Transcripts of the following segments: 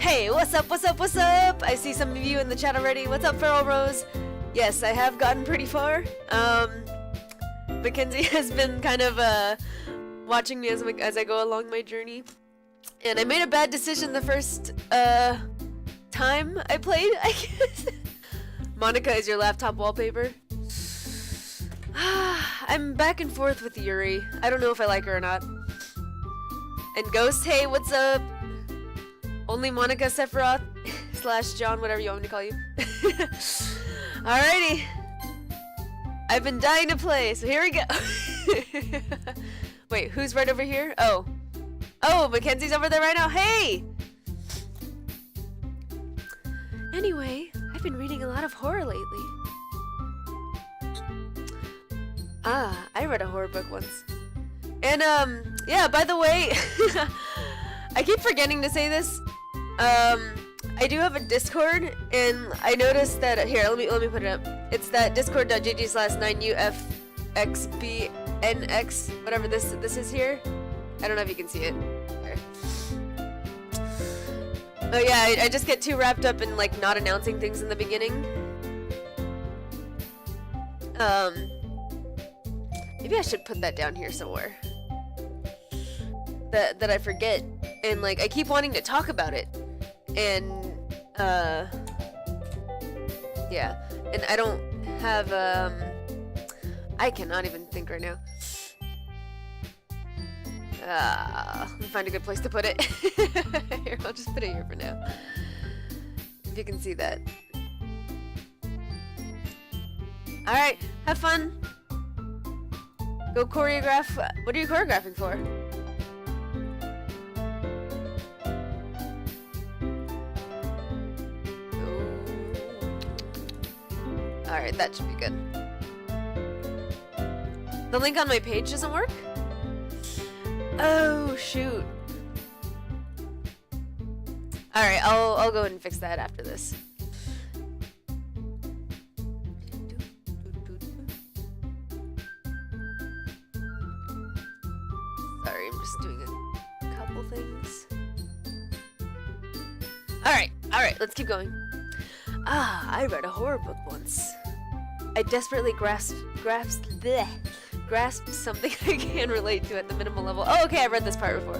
Hey, what's up, what's up, what's up? I see some of you in the chat already. What's up, Feral Rose? Yes, I have gotten pretty far. Mackenzie has been kind of watching me as I go along my journey. And I made a bad decision the first time I played, I guess. Monica is your laptop wallpaper. I'm back and forth with Yuri. I don't know if I like her or not. And Ghost, hey, what's up? Only Monica Sephiroth / John, whatever you want me to call you. Alrighty. I've been dying to play, so here we go. Wait, who's right over here? Oh. Oh, Mackenzie's over there right now. Hey! Anyway, I've been reading a lot of horror lately. Ah, I read a horror book once. And, yeah, by the way, I keep forgetting to say this. I do have a Discord, and I noticed that, here, let me put it up. It's that discord.gg/9ufxbnx, whatever this is here. I don't know if you can see it. Here. Oh yeah, I just get too wrapped up in, like, not announcing things in the beginning. Maybe I should put that down here somewhere. That I forget, and like I keep wanting to talk about it, and yeah, and I don't have I cannot even think right now. Let me find a good place to put it. Here, I'll just put it here for now. If you can see that. All right, have fun. Go choreograph. What are you choreographing for? Alright, that should be good. The link on my page doesn't work? Oh, shoot. Alright, I'll go ahead and fix that after this. Sorry, I'm just doing a couple things. Alright, let's keep going. Ah, I read a horror book once. I desperately grasped something I can relate to at the minimal level. Oh, okay, I read this part before.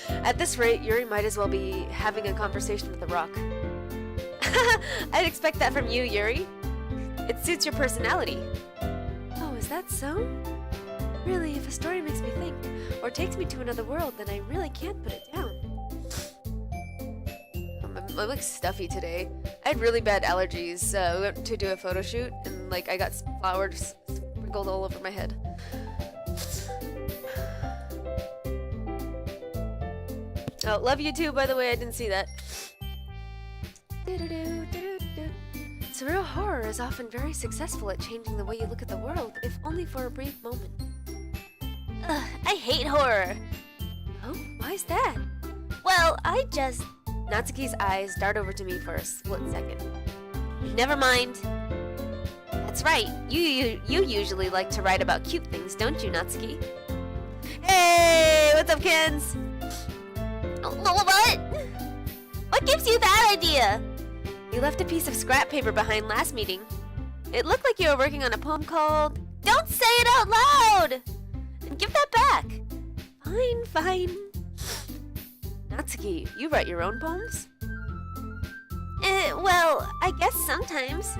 At this rate, Yuri might as well be having a conversation with a rock. I'd expect that from you, Yuri. It suits your personality. Oh, is that so? Really, if a story makes me think, or takes me to another world, then I really can't put it down. I'm like stuffy today. I had really bad allergies. We went to do a photo shoot, and like I got flowers sprinkled all over my head. Oh, love you too, by the way. I didn't see that. Surreal horror is often very successful at changing the way you look at the world, if only for a brief moment. Ugh, I hate horror. Oh, why's that? Well, Natsuki's eyes dart over to me for a split second. Never mind. That's right. You usually like to write about cute things, don't you, Natsuki? Hey, what's up, Kens? What? What gives you that idea? You left a piece of scrap paper behind last meeting. It looked like you were working on a poem called... Don't say it out loud! And give that back. Fine. Natsuki, you write your own poems? Well, I guess sometimes.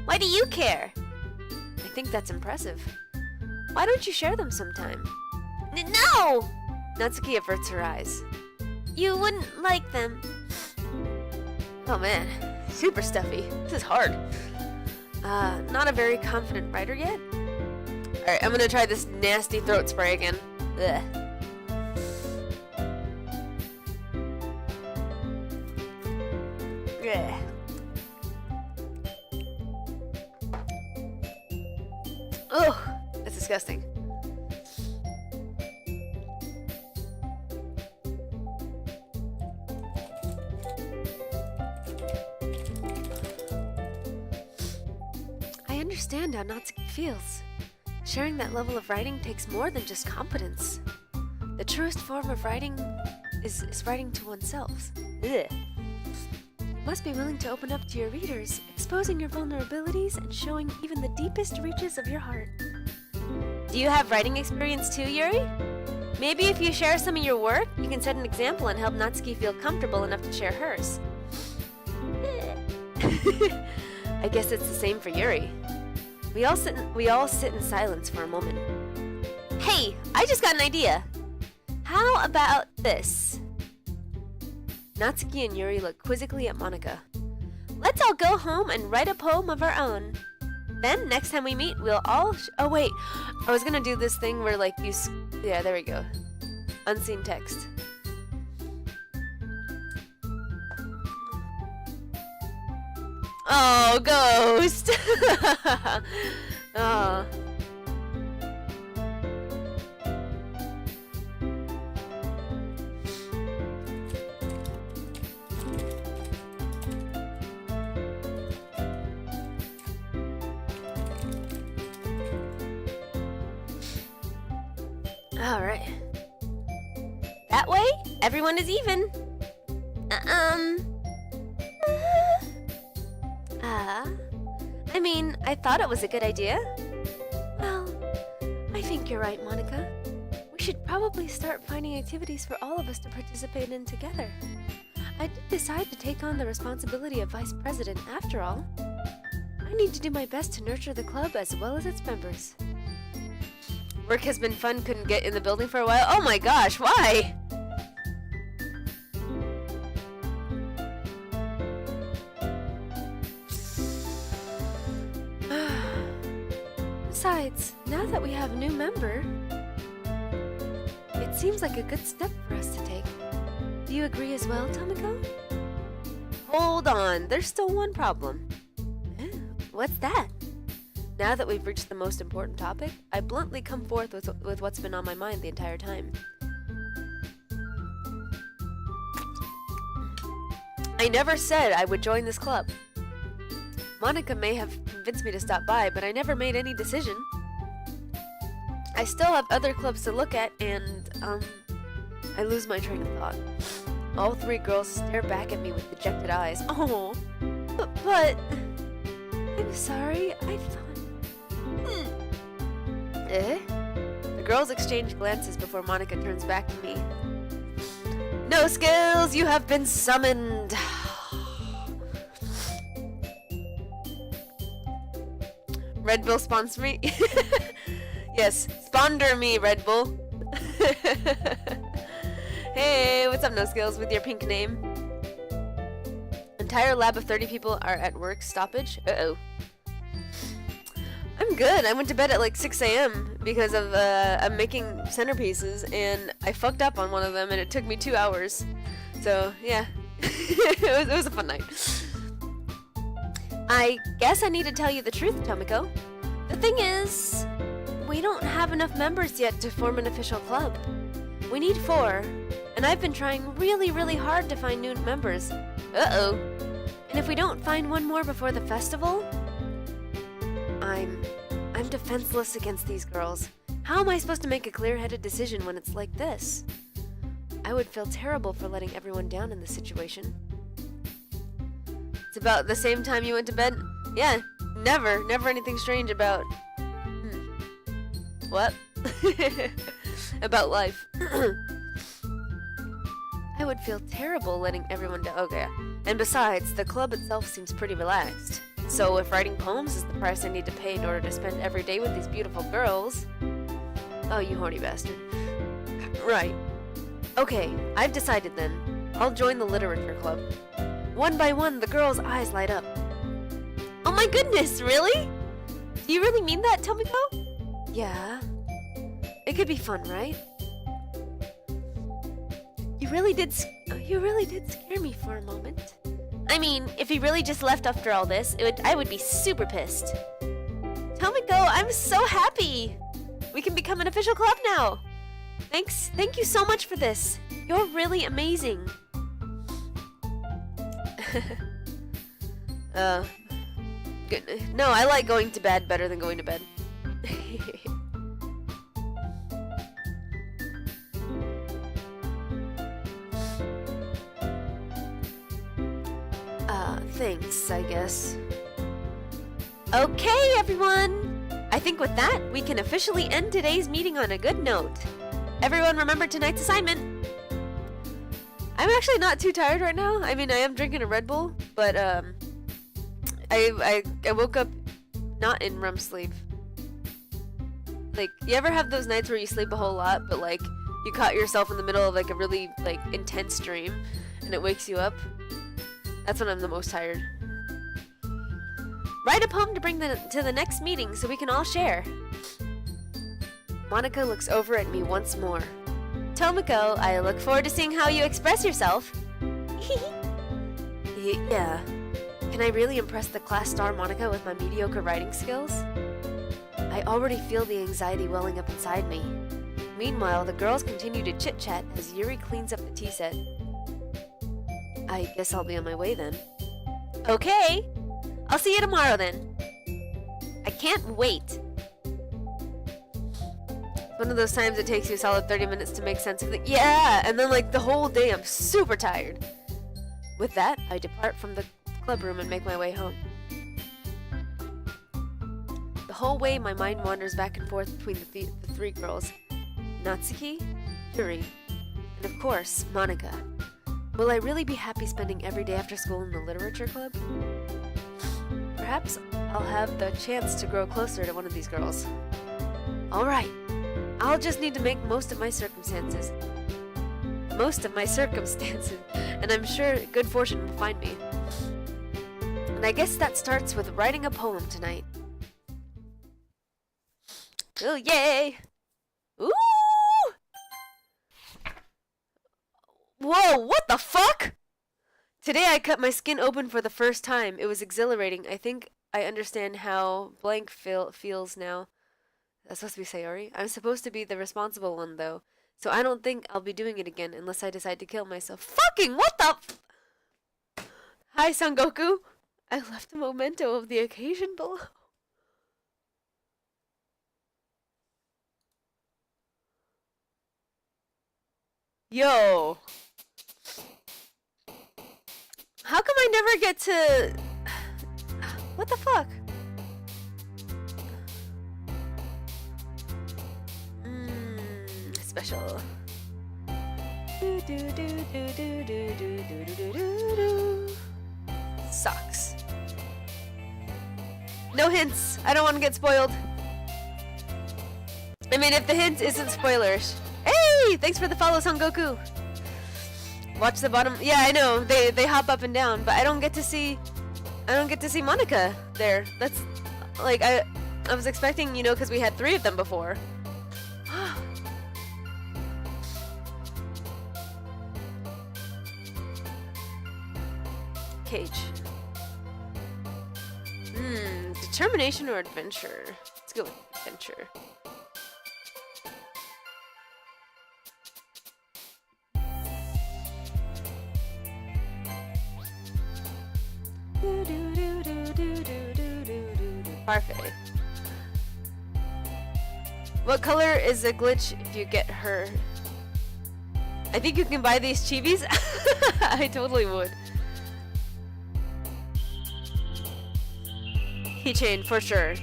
Why do you care? I think that's impressive. Why don't you share them sometime? No! Natsuki averts her eyes. You wouldn't like them. Oh man, super stuffy. This is hard. Not a very confident writer yet? Alright, I'm gonna try this nasty throat spray again. Ugh. Yeah. Oh, that's disgusting. I understand how Natsuki feels. Sharing that level of writing takes more than just competence. The truest form of writing is writing to oneself. Ugh. must be willing to open up to your readers, exposing your vulnerabilities and showing even the deepest reaches of your heart. Do you have writing experience too, Yuri? Maybe if you share some of your work, you can set an example and help Natsuki feel comfortable enough to share hers. I guess it's the same for Yuri. We all sit in silence for a moment. Hey, I just got an idea. How about this? Natsuki and Yuri look quizzically at Monika. Let's all go home and write a poem of our own. Then, next time we meet, we'll all oh wait, I was gonna do this thing where like you yeah, there we go. Unseen text. Oh, ghost! Oh. Alright. That way, everyone is even. I mean, I thought it was a good idea. Well, I think you're right, Monika. We should probably start finding activities for all of us to participate in together. I did decide to take on the responsibility of vice president after all. I need to do my best to nurture the club as well as its members. Work has been fun, couldn't get in the building for a while. Oh my gosh, why? Besides, now that we have a new member, it seems like a good step for us to take. Do you agree as well, Tomiko? Hold on, there's still one problem. What's that? Now that we've reached the most important topic, I bluntly come forth with what's been on my mind the entire time. I never said I would join this club. Monika may have convinced me to stop by, but I never made any decision. I still have other clubs to look at, and, I lose my train of thought. All three girls stare back at me with dejected eyes. Oh, but I'm sorry, I thought... The girls exchange glances before Monika turns back to me. No skills, you have been summoned. Red Bull sponsor me? Yes, sponder me, Red Bull. Hey, what's up, No Skills, with your pink name? Entire lab of 30 people are at work stoppage. Uh-oh. I'm good. I went to bed at like 6 a.m. because of I'm making centerpieces, and I fucked up on one of them, and it took me 2 hours. So yeah, it was a fun night. I guess I need to tell you the truth, Tomiko. The thing is, we don't have enough members yet to form an official club. We need 4, and I've been trying really, really hard to find new members. Uh-oh. And if we don't find one more before the festival, I'm defenseless against these girls. How am I supposed to make a clear-headed decision when it's like this? I would feel terrible for letting everyone down in this situation. It's about the same time you went to bed? Yeah, never anything strange about... What? About life. I would feel terrible letting everyone down. Okay, and besides, the club itself seems pretty relaxed. So if writing poems is the price I need to pay in order to spend every day with these beautiful girls... Oh, you horny bastard. Right. Okay, I've decided then. I'll join the literature club. One by one, the girls' eyes light up. Oh my goodness, really? Do you really mean that, Tomiko? Yeah. It could be fun, right? You really did scare me for a moment. I mean, if he really just left after all this, I would be super pissed. Tomiko, I'm so happy! We can become an official club now! Thank you so much for this. You're really amazing. Good. No, I like going to bed better than going to bed. thanks, I guess. Okay, everyone! I think with that, we can officially end today's meeting on a good note. Everyone remember tonight's assignment! I'm actually not too tired right now. I mean, I am drinking a Red Bull, but I woke up not in REM sleep. Like, you ever have those nights where you sleep a whole lot, but like, you caught yourself in the middle of like a really like intense dream, and it wakes you up? That's when I'm the most tired. Write a poem to bring to the next meeting so we can all share. Monica looks over at me once more. Tomoko, I look forward to seeing how you express yourself. Yeah. Can I really impress the class star Monica with my mediocre writing skills? I already feel the anxiety welling up inside me. Meanwhile, the girls continue to chit-chat as Yuri cleans up the tea set. I guess I'll be on my way then. Okay! I'll see you tomorrow then. I can't wait. One of those times it takes you a solid 30 minutes to make sense of the— yeah! And then like the whole day I'm super tired. With that, I depart from the club room and make my way home. The whole way my mind wanders back and forth between the three girls. Natsuki, Yuri, and of course, Monica. Will I really be happy spending every day after school in the literature club? Perhaps I'll have the chance to grow closer to one of these girls. Alright, I'll just need to make most of my circumstances. And I'm sure good fortune will find me. And I guess that starts with writing a poem tonight. Oh, yay! Ooh! Whoa, what the fuck? Today I cut my skin open for the first time. It was exhilarating. I think I understand how blank feels now. That's supposed to be Sayori. I'm supposed to be the responsible one, though. So I don't think I'll be doing it again unless I decide to kill myself. Fucking what the Hi, Sangoku. I left a memento of the occasion below. Yo. How come I never get to... What the fuck? Special. Sucks. No hints. I don't want to get spoiled. I mean, if the hint isn't spoilers. Hey! Thanks for the follow, Son Goku. Watch the bottom. Yeah, I know. They hop up and down, but I don't get to see Monica there. That's like I was expecting, you know, because we had 3 of them before. Cage. Determination or adventure? Let's go with adventure. Parfait. What color is a glitch if you get her? I think you can buy these chibis. I totally would. Keychain for sure.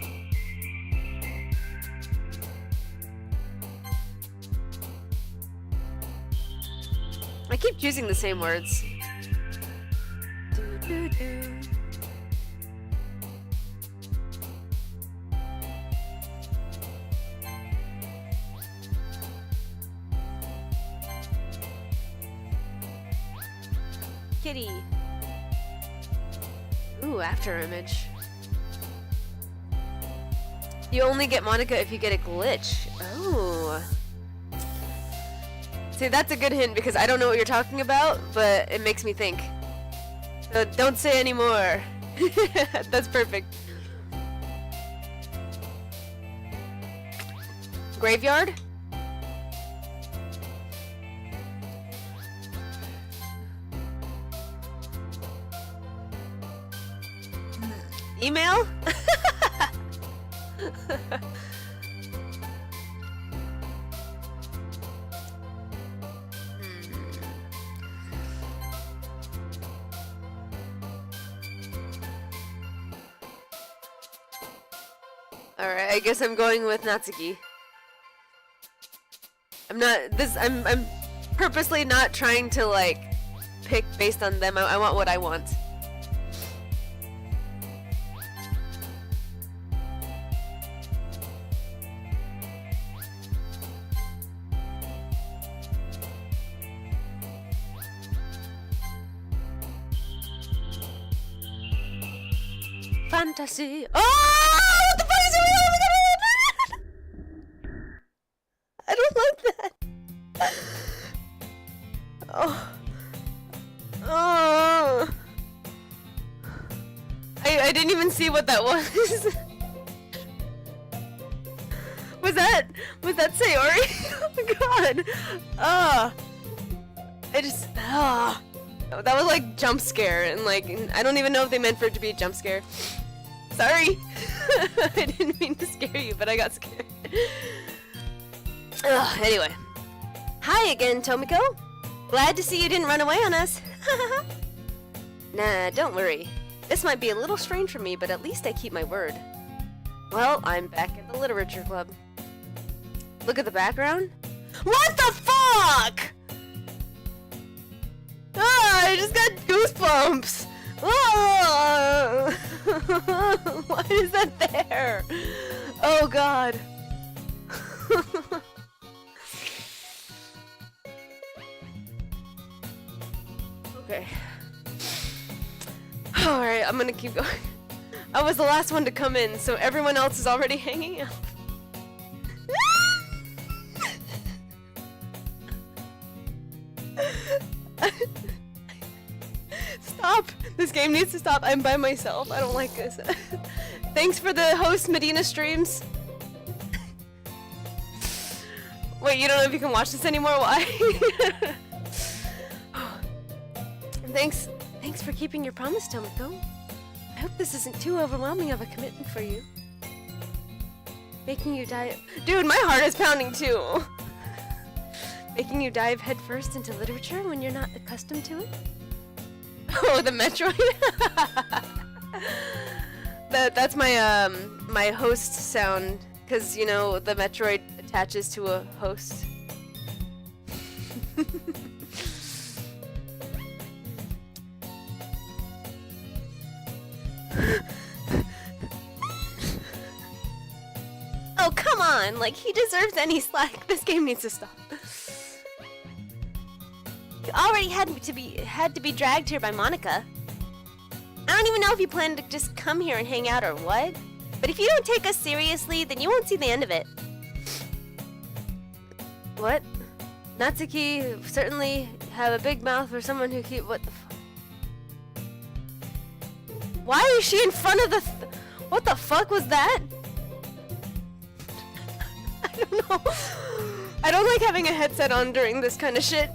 I keep choosing the same words. Kitty. Ooh, after image. You only get Monica if you get a glitch. Oh. See, that's a good hint because I don't know what you're talking about, but it makes me think. So don't say any more. That's perfect. Graveyard? Email? Alright, I guess I'm going with Natsuki. I'm purposely not trying to, like, pick based on them. I want what I want. Fantasy. Oh! What the fuck is going on? I don't like that. Oh. Oh. I didn't even see what that was. Was that Sayori? Oh my god. That was like jump scare, and like I don't even know if they meant for it to be a jump scare. Sorry. I didn't mean to scare you, but I got scared. Anyway. Hi again, Tomiko. Glad to see you didn't run away on us. Nah, don't worry. This might be a little strange for me, but at least I keep my word. Well, I'm back at the literature club. Look at the background. What the fuck? I just got goosebumps. Oh! Why is that there? Oh god. Okay. Alright, I'm gonna keep going. I was the last one to come in, so everyone else is already hanging out. Stop! This game needs to stop. I'm by myself. I don't like this. Thanks for the host, Medina Streams. Wait, you don't know if you can watch this anymore? Why? Thanks for keeping your promise, Tomiko. I hope this isn't too overwhelming of a commitment for you. Making you dive... Dude, my heart is pounding too! Making you dive headfirst into literature when you're not accustomed to it? Oh, the Metroid? That's my, my host sound, because, you know, the Metroid attaches to a host. Oh, come on! Like, he deserves any slack. This game needs to stop. You already had to be dragged here by Monica. I don't even know if you plan to just come here and hang out or what. But if you don't take us seriously, then you won't see the end of it. What? Natsuki certainly have a big mouth for someone who keep... What the fuck? Why is she in front of the... What the fuck was that? I don't know. I don't like having a headset on during this kind of shit.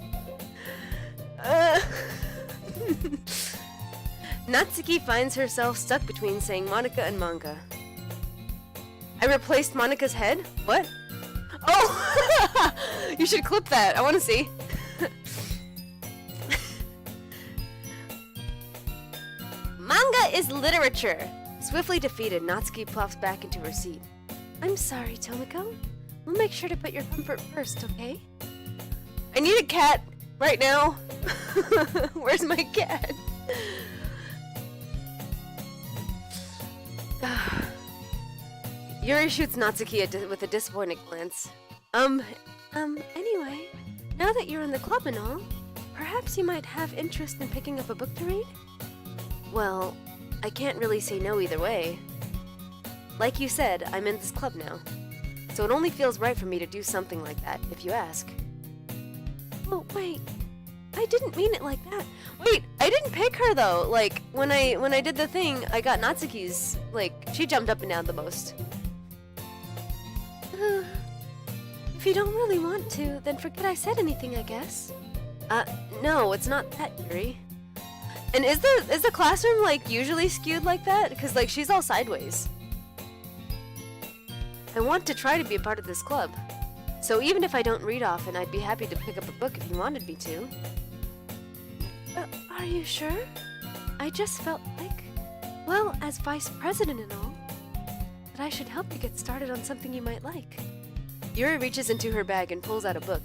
Natsuki finds herself stuck between saying Monica and manga. I replaced Monica's head? What? Oh! You should clip that. I want to see. Manga is literature. Swiftly defeated, Natsuki plops back into her seat. I'm sorry, Tomiko. We'll make sure to put your comfort first, okay? I need a cat right now. Where's my cat? Yuri shoots Natsuki with a disappointed glance. Anyway, now that you're in the club and all, perhaps you might have interest in picking up a book to read? Well, I can't really say no either way. Like you said, I'm in this club now, so it only feels right for me to do something like that, if you ask. Oh, wait. I didn't mean it like that. Wait, I didn't pick her though. Like, when I did the thing, I got Natsuki's, like, she jumped up and down the most. If you don't really want to, then forget I said anything, I guess. No, it's not that, Yuri. And is the classroom, like, usually skewed like that? Because, like, she's all sideways. I want to try to be a part of this club. So even if I don't read often, I'd be happy to pick up a book if you wanted me to. Are you sure? I just felt like, well, as vice president and all, that I should help you get started on something you might like. Yuri reaches into her bag and pulls out a book.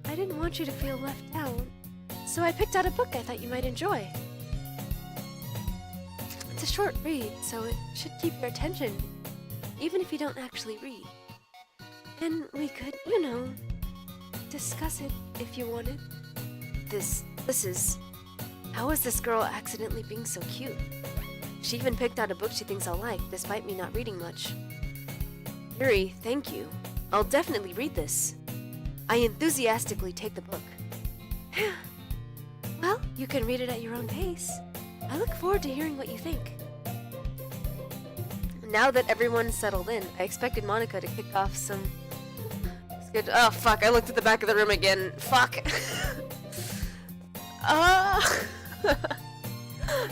I didn't want you to feel left out, so I picked out a book I thought you might enjoy. It's a short read, so it should keep your attention, even if you don't actually read. And we could, discuss it if you wanted. This is... How is this girl accidentally being so cute? She even picked out a book she thinks I'll like, despite me not reading much. Yuri, thank you. I'll definitely read this. I enthusiastically take the book. Well, you can read it at your own pace. I look forward to hearing what you think. Now that everyone's settled in, I expected Monica to kick off some... Oh, fuck, I looked at the back of the room again. Fuck. I'm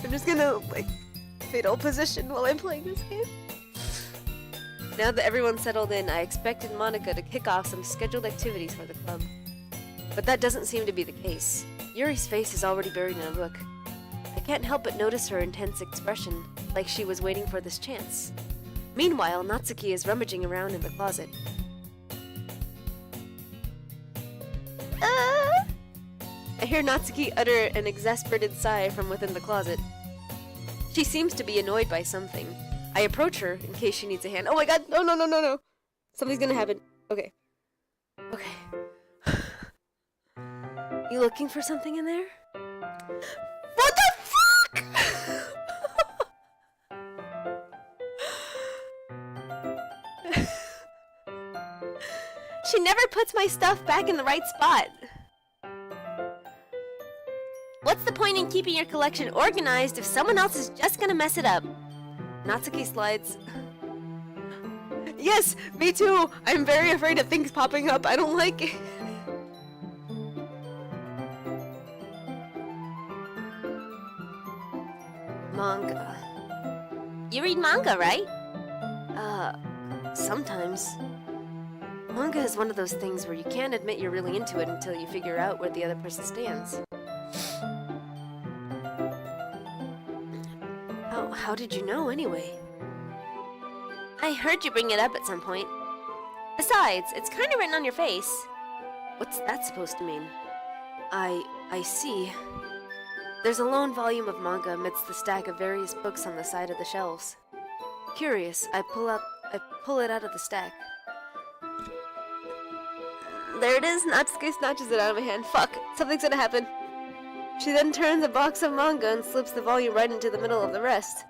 just gonna, fetal position while I'm playing this game. Now that everyone's settled in, I expected Monica to kick off some scheduled activities for the club. But that doesn't seem to be the case. Yuri's face is already buried in a book. I can't help but notice her intense expression, like she was waiting for this chance. Meanwhile, Natsuki is rummaging around in the closet. I hear Natsuki utter an exasperated sigh from within the closet. She seems to be annoyed by something. I approach her in case she needs a hand. Oh my god, no. Something's gonna happen. Okay. You looking for something in there? What the fuck?! She never puts my stuff back in the right spot. What's the point in keeping your collection organized if someone else is just gonna mess it up? Natsuki slides. Yes, me too. I'm very afraid of things popping up. I don't like it. Manga. You read manga, right? Sometimes. Manga is one of those things where you can't admit you're really into it until you figure out where the other person stands. How did you know, anyway? I heard you bring it up at some point. Besides, it's kind of written on your face. What's that supposed to mean? I see. There's a lone volume of manga amidst the stack of various books on the side of the shelves. Curious, I pull it out of the stack. There it is. Natsuki snatches it out of my hand. Fuck, something's gonna happen. She then turns a box of manga and slips the volume right into the middle of the rest.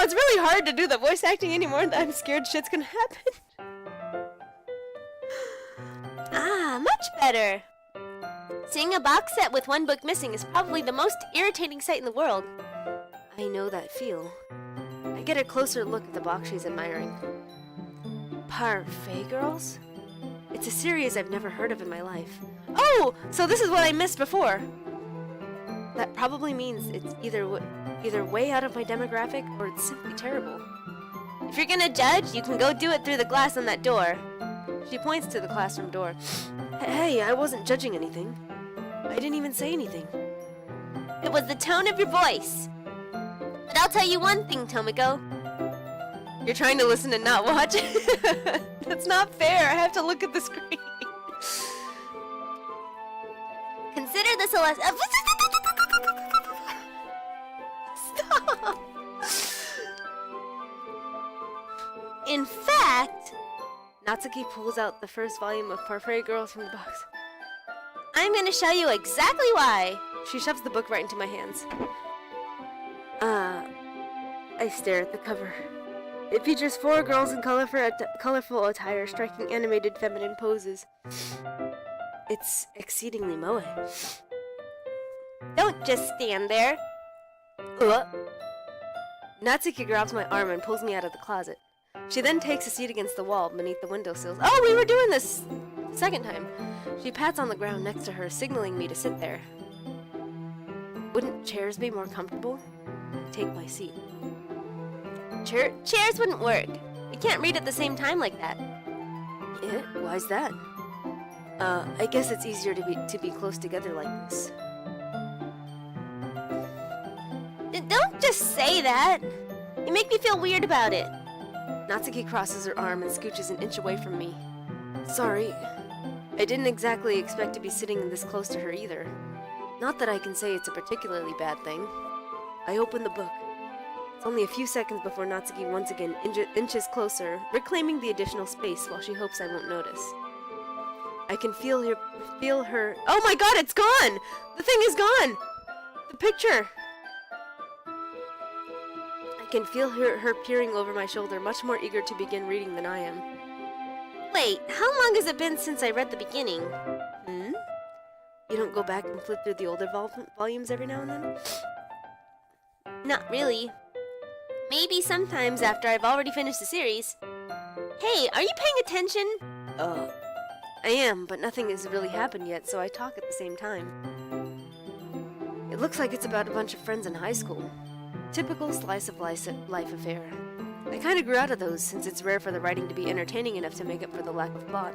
It's really hard to do the voice acting anymore. I'm scared shit's gonna happen. Much better. Seeing a box set with one book missing is probably the most irritating sight in the world. I know that feel. I get a closer look at the box she's admiring. Parfait Girls? It's a series I've never heard of in my life. Oh, so this is what I missed before. That probably means it's either way out of my demographic or it's simply terrible. If you're gonna judge, you can go do it through the glass on that door. She points to the classroom door. Hey, I wasn't judging anything. I didn't even say anything. It was the tone of your voice. But I'll tell you one thing, Tomiko. You're trying to listen and not watch? That's not fair. I have to look at the screen. Consider this a lesson. Stop! In fact, Natsuki pulls out the first volume of Parfait Girls from the box. I'm gonna show you exactly why. She shoves the book right into my hands. I stare at the cover. It features 4 girls in colorful attire striking animated feminine poses. It's exceedingly moe. Don't just stand there. Natsuki grabs my arm and pulls me out of the closet. She then takes a seat against the wall beneath the windowsills. Oh, we were doing this second time. She pats on the ground next to her, signaling me to sit there. Wouldn't chairs be more comfortable? I take my seat. Chairs wouldn't work. We can't read at the same time like that. Yeah? Why's that? I guess it's easier to be close together like this. Don't just say that. You make me feel weird about it. Natsuki crosses her arm and scooches an inch away from me. Sorry. I didn't exactly expect to be sitting this close to her either. Not that I can say it's a particularly bad thing. I open the book. It's only a few seconds before Natsuki once again inches closer, reclaiming the additional space while she hopes I won't notice. I can feel her. Oh my god, it's gone! The thing is gone! The picture! I can feel her peering over my shoulder, much more eager to begin reading than I am. Wait, how long has it been since I read the beginning? You don't go back and flip through the older volumes every now and then? Not really. Maybe sometimes after I've already finished the series. Hey, are you paying attention? I am, but nothing has really happened yet, so I talk at the same time. It looks like it's about a bunch of friends in high school. Typical slice of life affair. I kinda grew out of those, since it's rare for the writing to be entertaining enough to make up for the lack of plot.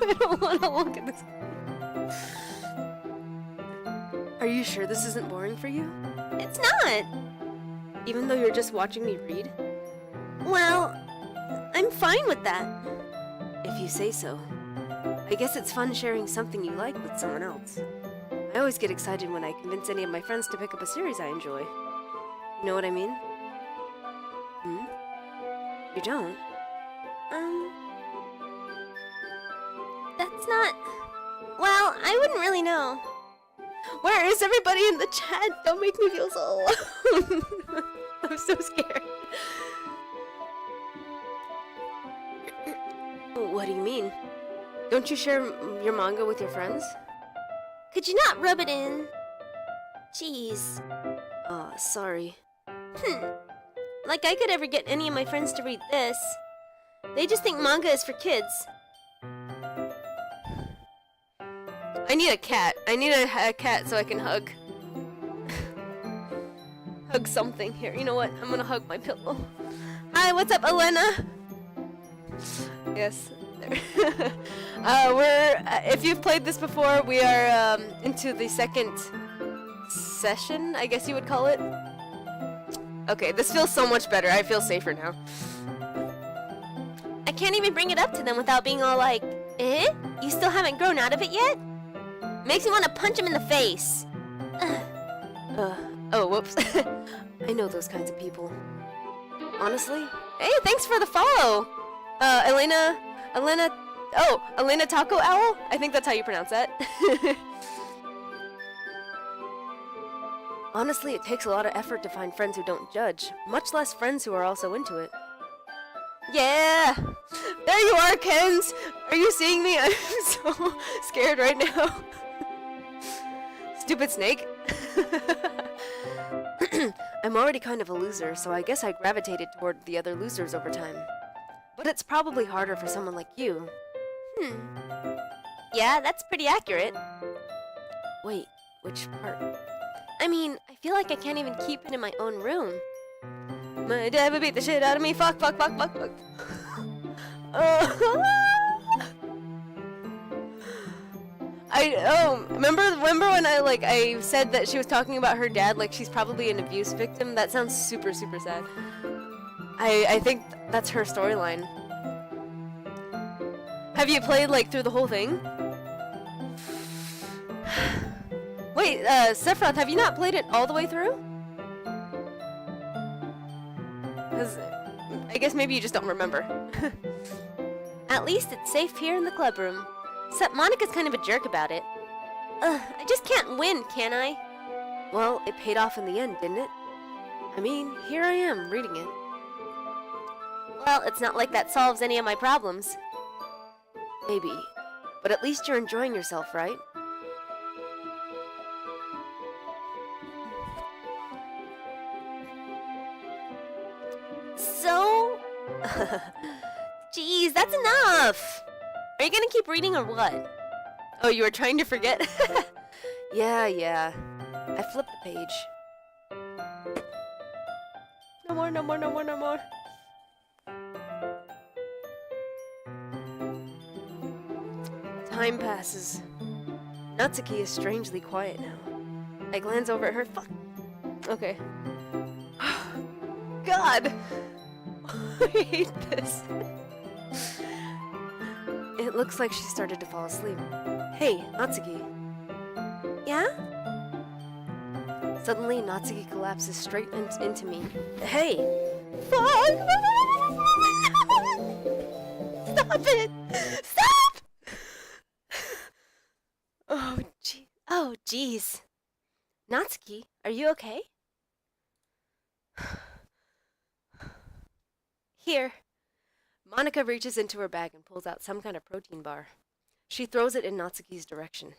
I don't want to look at this. Are you sure this isn't boring for you? It's not! Even though you're just watching me read? Well, I'm fine with that. If you say so. I guess it's fun sharing something you like with someone else. I always get excited when I convince any of my friends to pick up a series I enjoy. You know what I mean? You don't? That's not... Well, I wouldn't really know. Where is everybody in the chat? Don't make me feel so alone. I'm so scared. What do you mean? Don't you share your manga with your friends? Could you not rub it in? Jeez. Sorry. Like I could ever get any of my friends to read this. They just think manga is for kids. I need a cat. I need a cat so I can hug. Hug something. Here, you know what? I'm gonna hug my pillow. Hi, what's up, Elena? Yes. If you've played this before, we are into the second session, I guess you would call it. Okay, this feels so much better. I feel safer now. I can't even bring it up to them without being all like, eh? You still haven't grown out of it yet? Makes me want to punch him in the face. Oh, whoops. I know those kinds of people. Honestly? Hey, thanks for the follow! Elena Taco Owl? I think that's how you pronounce that. Honestly, it takes a lot of effort to find friends who don't judge, much less friends who are also into it. Yeah! There you are, Kens! Are you seeing me? I'm so scared right now. Stupid snake. I'm already kind of a loser, so I guess I gravitated toward the other losers over time. But it's probably harder for someone like you. Yeah, that's pretty accurate. Wait, which part? I mean, I feel like I can't even keep it in my own room. My dad would beat the shit out of me. Fuck. Remember when I said that she was talking about her dad like she's probably an abuse victim? That sounds super, super sad. I think that's her storyline. Have you played through the whole thing? Wait, Sephiroth, have you not played it all the way through? Because I guess maybe you just don't remember. At least it's safe here in the club room. Except Monica's kind of a jerk about it. I just can't win, can I? Well, it paid off in the end, didn't it? I mean, here I am, reading it. Well, it's not like that solves any of my problems. Maybe. But at least you're enjoying yourself, right? So... Jeez, that's enough! Are you gonna keep reading or what? Oh, you were trying to forget? Yeah. I flipped the page. No more. Time passes. Natsuki is strangely quiet now. I glance over at her. Fuck. Okay. God! I hate this. It looks like she started to fall asleep. Hey, Natsuki. Yeah? Suddenly, Natsuki collapses straight into me. Hey! Fuck! Stop it! Stop! Oh, jeez. Natsuki, are you okay? Here. Monica reaches into her bag and pulls out some kind of protein bar. She throws it in Natsuki's direction.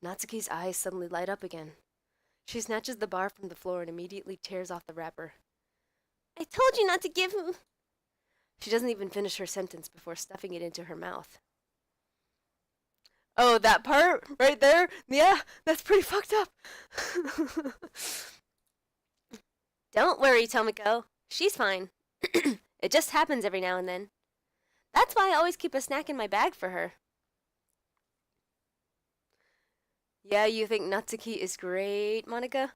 Natsuki's eyes suddenly light up again. She snatches the bar from the floor and immediately tears off the wrapper. I told you not to give him... She doesn't even finish her sentence before stuffing it into her mouth. Oh, that part right there? Yeah, that's pretty fucked up. Don't worry, Tomiko. She's fine. It just happens every now and then. That's why I always keep a snack in my bag for her. Yeah, you think Natsuki is great, Monica?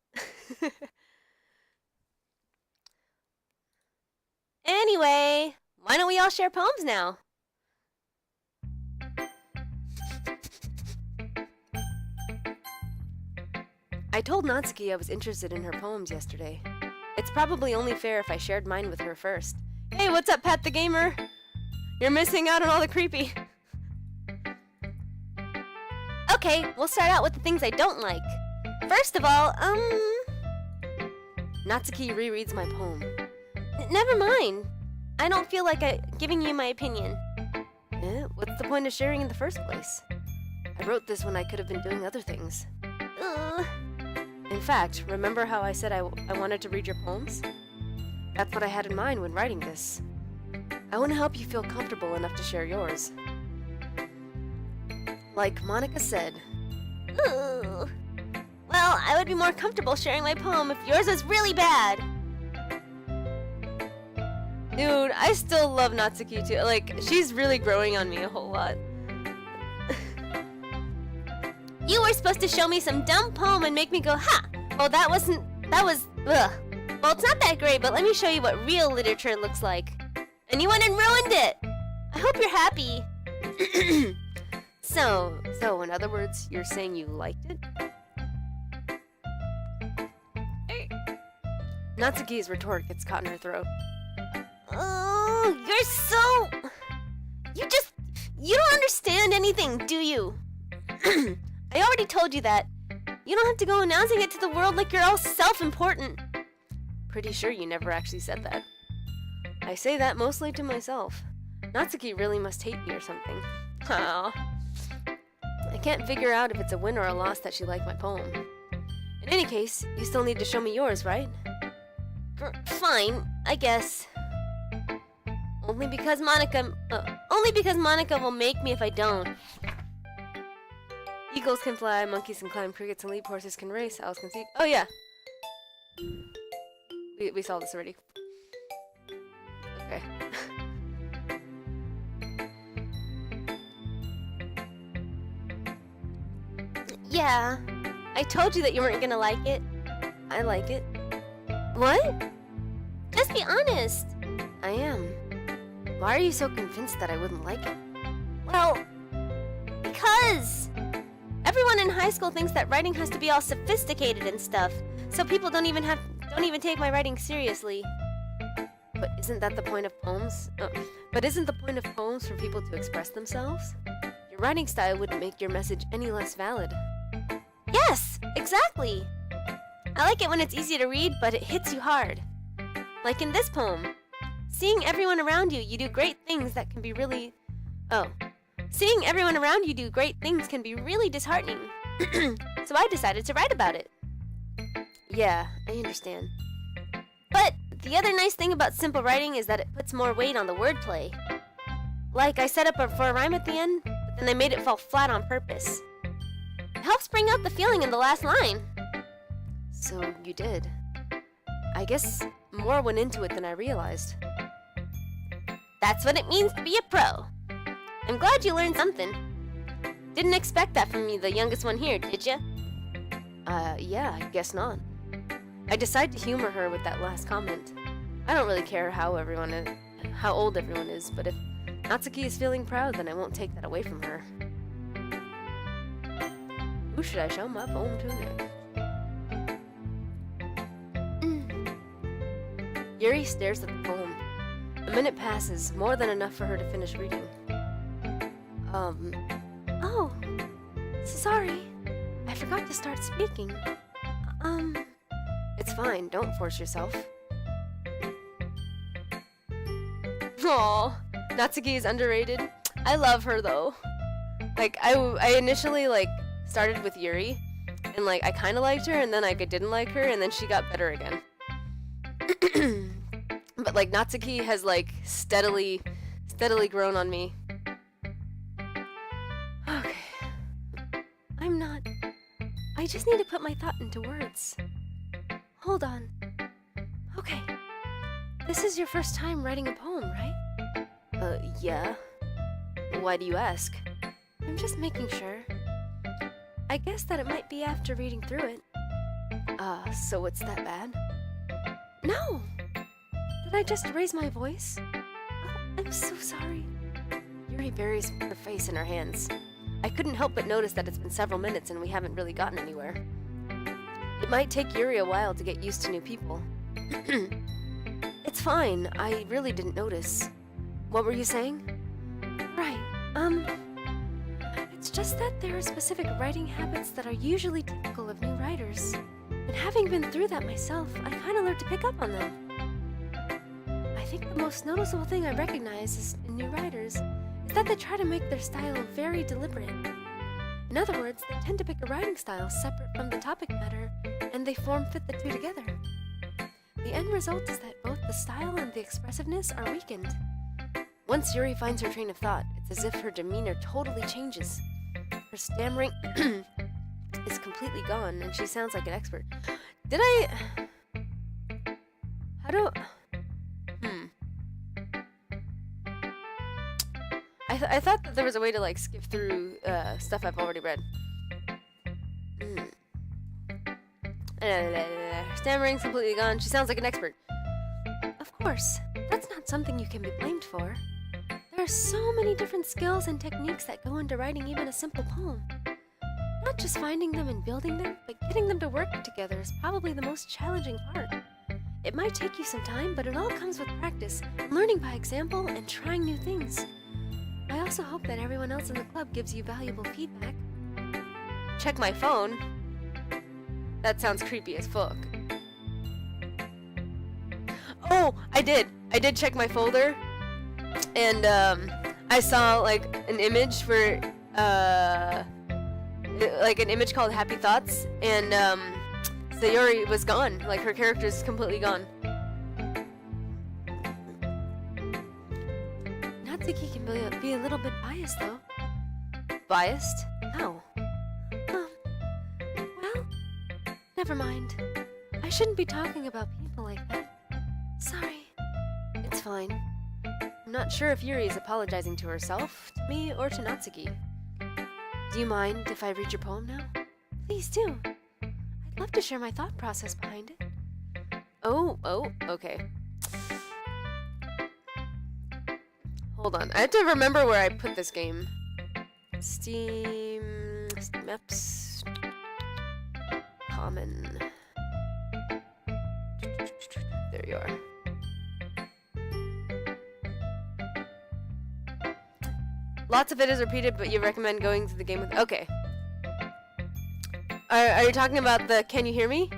Anyway, why don't we all share poems now? I told Natsuki I was interested in her poems yesterday. It's probably only fair if I shared mine with her first. Hey, what's up, Pat the Gamer? You're missing out on all the creepy. Okay, we'll start out with the things I don't like. First of all, Natsuki rereads my poem. Never mind. I don't feel like giving you my opinion. What's the point of sharing in the first place? I wrote this when I could have been doing other things. In fact, remember how I said I wanted to read your poems? That's what I had in mind when writing this. I want to help you feel comfortable enough to share yours. Like Monica said. Ooh. Well, I would be more comfortable sharing my poem if yours was really bad. Dude, I still love Natsuki too. Like, she's really growing on me a whole lot. You were supposed to show me some dumb poem and make me go, ha! Well, that was, ugh. Well, it's not that great, but let me show you what real literature looks like. And you went and ruined it! I hope you're happy. So, in other words, you're saying you liked it? Natsuki's retort gets caught in her throat. Oh, you're so... You don't understand anything, do you? I already told you that. You don't have to go announcing it to the world like you're all self-important. Pretty sure you never actually said that. I say that mostly to myself. Natsuki really must hate me or something. Aww. I can't figure out if it's a win or a loss that she liked my poem. In any case, you still need to show me yours, right? Fine, I guess. Only because Monica will make me if I don't. Eagles can fly, monkeys can climb, crickets can leap, horses can race, owls can see. Oh yeah. We saw this already. Okay. Yeah. I told you that you weren't gonna like it. I like it. What? Just be honest. I am. Why are you so convinced that I wouldn't like it? Well, because everyone in high school thinks that writing has to be all sophisticated and stuff, so people don't even take my writing seriously. But isn't that the point of poems? But isn't the point of poems for people to express themselves? Your writing style wouldn't make your message any less valid. Yes, exactly. I like it when it's easy to read, but it hits you hard. Like in this poem. Seeing everyone around you do great things that can be really... Seeing everyone around you do great things can be really disheartening. So I decided to write about it. Yeah, I understand. But the other nice thing about simple writing is that it puts more weight on the wordplay. Like, I set up for a rhyme at the end, but then I made it fall flat on purpose. It helps bring out the feeling in the last line. So you did. I guess more went into it than I realized. That's what it means to be a pro. I'm glad you learned something. Didn't expect that from me, the youngest one here, did ya? Yeah, I guess not. I decide to humor her with that last comment. I don't really care how old everyone is, but if Natsuki is feeling proud, then I won't take that away from her. Who should I show my poem to next? Yuri stares at the poem. A minute passes, more than enough for her to finish reading. Oh, sorry. I forgot to start speaking. It's fine, don't force yourself. Aww, Natsuki is underrated. I love her though. Like, I initially, like, started with Yuri, and, like, I kinda liked her, and then I didn't like her, and then she got better again. But, like, Natsuki has, like, steadily grown on me. Okay. I just need to put my thought into words. Hold on. Okay. This is your first time writing a poem, right? Yeah. Why do you ask? I'm just making sure. I guess that it might be after reading through it. So it's that bad? No! Did I just raise my voice? Oh, I'm so sorry. Yuri buries her face in her hands. I couldn't help but notice that it's been several minutes and we haven't really gotten anywhere. It might take Yuri a while to get used to new people. It's fine, I really didn't notice. What were you saying? Right, it's just that there are specific writing habits that are usually typical of new writers. And having been through that myself, I kinda learned to pick up on them. I think the most noticeable thing I recognize in new writers is that they try to make their style very deliberate. In other words, they tend to pick a writing style separate from the topic matter, and they fit the two together. The end result is that both the style and the expressiveness are weakened. Once Yuri finds her train of thought, it's as if her demeanor totally changes. Her stammering is completely gone, and she sounds like an expert. I thought that there was a way to, like, skip through stuff I've already read. Stammering's completely gone. She sounds like an expert. Of course, that's not something you can be blamed for. There are so many different skills and techniques that go into writing even a simple poem. Not just finding them and building them, but getting them to work together is probably the most challenging part. It might take you some time, but it all comes with practice, learning by example, and trying new things. I also hope that everyone else in the club gives you valuable feedback. Check my phone? That sounds creepy as fuck. Oh, I did check my folder, and I saw, like, an image for like an image called Happy Thoughts, and Sayori was gone. Like, her character is completely gone. Natsuki can be a little bit biased, though. Biased? How? Well, never mind. I shouldn't be talking about people like that. Sorry. It's fine. I'm not sure if Yuri is apologizing to herself, to me, or to Natsuki. Do you mind if I read your poem now? Please do. I'd love to share my thought process behind it. Oh, okay. Hold on, I have to remember where I put this game. Steam Apps, Common. There you are. Lots of it is repeated, but you recommend going through the game with... Okay. Are you talking about the Can You Hear Me?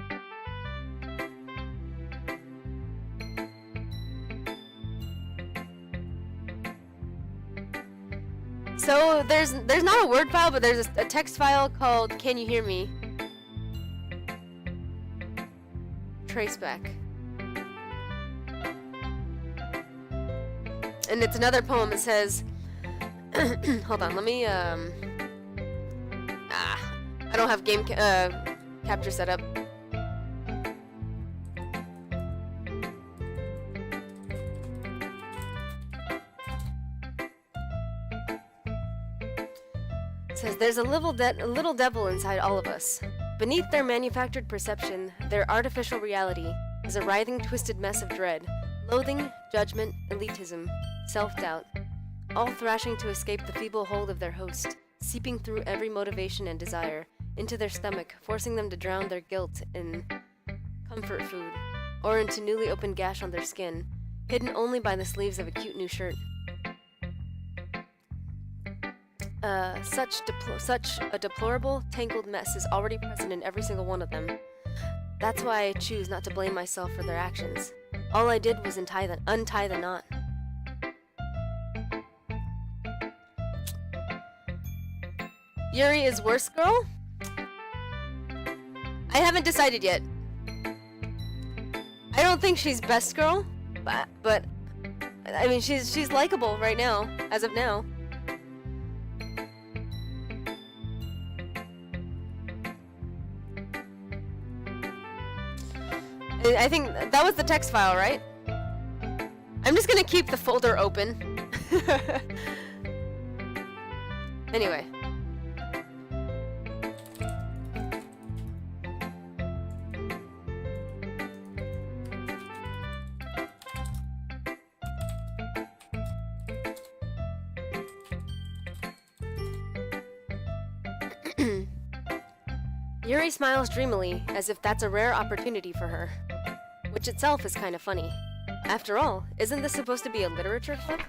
So there's not a word file, but there's a text file called Can You Hear Me? Traceback. And it's another poem. It says... Hold on, let me, I don't have game capture set up. It says, there's a little devil inside all of us. Beneath their manufactured perception, their artificial reality is a writhing, twisted mess of dread, loathing, judgment, elitism, self-doubt, all thrashing to escape the feeble hold of their host, seeping through every motivation and desire into their stomach, forcing them to drown their guilt in comfort food, or into newly opened gash on their skin, hidden only by the sleeves of a cute new shirt. Such a deplorable, tangled mess is already present in every single one of them. That's why I choose not to blame myself for their actions. All I did was untie the knot. Yuri is worst girl? I haven't decided yet. I don't think she's best girl, but I mean she's likable right now, as of now. I think that was the text file, right? I'm just gonna keep the folder open. Anyway. Yuri smiles dreamily, as if that's a rare opportunity for her. Which itself is kind of funny. After all, isn't this supposed to be a literature club?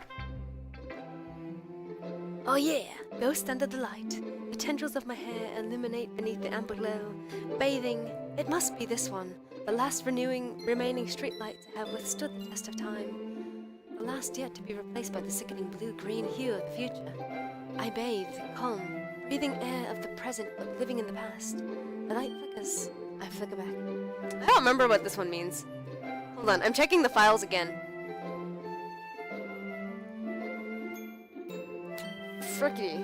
Oh yeah, ghost under the light. The tendrils of my hair illuminate beneath the amber glow. Bathing, it must be this one. The last remaining streetlight to have withstood the test of time. The last yet to be replaced by the sickening blue-green hue of the future. I bathe, calm, breathing air of the present but living in the past. The light flickers. I flicker back. I don't remember what this one means. Hold on, I'm checking the files again. Frickety.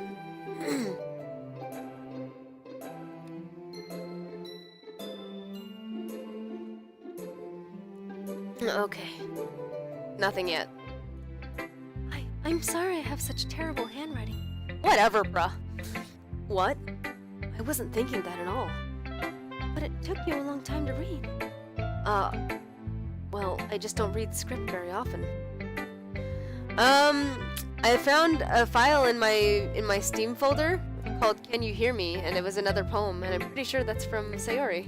Okay. Nothing yet. I'm sorry I have such terrible handwriting. Whatever, bruh. What? I wasn't thinking that at all. But it took you a long time to read. Well, I just don't read script very often. I found a file in my Steam folder called Can You Hear Me? And it was another poem, and I'm pretty sure that's from Sayori.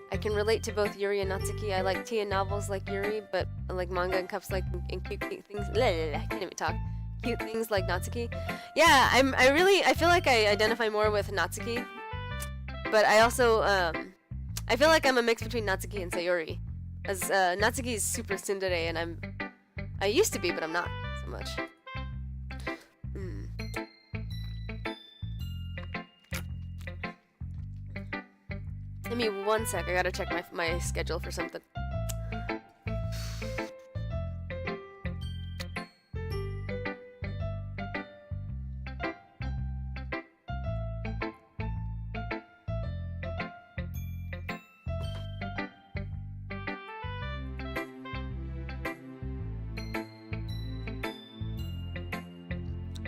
I can relate to both Yuri and Natsuki. I like tea and novels like Yuri, but I like manga and cups like and cute things. I can't even talk. Cute things like Natsuki. Yeah, I feel like I identify more with Natsuki, but I also I feel like I'm a mix between Natsuki and Sayori, as Natsuki is super tsundere and I used to be, but I'm not so much. Give me 1 sec. I gotta check my schedule for something.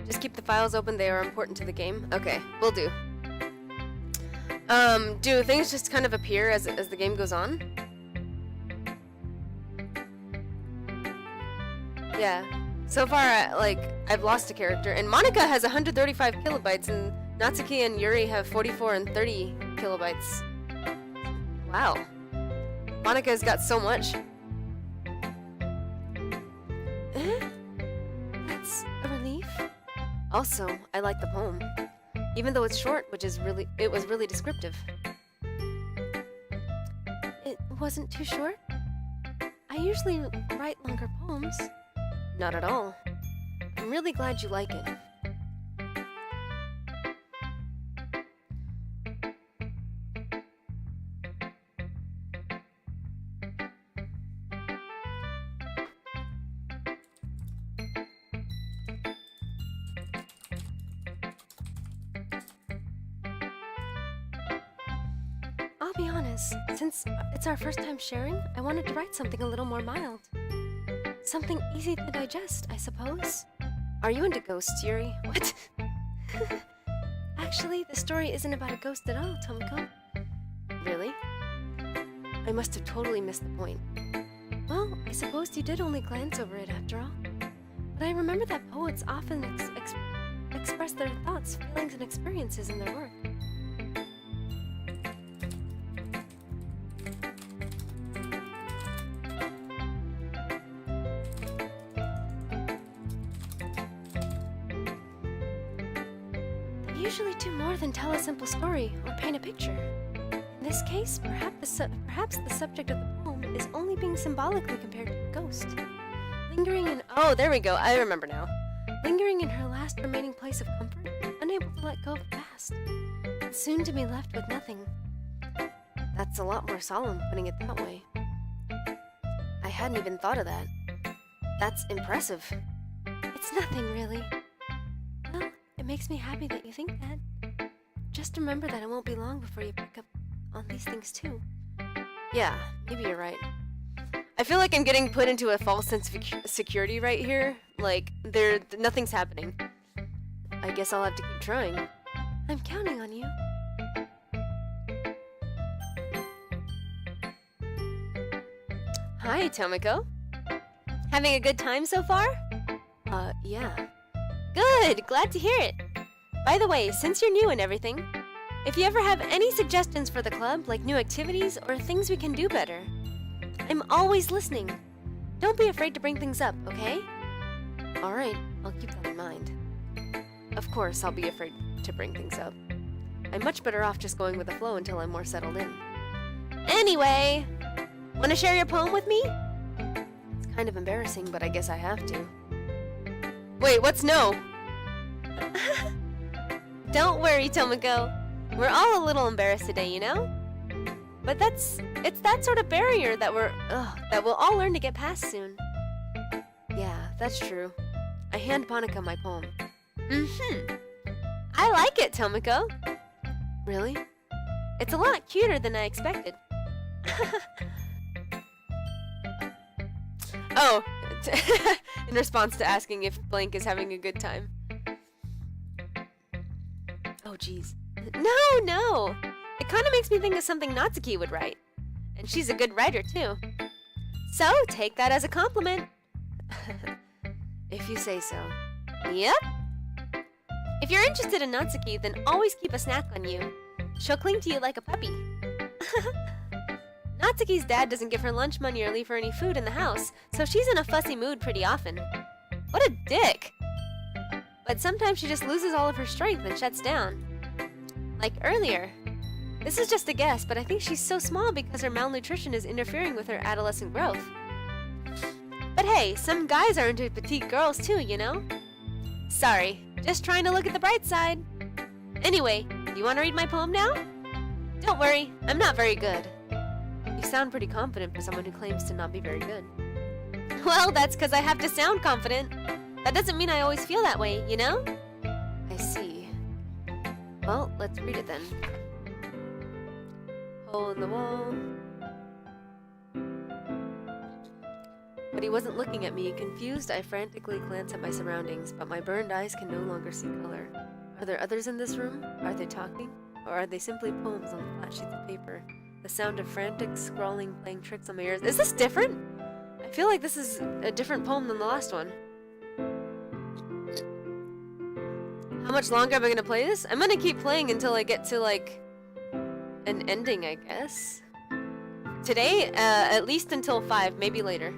Just keep the files open. They are important to the game. Okay, will do. Do things just kind of appear as the game goes on? Yeah. So far, I've lost a character, and Monica has 135 kilobytes, and Natsuki and Yuri have 44 and 30 kilobytes. Wow. Monica's got so much. That's a relief. Also, I like the poem. Even though it's short, it was really descriptive. It wasn't too short? I usually write longer poems. Not at all. I'm really glad you like it. I'll be honest, since it's our first time sharing, I wanted to write something a little more mild. Something easy to digest, I suppose. Are you into ghosts, Yuri? What? Actually, the story isn't about a ghost at all, Tomoko. Really? I must have totally missed the point. Well, I suppose you did only glance over it after all. But I remember that poets often express their thoughts, feelings, and experiences in their work. They usually do more than tell a simple story or paint a picture. In this case, perhaps the subject of the poem is only being symbolically compared to a ghost. Lingering in... Oh, there we go. I remember now. Lingering in her last remaining place of comfort, unable to let go of the past, and soon to be left with nothing. That's a lot more solemn, putting it that way. I hadn't even thought of that. That's impressive. It's nothing, really. Well, it makes me happy that you think that. Just remember that it won't be long before you pick up on these things too. Yeah, maybe you're right. I feel like I'm getting put into a false sense of security right here. Like, nothing's happening. I guess I'll have to keep trying. I'm counting on you. Hi, Tomoko. Having a good time so far? Yeah. Good! Glad to hear it! By the way, since you're new and everything, if you ever have any suggestions for the club, like new activities or things we can do better, I'm always listening. Don't be afraid to bring things up, okay? Alright, I'll keep that in mind. Of course, I'll be afraid to bring things up. I'm much better off just going with the flow until I'm more settled in. Anyway, want to share your poem with me? It's kind of embarrassing, but I guess I have to. Wait, what's no? Don't worry, Tomoko. We're all a little embarrassed today, you know? But it's that sort of barrier that we'll all learn to get past soon. Yeah, that's true. I hand Monica my poem. I like it, Tomoko. Really? It's a lot cuter than I expected. Oh, in response to asking if Blank is having a good time. Oh, jeez. No! It kind of makes me think of something Natsuki would write. And she's a good writer, too. So, take that as a compliment. If you say so. Yep. If you're interested in Natsuki, then always keep a snack on you. She'll cling to you like a puppy. Natsuki's dad doesn't give her lunch money or leave her any food in the house, so she's in a fussy mood pretty often. What a dick! But sometimes she just loses all of her strength and shuts down. Like earlier. This is just a guess, but I think she's so small because her malnutrition is interfering with her adolescent growth. But hey, some guys are into petite girls too, you know? Sorry, just trying to look at the bright side. Anyway, you want to read my poem now? Don't worry, I'm not very good. You sound pretty confident for someone who claims to not be very good. Well, that's because I have to sound confident. That doesn't mean I always feel that way, you know? I see. Well, let's read it then. Hole in the wall. But he wasn't looking at me. Confused, I frantically glance at my surroundings, but my burned eyes can no longer see color. Are there others in this room? Are they talking? Or are they simply poems on flat sheets of paper? The sound of frantic scrawling playing tricks on my ears. Is this different? I feel like this is a different poem than the last one. How much longer am I gonna play this? I'm gonna keep playing until I get to, like, an ending, I guess. Today, at least until 5, maybe later.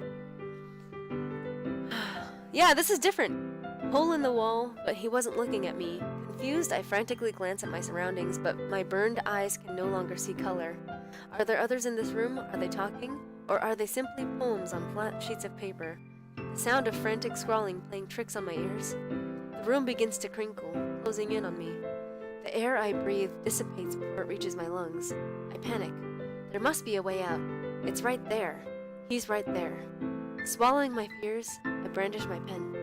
Yeah, this is different. Hole in the wall, but he wasn't looking at me. Confused, I frantically glance at my surroundings, but my burned eyes can no longer see color. Are there others in this room? Are they talking? Or are they simply poems on flat sheets of paper? The sound of frantic scrawling playing tricks on my ears. The room begins to crinkle, closing in on me. The air I breathe dissipates before it reaches my lungs. I panic. There must be a way out. It's right there. He's right there. Swallowing my fears, I brandish my pen.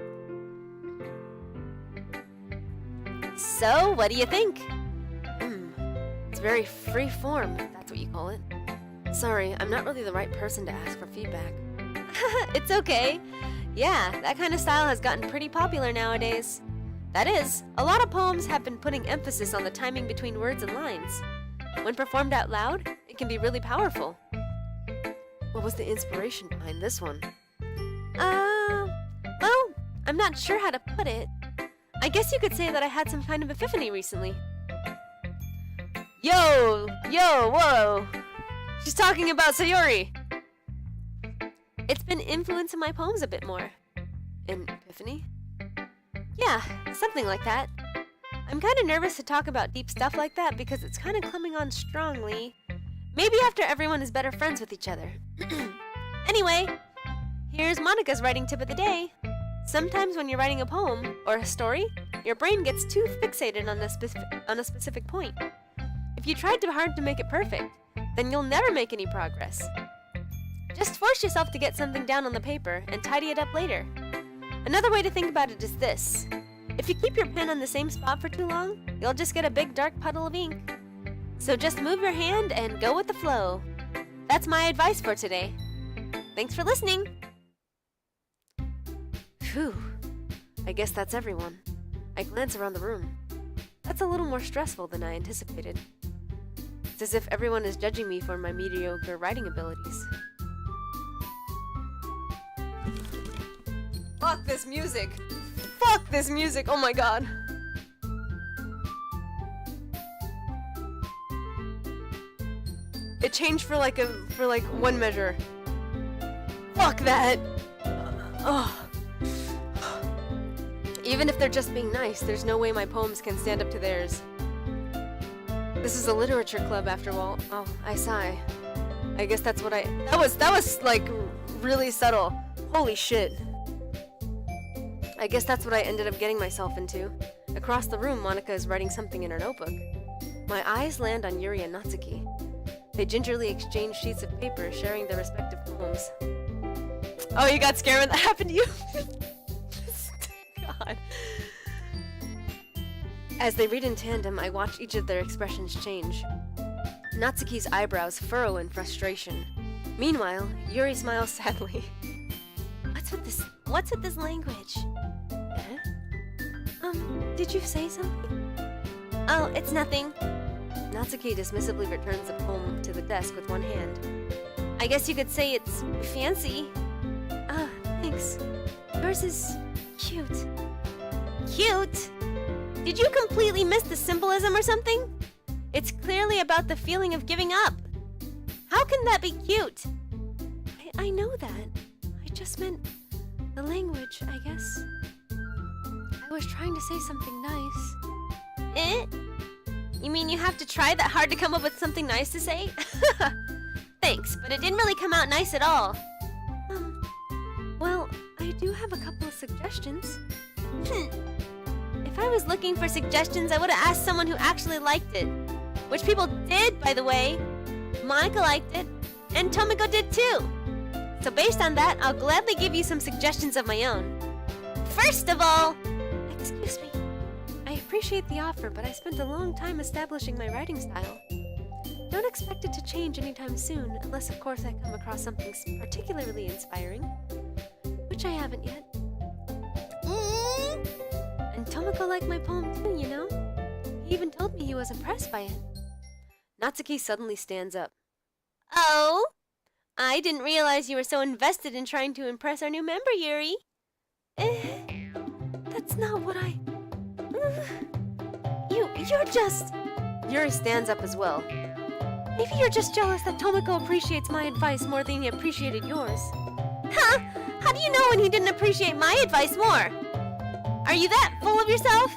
So, what do you think? It's very free form, if that's what you call it. Sorry, I'm not really the right person to ask for feedback. It's okay. Yeah, that kind of style has gotten pretty popular nowadays. That is, a lot of poems have been putting emphasis on the timing between words and lines. When performed out loud, it can be really powerful. What was the inspiration behind this one? Well, I'm not sure how to put it. I guess you could say that I had some kind of epiphany recently. Yo, whoa! She's talking about Sayori! It's been influencing my poems a bit more. An epiphany? Yeah, something like that. I'm kind of nervous to talk about deep stuff like that because it's kind of coming on strongly. Maybe after everyone is better friends with each other. Anyway, here's Monica's writing tip of the day. Sometimes when you're writing a poem or a story, your brain gets too fixated on a specific point. If you tried too hard to make it perfect, then you'll never make any progress. Just force yourself to get something down on the paper and tidy it up later. Another way to think about it is this. If you keep your pen on the same spot for too long, you'll just get a big dark puddle of ink. So just move your hand and go with the flow. That's my advice for today. Thanks for listening! Phew. I guess that's everyone. I glance around the room. That's a little more stressful than I anticipated. It's as if everyone is judging me for my mediocre writing abilities. Fuck this music! Fuck this music! Oh my god! It changed for like one measure. Fuck that! Ugh. Even if they're just being nice, there's no way my poems can stand up to theirs. This is a literature club after all. Oh, I sigh. I guess that's what that was like really subtle. Holy shit. I guess that's what I ended up getting myself into. Across the room, Monica is writing something in her notebook. My eyes land on Yuri and Natsuki. They gingerly exchange sheets of paper, sharing their respective poems. Oh, you got scared when that happened to you? God. As they read in tandem, I watch each of their expressions change. Natsuki's eyebrows furrow in frustration. Meanwhile, Yuri smiles sadly. What's with this language? Did you say something? Oh, it's nothing. Natsuki dismissively returns the poem to the desk with one hand. I guess you could say it's fancy. Ah, thanks. Yours is cute. Cute? Did you completely miss the symbolism or something? It's clearly about the feeling of giving up. How can that be cute? I know that. I just meant the language, I guess. I was trying to say something nice. Eh? You mean you have to try that hard to come up with something nice to say? Thanks, but it didn't really come out nice at all. Well, I do have a couple of suggestions. If I was looking for suggestions, I would have asked someone who actually liked it. Which people did, by the way. Monica liked it, and Tomiko did too. So based on that, I'll gladly give you some suggestions of my own. First of all... Excuse me. I appreciate the offer, but I spent a long time establishing my writing style. Don't expect it to change anytime soon, unless of course I come across something particularly inspiring. Which I haven't yet. And Tomiko liked my poem too, you know? He even told me he was impressed by it. Natsuki suddenly stands up. Oh? I didn't realize you were so invested in trying to impress our new member, Yuri. That's not what I... You're just... Yuri stands up as well. Maybe you're just jealous that Tomiko appreciates my advice more than he appreciated yours. Huh? How do you know when he didn't appreciate my advice more? Are you that full of yourself?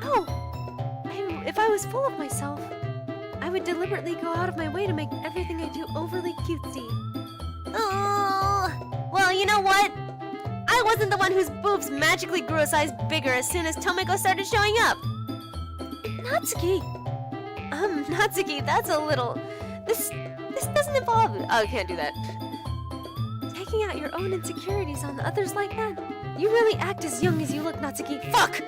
No. If I was full of myself, I would deliberately go out of my way to make everything I do overly cutesy. Oh, well, you know what? I wasn't the one whose boobs magically grew a size bigger as soon as Tomiko started showing up. Natsuki. Natsuki, that's a little... This doesn't involve... Oh, I can't do that. Taking out your own insecurities on others like that? You really act as young as you look, Natsuki. Fuck!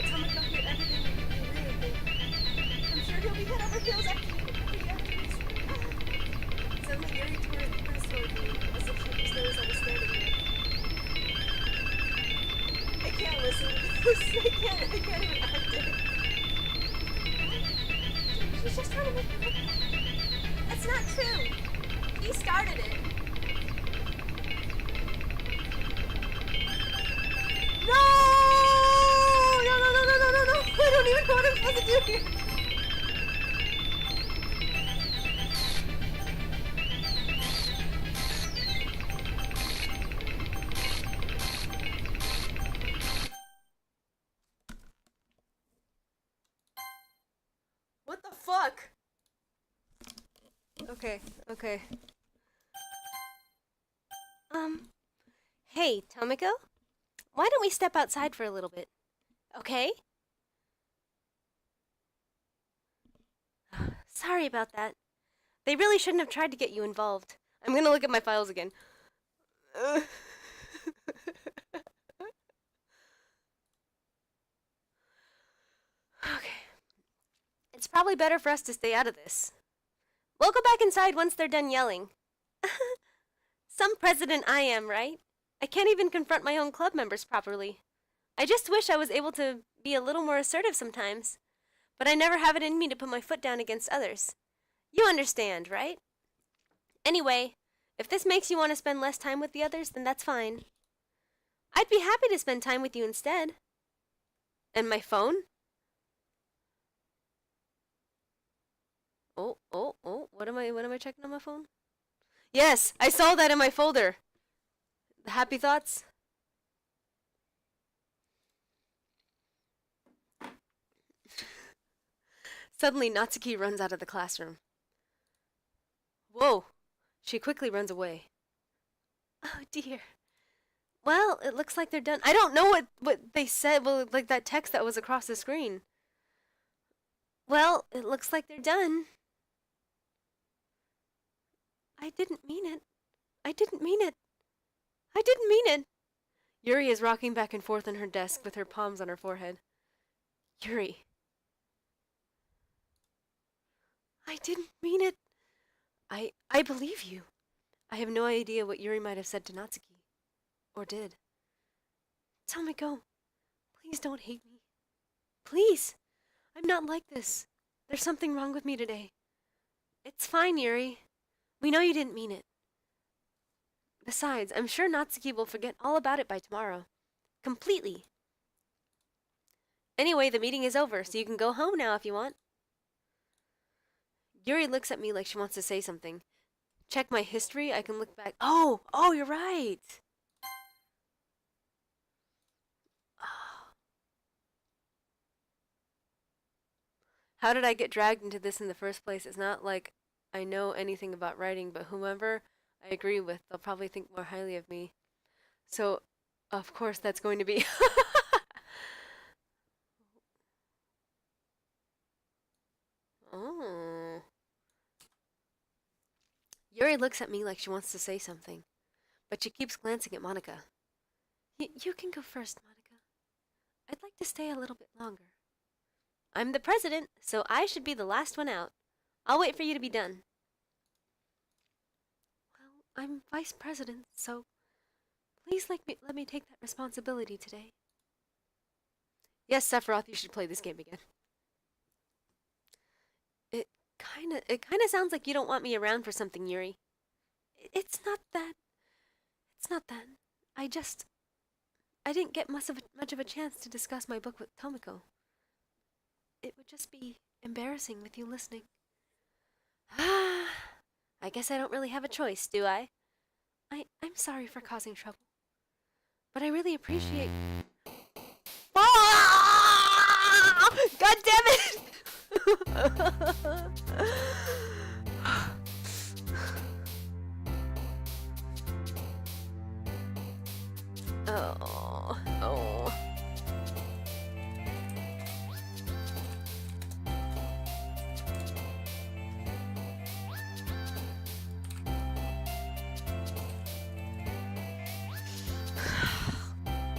Tomoko hear everything you really think. I'm sure he'll be head over heels after you. Suddenly Yuri turned toward me, as if she just noticed I was standing there. I can't listen to this. I can't even act it. She's just trying to make me look bad. That's not true. He started it. No! No! I don't even know what I'm supposed to do here. What the fuck? Okay. Hey, Tomiko? Why don't we step outside for a little bit? Okay? Sorry about that. They really shouldn't have tried to get you involved. I'm gonna look at my files again. Okay. It's probably better for us to stay out of this. We'll go back inside once they're done yelling. Some president I am, right? I can't even confront my own club members properly. I just wish I was able to be a little more assertive sometimes. But I never have it in me to put my foot down against others. You understand, right? Anyway, if this makes you want to spend less time with the others, then that's fine. I'd be happy to spend time with you instead. And my phone? Oh, what am I checking on my phone? Yes, I saw that in my folder. The happy thoughts? Suddenly, Natsuki runs out of the classroom. Whoa! She quickly runs away. Oh dear. Well, it looks like they're done. I don't know what they said, well, like that text that was across the screen. Well, it looks like they're done. I didn't mean it. I didn't mean it. I didn't mean it. Yuri is rocking back and forth on her desk with her palms on her forehead. Yuri. I didn't mean it. I believe you. I have no idea what Yuri might have said to Natsuki. Or did. Tomiko, please don't hate me. Please. I'm not like this. There's something wrong with me today. It's fine, Yuri. We know you didn't mean it. Besides, I'm sure Natsuki will forget all about it by tomorrow. Completely. Anyway, the meeting is over, so you can go home now if you want. Yuri looks at me like she wants to say something. Check my history, I can look back. Oh, you're right. How did I get dragged into this in the first place? It's not like I know anything about writing, but whomever I agree with, they'll probably think more highly of me. So, of course, that's going to be... Oh. Yuri looks at me like she wants to say something, but she keeps glancing at Monica. You can go first, Monica. I'd like to stay a little bit longer. I'm the president, so I should be the last one out. I'll wait for you to be done. Well, I'm vice president, so please let me take that responsibility today. Yes, Sephiroth, you should play this game again. It kinda sounds like you don't want me around for something, Yuri. It's not that. It's not that. I didn't get much of a chance to discuss my book with Tomiko. It would just be embarrassing with you listening. I guess I don't really have a choice, do I? I'm sorry for causing trouble. But I really appreciate... Ah! God damn it! Oh.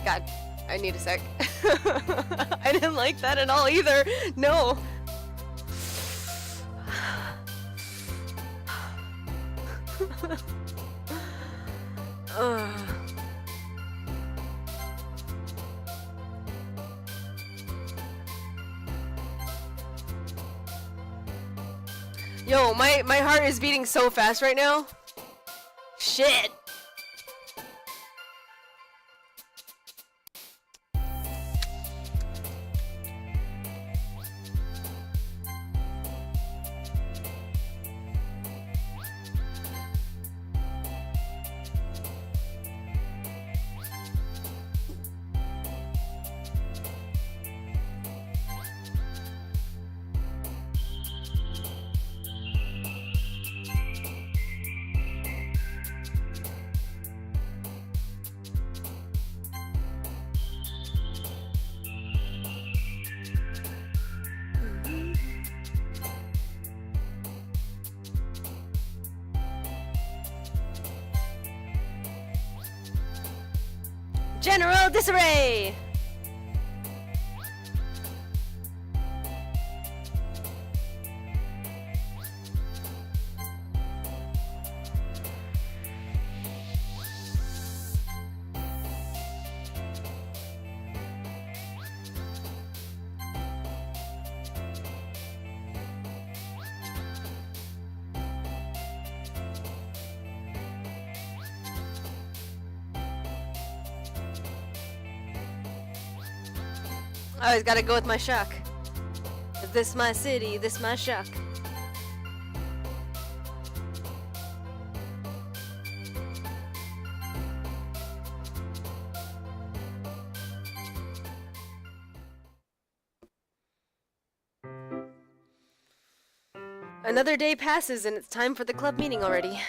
God, I need a sec. I didn't like that at all either. No. Yo, my heart is beating so fast right now. Shit. General disarray! I always gotta go with my shock. This my city, this my shock. Another day passes and it's time for the club meeting already.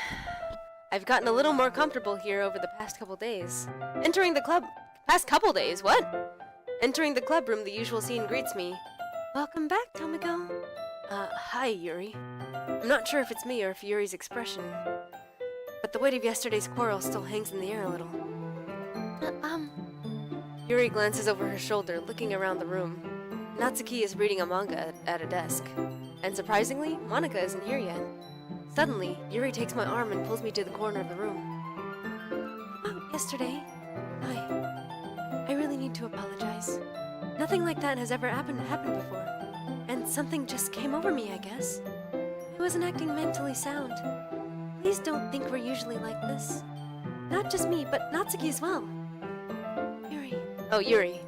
I've gotten a little more comfortable here over the past couple days. Entering the club... Past couple days? What? Entering the club room, the usual scene greets me. Welcome back, Tomiko. Hi, Yuri. I'm not sure if it's me or if Yuri's expression, but the weight of yesterday's quarrel still hangs in the air a little. Yuri glances over her shoulder, looking around the room. Natsuki is reading a manga at a desk. And surprisingly, Monika isn't here yet. Suddenly, Yuri takes my arm and pulls me to the corner of the room. About yesterday, I really need to apologize. Nothing like that has ever happened before. And something just came over me, I guess. I wasn't acting mentally sound. Please don't think we're usually like this. Not just me, but Natsuki as well. Yuri. Oh, Yuri.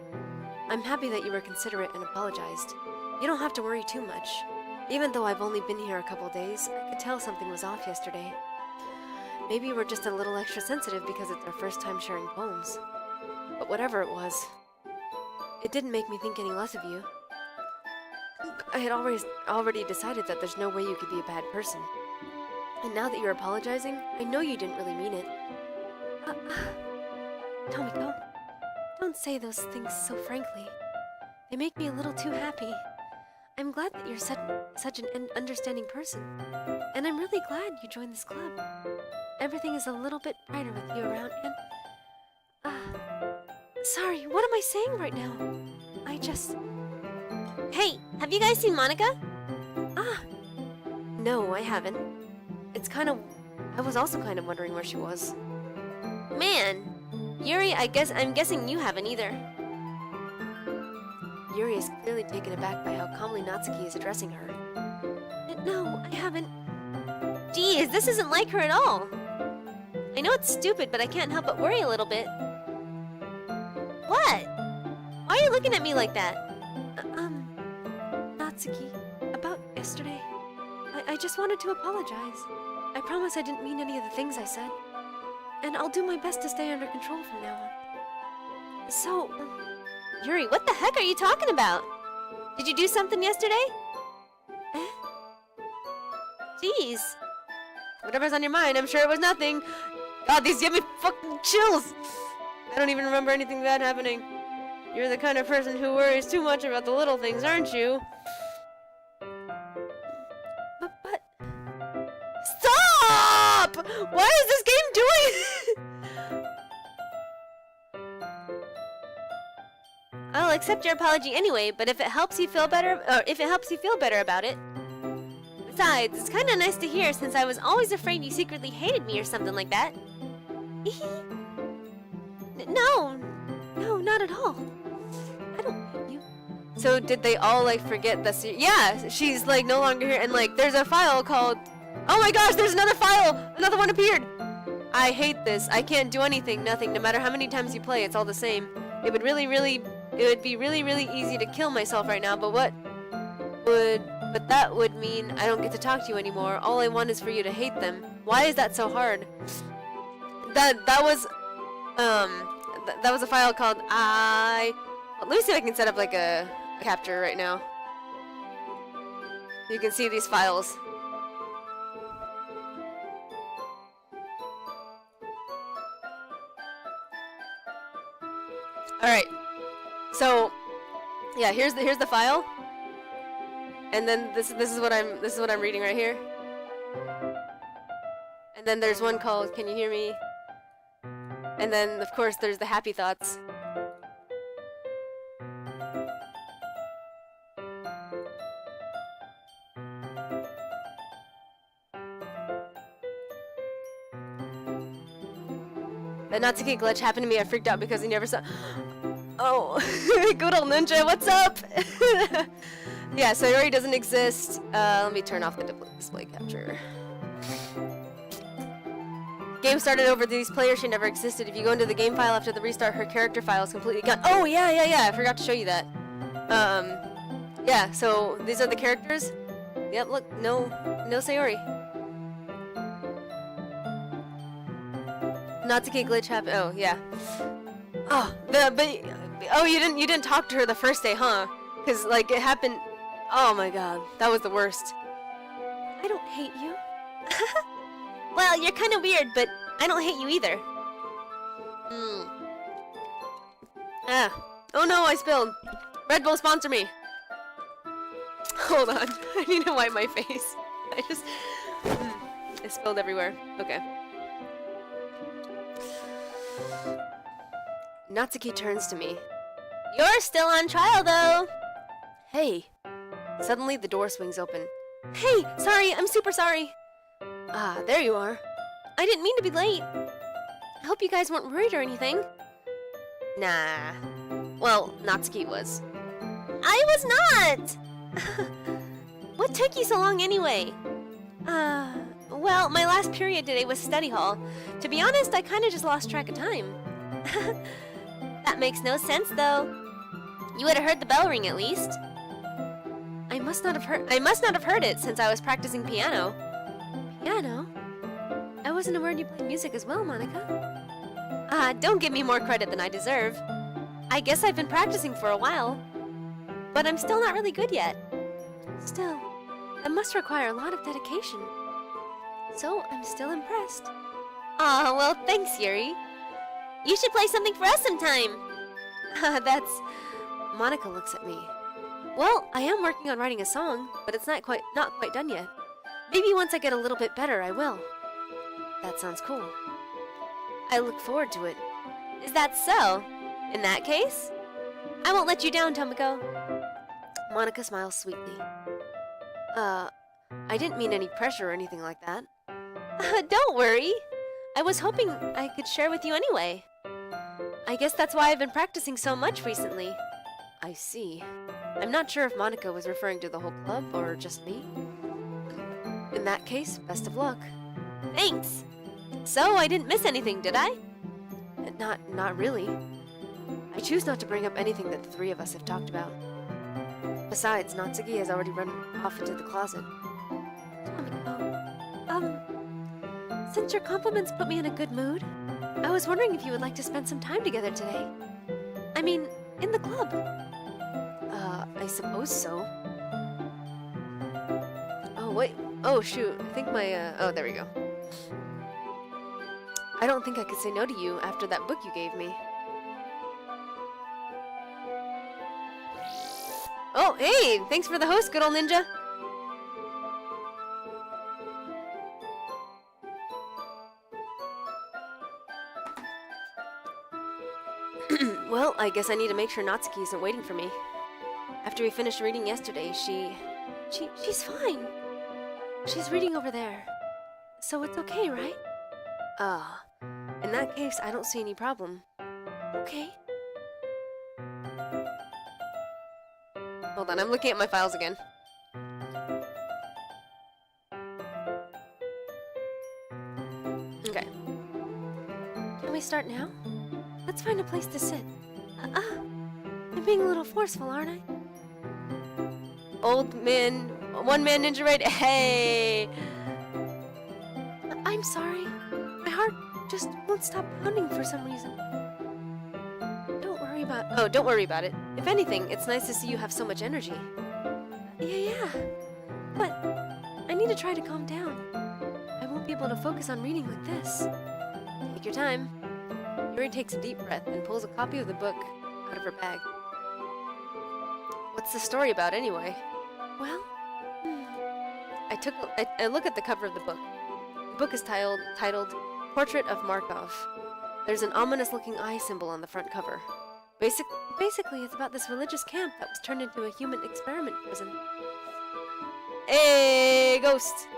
I'm happy that you were considerate and apologized. You don't have to worry too much. Even though I've only been here a couple days, I could tell something was off yesterday. Maybe we're just a little extra sensitive because it's our first time sharing poems. But whatever it was, it didn't make me think any less of you. I had already decided that there's no way you could be a bad person. And now that you're apologizing, I know you didn't really mean it. Tomiko, don't say those things so frankly. They make me a little too happy. I'm glad that you're such an understanding person. And I'm really glad you joined this club. Everything is a little bit brighter with you around and... Sorry, what am I saying right now? I just... Hey, have you guys seen Monika? No, I haven't. I was also kind of wondering where she was. Man! Yuri, I'm guessing you haven't either. Yuri is clearly taken aback by how calmly Natsuki is addressing her. No, I haven't. Geez, this isn't like her at all. I know it's stupid, but I can't help but worry a little bit. What? Why are you looking at me like that? Natsuki, about yesterday. I just wanted to apologize. I promise I didn't mean any of the things I said. And I'll do my best to stay under control from now on. So... Yuri, what the heck are you talking about? Did you do something yesterday? Jeez. Whatever's on your mind, I'm sure it was nothing. God, these give me fucking chills. I don't even remember anything bad happening. You're the kind of person who worries too much about the little things, aren't you? But... Stop! Why is this game doing... I'll accept your apology anyway, but if it helps you feel better, about it. Besides, it's kind of nice to hear since I was always afraid you secretly hated me or something like that. No, not at all. I don't hate you. So did they all like forget the yeah, she's like no longer here, and like there's a file called, oh my gosh, there's another file! Another one appeared! I hate this. I can't do anything, nothing. No matter how many times you play, it's all the same. It would be really easy to kill myself right now, but that would mean I don't get to talk to you anymore. All I want is for you to hate them. Why is that so hard? That was a file called let me see if I can set up like a capture right now. You can see these files. Alright. So yeah, here's the file. And then this is what I'm reading right here. And then there's one called Can You Hear Me? And then of course there's the happy thoughts. That Natsuki glitch happened to me. I freaked out because I never saw. Oh, good old ninja, what's up? Yeah, so Yuri doesn't exist. Let me turn off the display capture. Game started over. These players should never existed. If you go into the game file after the restart, her character file is completely gone. Oh yeah. I forgot to show you that. Yeah. So these are the characters. Yep. Look, no Sayori. Natsuki glitch happened. Oh yeah. Oh, you didn't talk to her the first day, huh? Cause like it happened. Oh my god, that was the worst. I don't hate you. Well, you're kind of weird, but I don't hate you either. Oh no, I spilled. Red Bull, sponsor me. Hold on, I need to wipe my face. I spilled everywhere. Okay. Natsuki turns to me. You're still on trial, though. Hey. Suddenly, the door swings open. Hey, sorry, I'm super sorry. Ah, there you are. I didn't mean to be late. I hope you guys weren't worried or anything. Nah. Well, Natsuki was. I was not! What took you so long anyway? Well, my last period today was study hall. To be honest, I kinda just lost track of time. That makes no sense, though. You would have heard the bell ring at least. I must not have heard it since I was practicing piano. Piano? I wasn't aware you played music as well, Monica. Don't give me more credit than I deserve. I guess I've been practicing for a while. But I'm still not really good yet. Still, that must require a lot of dedication. So, I'm still impressed. Aw, well, thanks, Yuri. You should play something for us sometime. That's... Monica looks at me. Well, I am working on writing a song, but it's not quite done yet. Maybe once I get a little bit better, I will. That sounds cool. I look forward to it. Is that so? In that case, I won't let you down, Tomoko. Monica smiles sweetly. I didn't mean any pressure or anything like that. Don't worry. I was hoping I could share with you anyway. I guess that's why I've been practicing so much recently. I see. I'm not sure if Monica was referring to the whole club or just me. In that case, best of luck. Thanks! So, I didn't miss anything, did I? Not really. I choose not to bring up anything that the three of us have talked about. Besides, Natsuki has already run off into the closet. Since your compliments put me in a good mood, I was wondering if you would like to spend some time together today. I mean, in the club. I suppose so. Oh, wait. Oh, shoot. I think my, oh, there we go. I don't think I could say no to you after that book you gave me. Oh, hey! Thanks for the host, good old ninja! Well, I guess I need to make sure Natsuki isn't waiting for me. After we finished reading yesterday, she's fine. She's reading over there. So it's okay, right? In that case, I don't see any problem. Okay. Hold on, I'm looking at my files again. Okay. Can we start now? Let's find a place to sit. I'm being a little forceful, aren't I? Old man, one-man ninja raid. Hey! I'm sorry. My heart just won't stop pounding for some reason. Don't worry about it. If anything, it's nice to see you have so much energy. Yeah. But I need to try to calm down. I won't be able to focus on reading like this. Take your time. Yuri takes a deep breath and pulls a copy of the book out of her bag. What's the story about, anyway? Well, I look at the cover of the book. The book is titled Portrait of Markov. There's an ominous-looking eye symbol on the front cover. Basically, it's about this religious camp that was turned into a human experiment prison. Hey, ghost!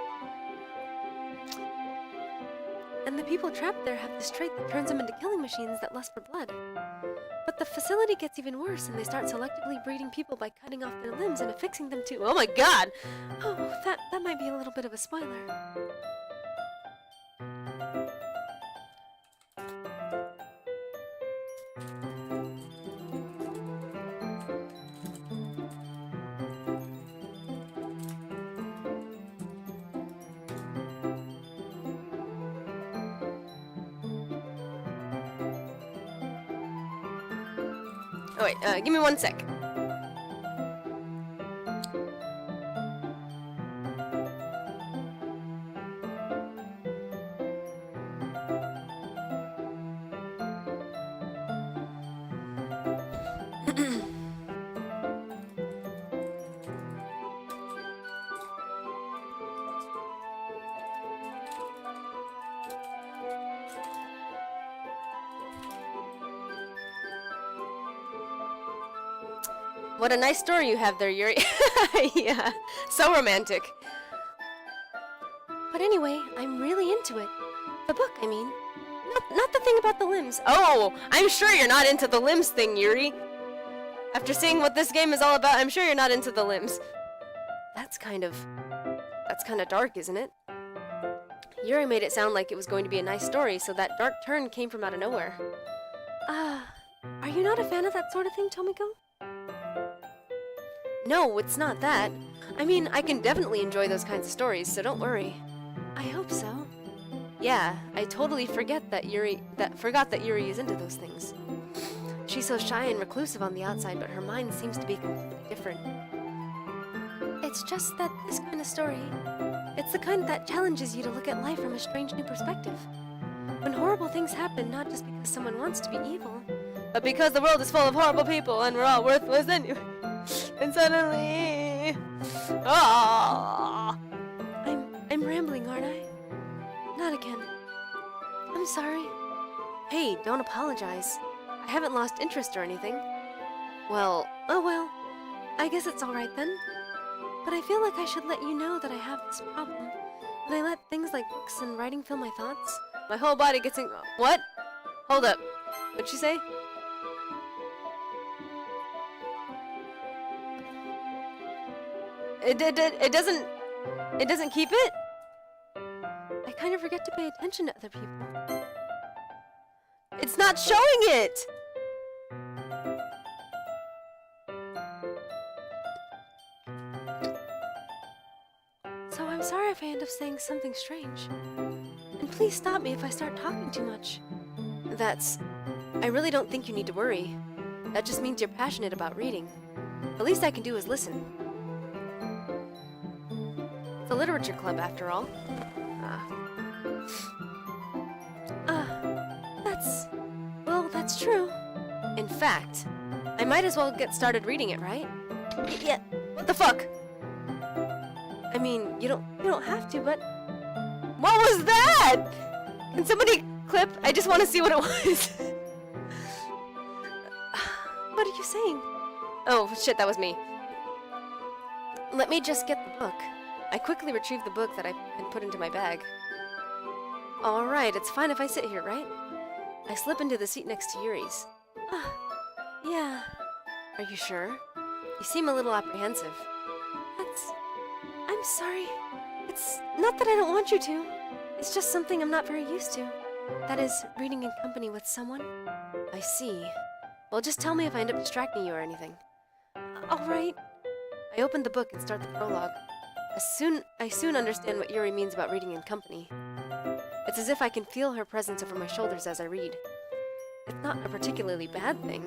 And the people trapped there have this trait that turns them into killing machines that lust for blood. But the facility gets even worse, and they start selectively breeding people by cutting off their limbs and affixing them to— Oh my god! Oh, that might be a little bit of a spoiler. Oh wait, give me 1 sec. What a nice story you have there, Yuri. Yeah, so romantic. But anyway, I'm really into it. The book, I mean. Not the thing about the limbs. Oh, I'm sure you're not into the limbs thing, Yuri. After seeing what this game is all about, I'm sure you're not into the limbs. That's kind of dark, isn't it? Yuri made it sound like it was going to be a nice story, so that dark turn came from out of nowhere. Are you not a fan of that sort of thing, Tomiko? No, it's not that. I mean, I can definitely enjoy those kinds of stories, so don't worry. I hope so. Yeah, I totally forgot that Yuri is into those things. She's so shy and reclusive on the outside, but her mind seems to be completely different. It's just that this kind of story, it's the kind that challenges you to look at life from a strange new perspective. When horrible things happen, not just because someone wants to be evil, but because the world is full of horrible people and we're all worthless anyway. And suddenly... I'm rambling, aren't I? Not again. I'm sorry. Hey, don't apologize. I haven't lost interest or anything. Well, oh well. I guess it's alright then. But I feel like I should let you know that I have this problem. When I let things like books and writing fill my thoughts, my whole body gets in— What? Hold up. What'd she say? It doesn't keep it? I kind of forget to pay attention to other people. It's not showing it! So I'm sorry if I end up saying something strange. And please stop me if I start talking too much. I really don't think you need to worry. That just means you're passionate about reading. The least I can do is listen. It's a literature club, after all. That's true. In fact, I might as well get started reading it, right? Yeah, what the fuck? I mean, you don't have to, but... What was that? Can somebody clip? I just want to see what it was. What are you saying? Oh, shit, that was me. Let me just get the book. I quickly retrieved the book that I had put into my bag. Alright, it's fine if I sit here, right? I slip into the seat next to Yuri's. Yeah. Are you sure? You seem a little apprehensive. I'm sorry. It's not that I don't want you to. It's just something I'm not very used to. That is, reading in company with someone. I see. Well, just tell me if I end up distracting you or anything. Alright. I opened the book and start the prologue. I soon understand what Yuri means about reading in company. It's as if I can feel her presence over my shoulders as I read. It's not a particularly bad thing.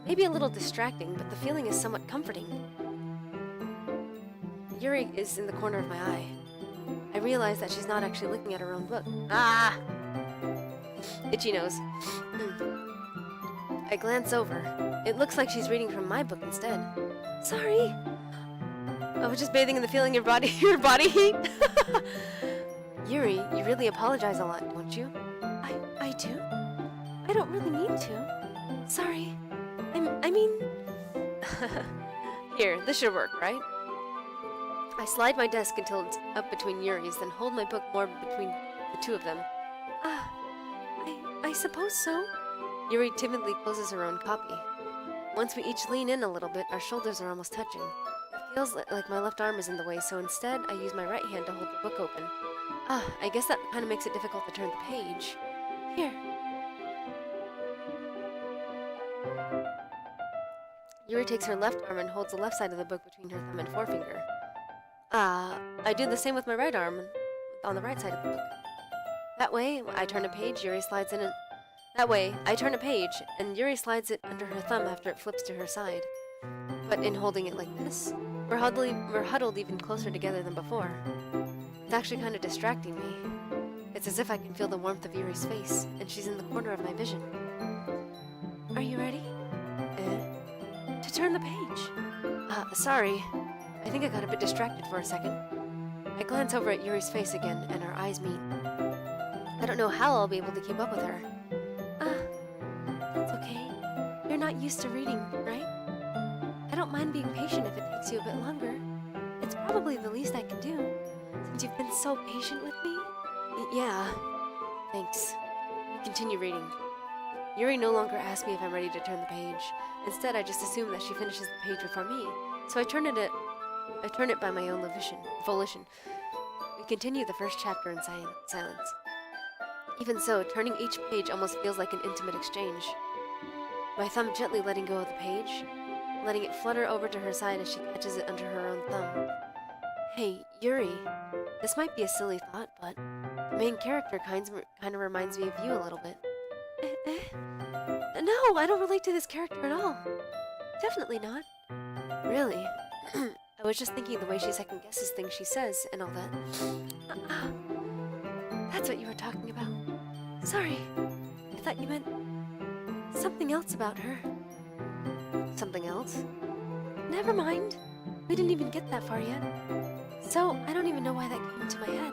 Maybe a little distracting, but the feeling is somewhat comforting. Yuri is in the corner of my eye. I realize that she's not actually looking at her own book. Ah! Itchy nose. I glance over. It looks like she's reading from my book instead. Sorry. I was just bathing in the feeling of your body heat. Yuri, you really apologize a lot, don't you? I do? I don't really mean to. Sorry. I mean... Here, this should work, right? I slide my desk until it's up between Yuri's, then hold my book more between the two of them. I suppose so. Yuri timidly closes her own copy. Once we each lean in a little bit, our shoulders are almost touching. It feels like my left arm is in the way, so instead I use my right hand to hold the book open. I guess that kind of makes it difficult to turn the page. Here. Yuri takes her left arm and holds the left side of the book between her thumb and forefinger. I do the same with my right arm on the right side of the book. That way, I turn a page, Yuri slides in it. That way, I turn a page, and Yuri slides it under her thumb after it flips to her side. But in holding it like this, we're huddled even closer together than before. It's actually kind of distracting me. It's as if I can feel the warmth of Yuri's face, and she's in the corner of my vision. Are you ready? To turn the page. Sorry. I think I got a bit distracted for a second. I glance over at Yuri's face again, and our eyes meet. I don't know how I'll be able to keep up with her. That's okay. You're not used to reading, right? I don't mind being patient if it takes you a bit longer. It's probably the least I can do, since you've been so patient with me. Yeah. Thanks. We continue reading. Yuri no longer asks me if I'm ready to turn the page. Instead, I just assume that she finishes the page before me, so I turn it by my own volition. We continue the first chapter in silence. Even so, turning each page almost feels like an intimate exchange. My thumb gently letting go of the page, letting it flutter over to her side as she catches it under her own thumb. Hey, Yuri, this might be a silly thought, but the main character kind of reminds me of you a little bit. No, I don't relate to this character at all. Definitely not. Really? I was just thinking the way she second guesses things she says and all that. That's what you were talking about. Sorry. I thought you meant something else about her. Something else? Never mind. We didn't even get that far yet. So, I don't even know why that came into my head.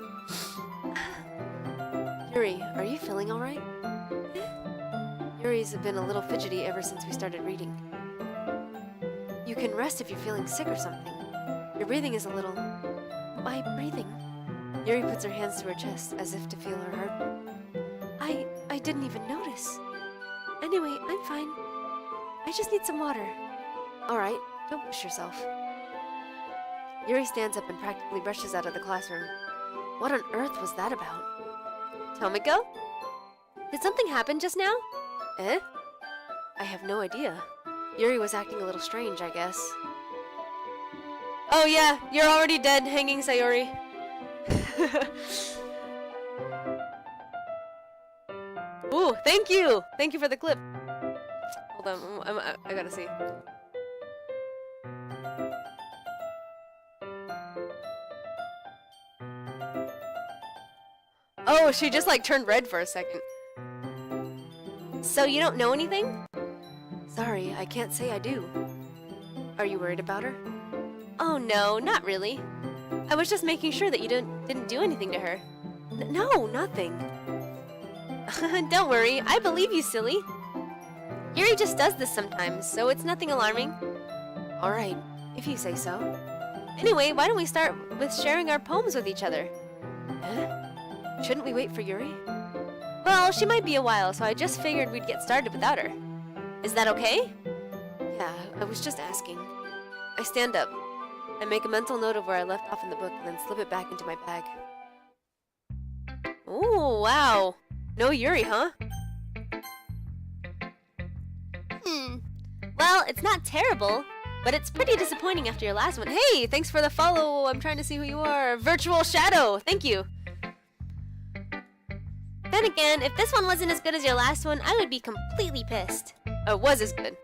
Yuri, are you feeling alright? Yuri's been a little fidgety ever since we started reading. You can rest if you're feeling sick or something. Your breathing is a little... My breathing? Yuri puts her hands to her chest as if to feel her heartbeat. I didn't even notice. Anyway, I'm fine. I just need some water. Alright, don't push yourself. Yuri stands up and practically rushes out of the classroom. What on earth was that about? Tomiko? Did something happen just now? I have no idea. Yuri was acting a little strange, I guess. Oh yeah, you're already dead, hanging Sayori. Ooh, thank you! Thank you for the clip. Hold on, I gotta see. Oh, she just like turned red for a second. So you don't know anything? Sorry, I can't say I do. Are you worried about her? Oh no, not really. I was just making sure that you didn't do anything to her. No, nothing. Don't worry, I believe you, silly. Yuri just does this sometimes, so it's nothing alarming. Alright, if you say so. Anyway, why don't we start with sharing our poems with each other? Huh? Shouldn't we wait for Yuri? Well, she might be a while, so I just figured we'd get started without her. Is that okay? Yeah, I was just asking. I stand up. I make a mental note of where I left off in the book and then slip it back into my bag. Oh, wow. No Yuri, huh? Well, it's not terrible, but it's pretty disappointing after your last one. Hey, thanks for the follow. I'm trying to see who you are. Virtual Shadow. Thank you. Then again, if this one wasn't as good as your last one, I would be completely pissed. Oh, it was as good.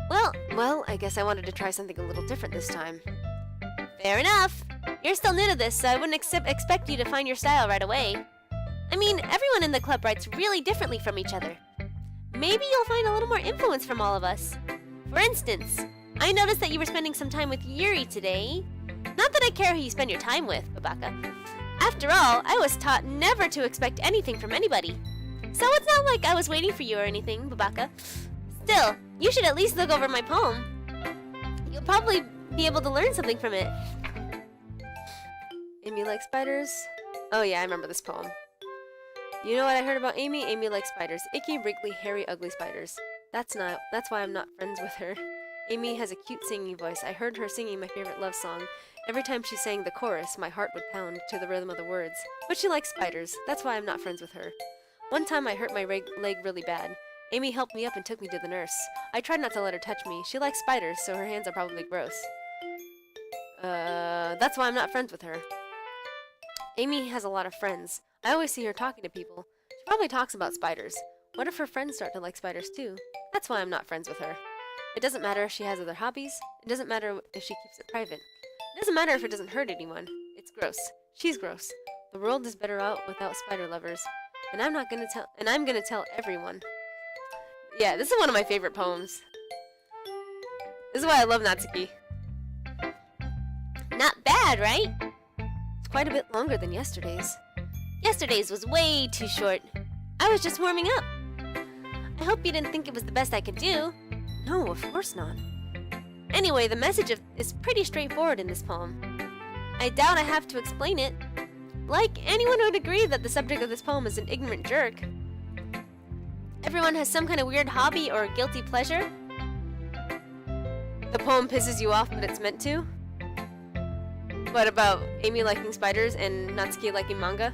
Well, I guess I wanted to try something a little different this time. Fair enough. You're still new to this, so I wouldn't expect you to find your style right away. I mean, everyone in the club writes really differently from each other. Maybe you'll find a little more influence from all of us. For instance, I noticed that you were spending some time with Yuri today. Not that I care who you spend your time with, Babaka. After all, I was taught never to expect anything from anybody. So it's not like I was waiting for you or anything, Babaka. Still, you should at least look over my poem. You'll probably be able to learn something from it. Amy likes spiders? Oh yeah, I remember this poem. You know what I heard about Amy? Amy likes spiders. Icky, wriggly, hairy, ugly spiders. That's why I'm not friends with her. Amy has a cute singing voice. I heard her singing my favorite love song. Every time she sang the chorus, my heart would pound to the rhythm of the words. But she likes spiders. That's why I'm not friends with her. One time I hurt my leg really bad. Amy helped me up and took me to the nurse. I tried not to let her touch me. She likes spiders, so her hands are probably gross. That's why I'm not friends with her. Amy has a lot of friends. I always see her talking to people. She probably talks about spiders. What if her friends start to like spiders too? That's why I'm not friends with her. It doesn't matter if she has other hobbies. It doesn't matter if she keeps it private. It doesn't matter if it doesn't hurt anyone. It's gross. She's gross. The world is better out without spider lovers. And I'm gonna tell everyone. Yeah, this is one of my favorite poems. This is why I love Natsuki. Not bad, right? It's quite a bit longer than yesterday's. Yesterday's was way too short. I was just warming up. I hope you didn't think it was the best I could do. No, of course not. Anyway, the message is pretty straightforward in this poem. I doubt I have to explain it. Like, anyone would agree that the subject of this poem is an ignorant jerk. Everyone has some kind of weird hobby or guilty pleasure. The poem pisses you off, but it's meant to. What about Amy liking spiders and Natsuki liking manga?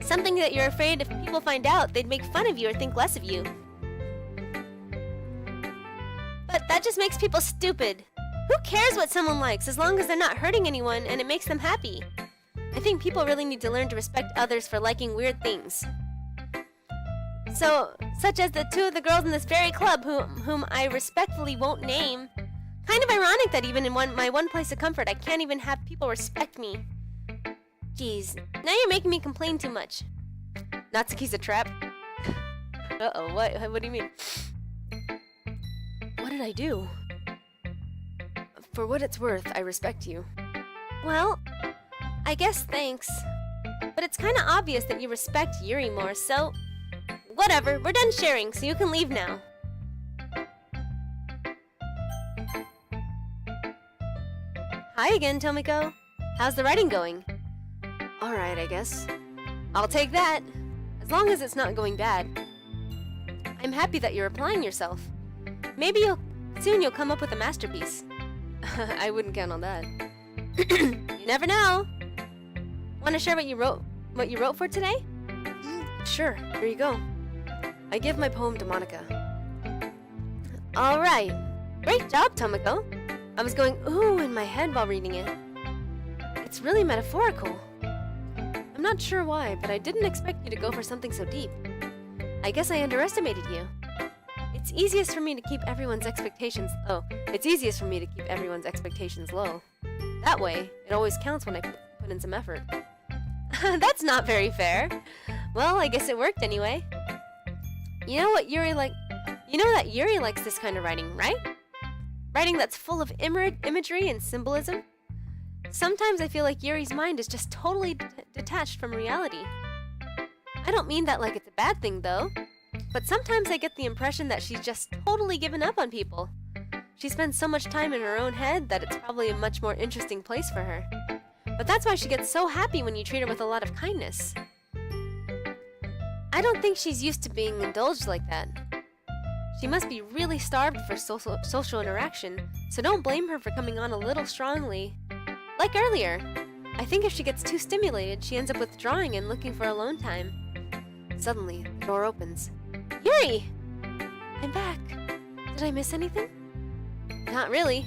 Something that you're afraid if people find out, they'd make fun of you or think less of you. But that just makes people stupid. Who cares what someone likes as long as they're not hurting anyone and it makes them happy? I think people really need to learn to respect others for liking weird things. So, such as the two of the girls in this very club whom I respectfully won't name. Kind of ironic that even in my one place of comfort, I can't even have people respect me. Jeez, now you're making me complain too much. Natsuki's a trap? Uh-oh, what do you mean? What did I do? For what it's worth, I respect you. Well, I guess thanks. But it's kinda obvious that you respect Yuri more, so... Whatever, we're done sharing, so you can leave now. Hi again, Tomiko. How's the writing going? Alright, I guess. I'll take that. As long as it's not going bad. I'm happy that you're applying yourself. Maybe soon you'll come up with a masterpiece. I wouldn't count on that. You never know. Want to share what you wrote for today? Sure, here you go. I give my poem to Monica. Alright. Great job, Tomiko. I was going ooh in my head while reading it. It's really metaphorical. I'm not sure why, but I didn't expect you to go for something so deep. I guess I underestimated you. It's easiest for me to keep everyone's expectations low. That way, it always counts when I put in some effort. That's not very fair. Well, I guess it worked anyway. You know that Yuri likes this kind of writing, right? Writing that's full of imagery and symbolism. Sometimes I feel like Yuri's mind is just totally detached from reality. I don't mean that like it's a bad thing, though. but sometimes I get the impression that she's just totally given up on people. She spends so much time in her own head that it's probably a much more interesting place for her. But that's why she gets so happy when you treat her with a lot of kindness. I don't think she's used to being indulged like that. She must be really starved for social interaction, so don't blame her for coming on a little strongly. Like earlier, I think if she gets too stimulated, she ends up withdrawing and looking for alone time. Suddenly, the door opens. Yuri! I'm back. Did I miss anything? Not really.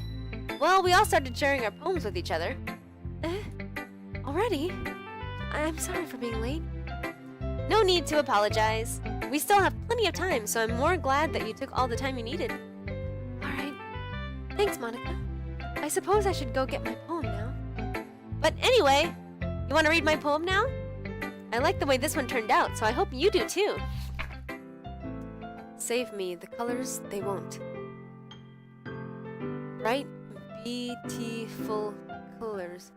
Well, we all started sharing our poems with each other. Already? I'm sorry for being late. No need to apologize. We still have plenty of time, so I'm more glad that you took all the time you needed. Alright. Thanks, Monica. I suppose I should go get my poem now. But anyway, you want to read my poem now? I like the way this one turned out, so I hope you do too. Save me, the colors they won't. Bright, beautiful colors,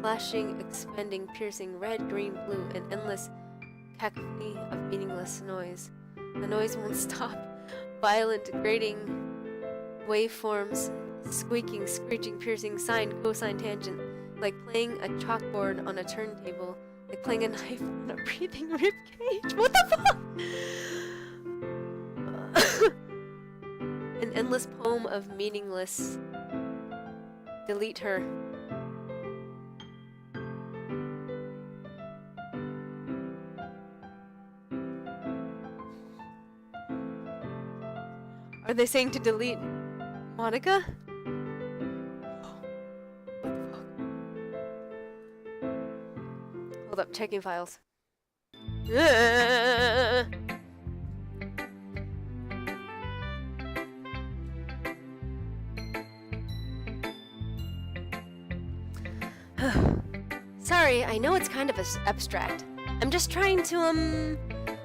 flashing, expanding, piercing, red, green, blue, and endless cacophony of meaningless noise. The noise won't stop. Violent, grating waveforms, squeaking, screeching, piercing, sine, cosine, tangent, like playing a chalkboard on a turntable, like playing a knife on a breathing rib cage. What the fuck? An endless poem of meaningless. Delete her. Are they saying to delete Monica? What the fuck? Hold up, checking files. Sorry, I know it's kind of abstract. I'm just trying to,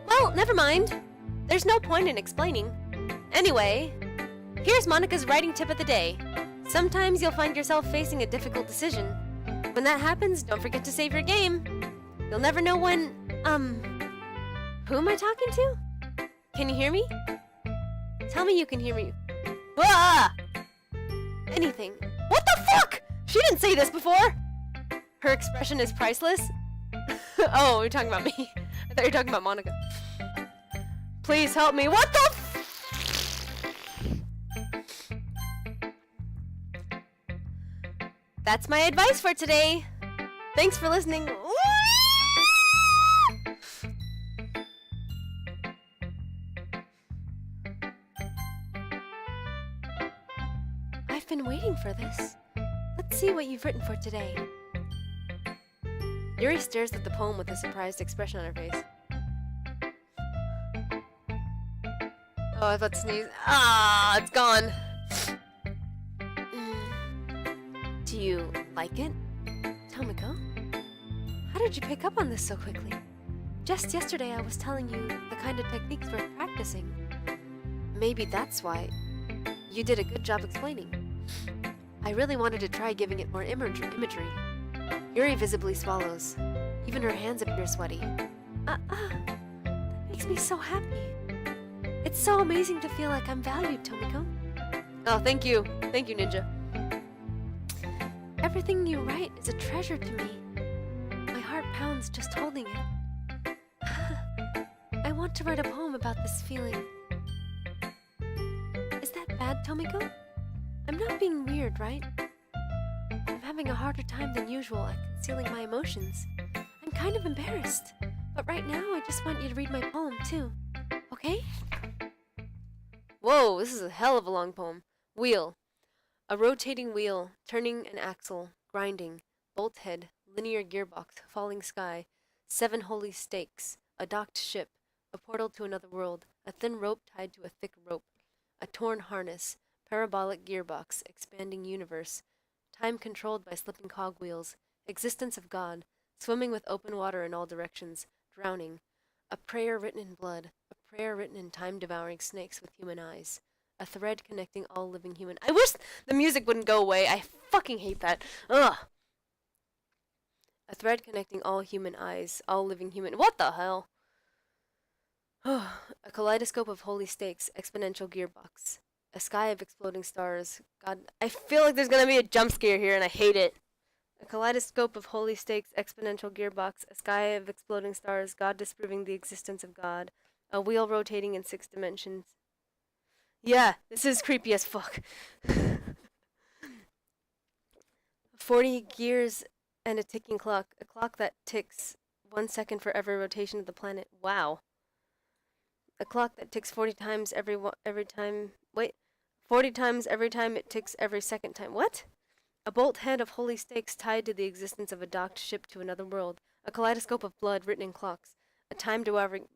well, never mind. There's no point in explaining. Anyway, here's Monica's writing tip of the day. Sometimes you'll find yourself facing a difficult decision. When that happens, don't forget to save your game. You'll never know when, who am I talking to? Can you hear me? Tell me you can hear me. Ah! Anything. What the fuck? She didn't say this before! Her expression is priceless? Oh, you're talking about me. I thought you were talking about Monica. Please help me. What the That's my advice for today. Thanks for listening. I've been waiting for this. Let's see what you've written for today. Yuri stares at the poem with a surprised expression on her face. Oh, I thought to sneeze. Ah, it's gone. Do you like it, Tomiko? How did you pick up on this so quickly? Just yesterday I was telling you the kind of techniques we're practicing. Maybe that's why. You did a good job explaining. I really wanted to try giving it more imagery. Yuri visibly swallows. Even her hands appear sweaty. That makes me so happy. It's so amazing to feel like I'm valued, Tomiko. Oh, thank you. Thank you, Ninja. Everything you write is a treasure to me. My heart pounds just holding it. I want to write a poem about this feeling. Is that bad, Tomiko? I'm not being weird, right? I'm having a harder time than usual at concealing my emotions. I'm kind of embarrassed. But right now, I just want you to read my poem, too. Okay? Whoa, this is a hell of a long poem. Wheel. A rotating wheel, turning an axle, grinding, bolt head, linear gearbox, falling sky, 7 holy stakes, a docked ship, a portal to another world, a thin rope tied to a thick rope, a torn harness, parabolic gearbox, expanding universe, time controlled by slipping cogwheels, existence of God, swimming with open water in all directions, drowning, a prayer written in blood, a prayer written in time-devouring snakes with human eyes, a thread connecting all living human. I wish the music wouldn't go away. I fucking hate that. Ugh. A thread connecting all human eyes, all living human. What the hell? A kaleidoscope of holy stakes, exponential gearbox. A sky of exploding stars. God, I feel like there's gonna be a jump scare here and I hate it. A kaleidoscope of holy stakes, exponential gearbox. A sky of exploding stars. God disproving the existence of God. A wheel rotating in 6 dimensions. Yeah, this is creepy as fuck. 40 gears and a ticking clock. A clock that ticks 1 second for every rotation of the planet. Wow. A clock that ticks 40 times every time. Wait, 40 times every time it ticks every second time. What? A bolt head of holy stakes tied to the existence of a docked ship to another world. A kaleidoscope of blood written in clocks. A time-devouring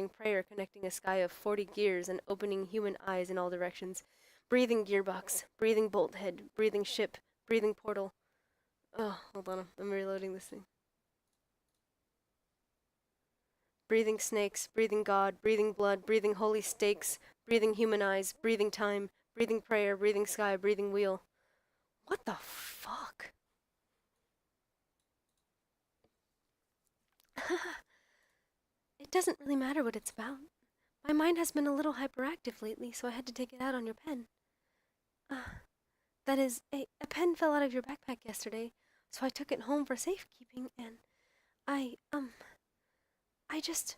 prayer connecting a sky of 40 gears and opening human eyes in all directions. Breathing gearbox. Breathing bolt head. Breathing ship. Breathing portal. Oh, hold on. I'm reloading this thing. Breathing snakes, breathing God, breathing blood, breathing holy stakes, breathing human eyes, breathing time, breathing prayer, breathing sky, breathing wheel. What the fuck? It doesn't really matter what it's about. My mind has been a little hyperactive lately, so I had to take it out on your pen. That is, a pen fell out of your backpack yesterday, so I took it home for safekeeping, and I just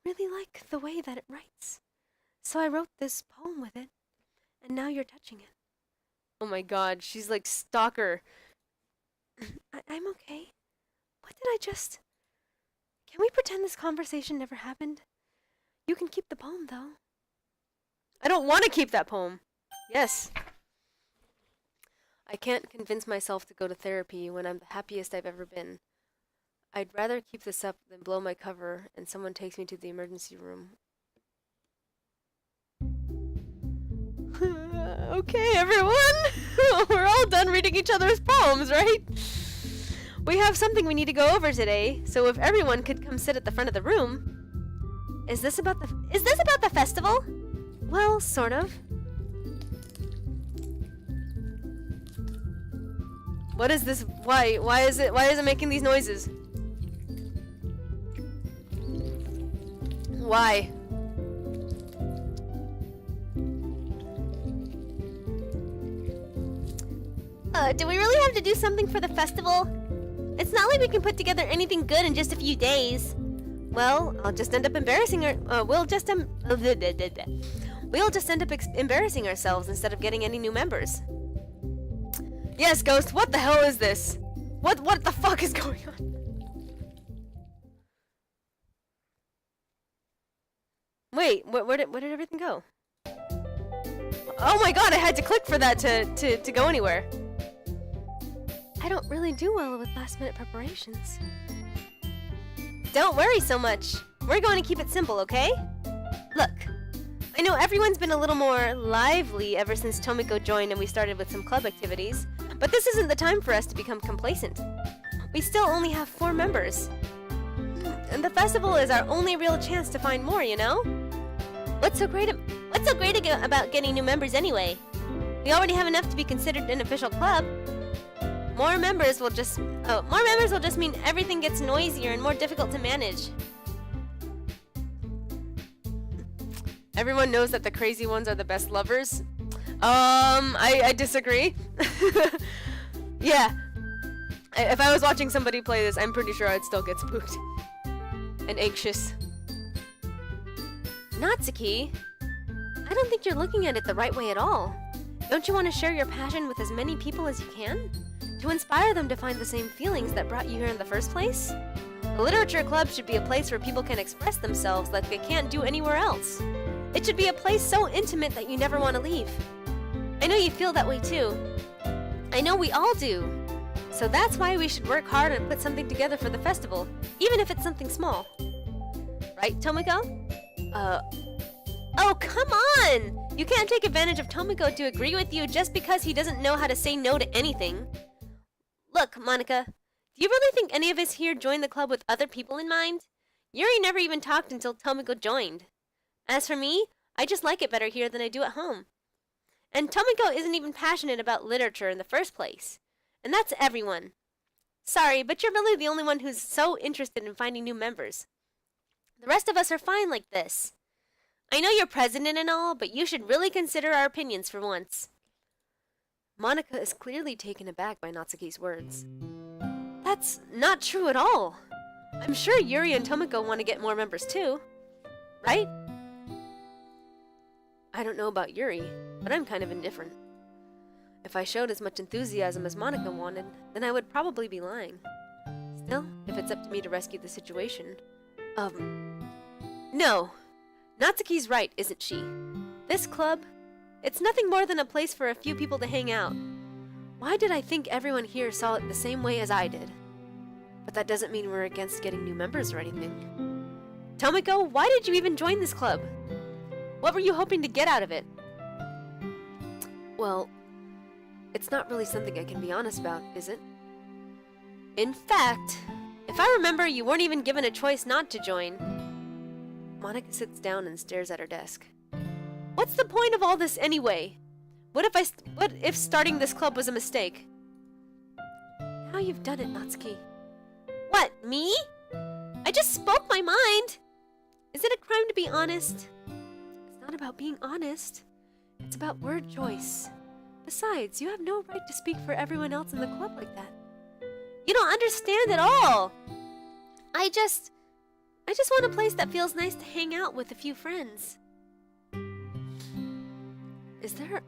really like the way that it writes. So I wrote this poem with it, and now you're touching it. Oh my god, she's like stalker. I'm okay. What did I just... Can we pretend this conversation never happened? You can keep the poem, though. I don't want to keep that poem. Yes. I can't convince myself to go to therapy when I'm the happiest I've ever been. I'd rather keep this up than blow my cover and someone takes me to the emergency room. Okay, everyone! We're all done reading each other's poems, right? We have something we need to go over today, so if everyone could come sit at the front of the room. Is this about the festival? Well, sort of. What is this? Why is it making these noises? Why? Do we really have to do something for the festival? It's not like we can put together anything good in just a few days. Well, I'll just end up embarrassing we'll just end up embarrassing ourselves instead of getting any new members. Yes, Ghost, what the hell is this? What the fuck is going on? Wait, where did everything go? Oh my god, I had to click for that to go anywhere. I don't really do well with last-minute preparations. Don't worry so much. We're going to keep it simple, okay? Look, I know everyone's been a little more lively ever since Tomiko joined and we started with some club activities, but this isn't the time for us to become complacent. We still only have 4 members. And the festival is our only real chance to find more, you know? What's so great about getting new members anyway? We already have enough to be considered an official club. More members will just mean everything gets noisier and more difficult to manage. Everyone knows that the crazy ones are the best lovers. I disagree. Yeah. If I was watching somebody play this, I'm pretty sure I'd still get spooked. And anxious. Natsuki, I don't think you're looking at it the right way at all. Don't you want to share your passion with as many people as you can? To inspire them to find the same feelings that brought you here in the first place? A literature club should be a place where people can express themselves like they can't do anywhere else. It should be a place so intimate that you never want to leave. I know you feel that way too. I know we all do. So that's why we should work hard and put something together for the festival, even if it's something small. Right, Tomiko? Oh, come on! You can't take advantage of Tomiko to agree with you just because he doesn't know how to say no to anything. Look, Monica, do you really think any of us here joined the club with other people in mind? Yuri never even talked until Tomiko joined. As for me, I just like it better here than I do at home. And Tomiko isn't even passionate about literature in the first place. And that's everyone. Sorry, but you're really the only one who's so interested in finding new members. The rest of us are fine like this. I know you're president and all, but you should really consider our opinions for once. Monika is clearly taken aback by Natsuki's words. That's not true at all. I'm sure Yuri and Tomoko want to get more members too. Right? I don't know about Yuri, but I'm kind of indifferent. If I showed as much enthusiasm as Monika wanted, then I would probably be lying. Still, if it's up to me to rescue the situation... No. Natsuki's right, isn't she? This club, it's nothing more than a place for a few people to hang out. Why did I think everyone here saw it the same way as I did? But that doesn't mean we're against getting new members or anything. Tomoko, why did you even join this club? What were you hoping to get out of it? Well, it's not really something I can be honest about, is it? In fact, if I remember, you weren't even given a choice not to join. Monika sits down and stares at her desk. What's the point of all this anyway? What if starting this club was a mistake? Now you've done it, Natsuki. What, me? I just spoke my mind. Is it a crime to be honest? It's not about being honest. It's about word choice. Besides, you have no right to speak for everyone else in the club like that. You don't understand at all. I just want a place that feels nice to hang out with a few friends. Is there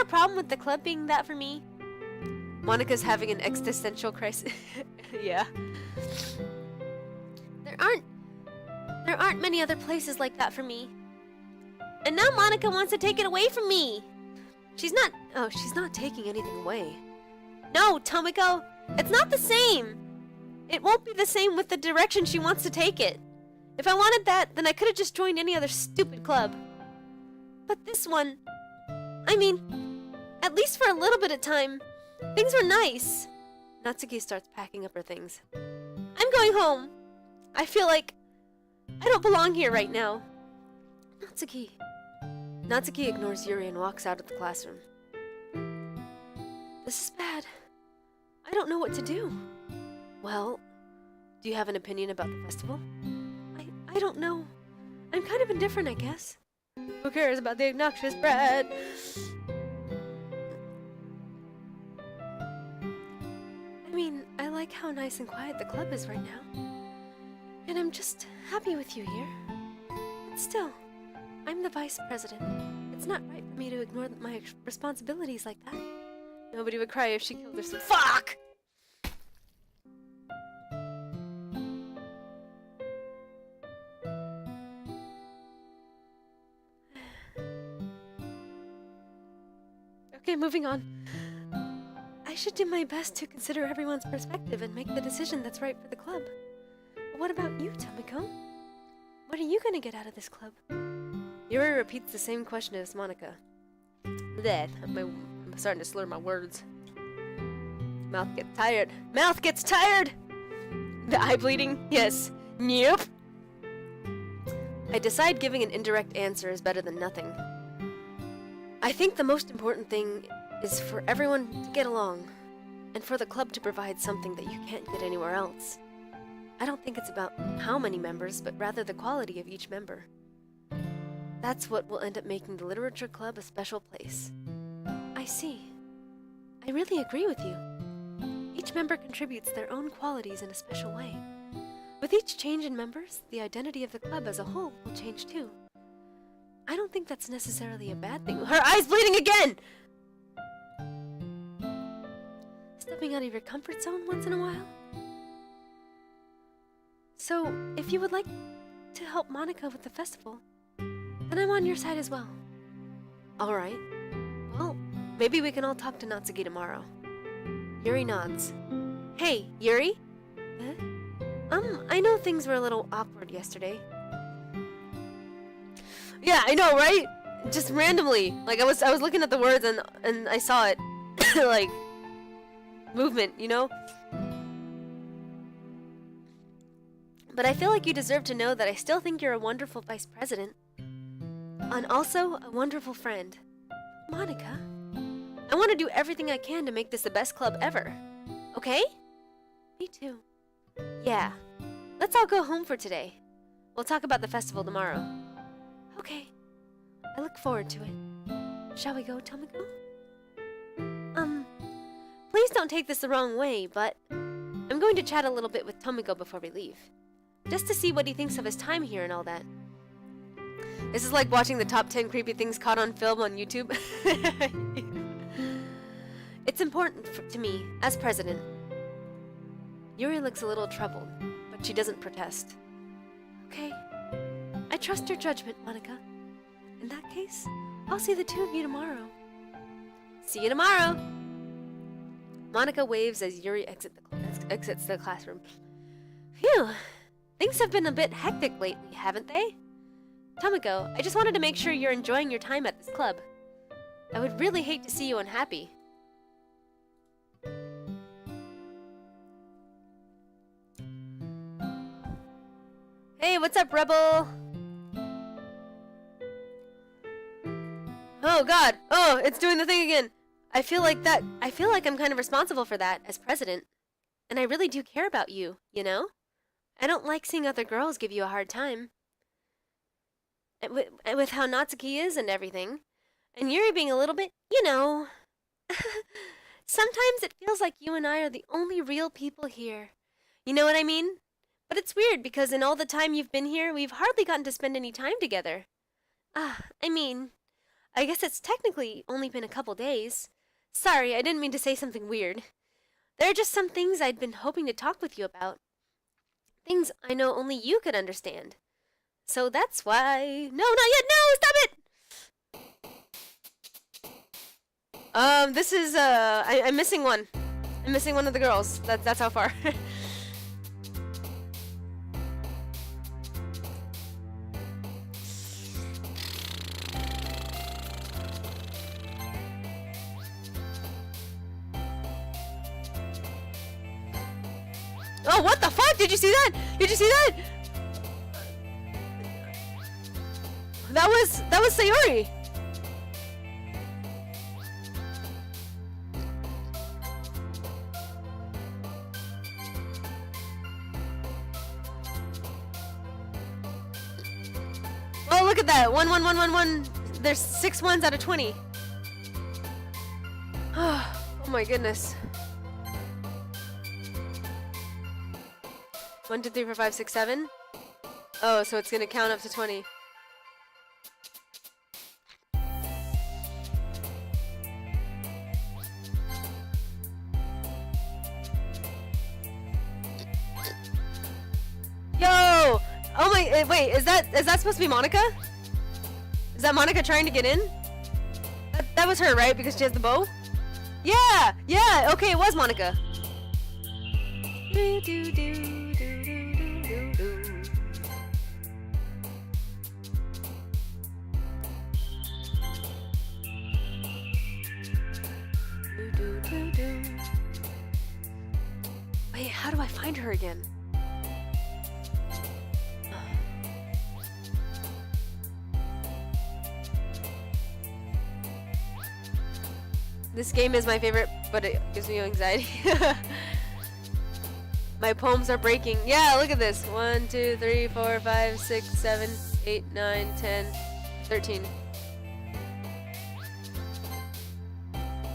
a problem with the club being that for me? Monika's having an existential crisis. Yeah. There aren't many other places like that for me. And now Monika wants to take it away from me. She's not taking anything away. No, Tomoko, it's not the same. It won't be the same with the direction she wants to take it. If I wanted that, then I could have just joined any other stupid club. But this one, I mean, at least for a little bit of time, things were nice. Natsuki starts packing up her things. I'm going home. I feel like I don't belong here right now. Natsuki. Natsuki ignores Yuri and walks out of the classroom. This is bad. I don't know what to do. Well, do you have an opinion about the festival? I don't know. I'm kind of indifferent, I guess. Who cares about the obnoxious bread? I mean, I like how nice and quiet the club is right now. And I'm just happy with you here. But still, I'm the vice president. It's not right for me to ignore my responsibilities like that. Nobody would cry if she killed herself. Fuck! Okay, moving on. I should do my best to consider everyone's perspective and make the decision that's right for the club. But what about you, Tomoko? What are you gonna get out of this club? Yuri repeats the same question as Monika. Bleh, I'm starting to slur my words. Mouth gets tired. Mouth gets tired! The eye bleeding? Yes. Nope. I decide giving an indirect answer is better than nothing. I think the most important thing is for everyone to get along, and for the club to provide something that you can't get anywhere else. I don't think it's about how many members, but rather the quality of each member. That's what will end up making the literature club a special place. I see. I really agree with you. Each member contributes their own qualities in a special way. With each change in members, the identity of the club as a whole will change too. I don't think that's necessarily a bad thing. Her eye's bleeding again! Stepping out of your comfort zone once in a while? So, if you would like to help Monika with the festival, then I'm on your side as well. Alright. Well, maybe we can all talk to Natsuki tomorrow. Yuri nods. Hey, Yuri? I know things were a little awkward yesterday. Yeah, I know, right? Just randomly. Like, I was looking at the words and I saw it. Like, movement, you know? But I feel like you deserve to know that I still think you're a wonderful vice president. And also a wonderful friend. Monika, I want to do everything I can to make this the best club ever. Okay? Me too. Yeah. let's all go home for today. We'll talk about the festival tomorrow. Okay. I look forward to it. Shall we go, Tomiko? Please don't take this the wrong way, but I'm going to chat a little bit with Tomiko before we leave. Just to see what he thinks of his time here and all that. This is like watching the top 10 creepy things caught on film on YouTube. It's important to me, as president. Yuri looks a little troubled, but she doesn't protest. Okay. I trust your judgment, Monika. In that case, I'll see the two of you tomorrow. See you tomorrow! Monika waves as Yuri exits the classroom. Phew! Things have been a bit hectic lately, haven't they? Tomiko, I just wanted to make sure you're enjoying your time at this club. I would really hate to see you unhappy. Hey, what's up, Rebel? Oh god! Oh, it's doing the thing again! I feel like I'm kind of responsible for that, as president. And I really do care about you, you know? I don't like seeing other girls give you a hard time. And with how Natsuki is and everything. And Yuri being a little bit, you know... Sometimes it feels like you and I are the only real people here. You know what I mean? But it's weird because in all the time you've been here, we've hardly gotten to spend any time together. I guess it's technically only been a couple days. Sorry, I didn't mean to say something weird. There are just some things I'd been hoping to talk with you about. Things I know only you could understand. So that's why... No, not yet! No! Stop it! This is, I'm missing one. I'm missing one of the girls. That's how far. Oh, what the fuck? Did you see that? Did you see that? That was Sayori. Oh, look at that. 1, 1, 1, 1, 1. There's 6 ones out of 20. Oh my goodness. 1, 2, 3, 4, 5, 6, 7. Oh, so it's gonna count up to 20. Yo! Oh my, wait, is that supposed to be Monika? Is that Monika trying to get in? That was her, right? Because she has the bow? Yeah! Yeah! Okay, it was Monika. Do, do, do. Wait, how do I find her again? This game is my favorite, but it gives me anxiety. My poems are breaking. Yeah, look at this. 1, 2, 3, 4, 5, 6, 7, 8, 9, 10, 13.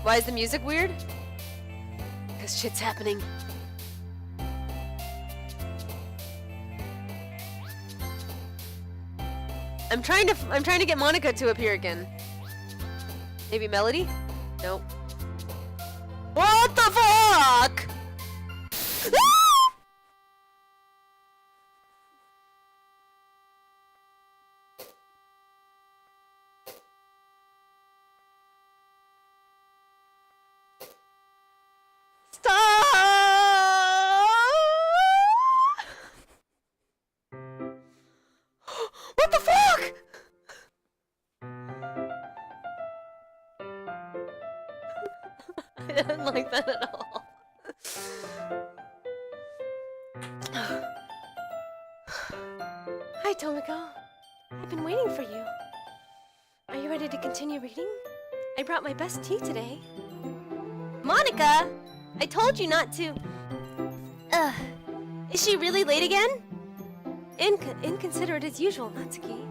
Why is the music weird? Because shit's happening. I'm trying to get Monika to appear again. Maybe Melody? Nope. What the fuck? What the fuck? I didn't like that at all. Hi, Tomiko. I've been waiting for you. Are you ready to continue reading? I brought my best tea today. Monika! I told you not to... Is she really late again? inconsiderate as usual, Natsuki.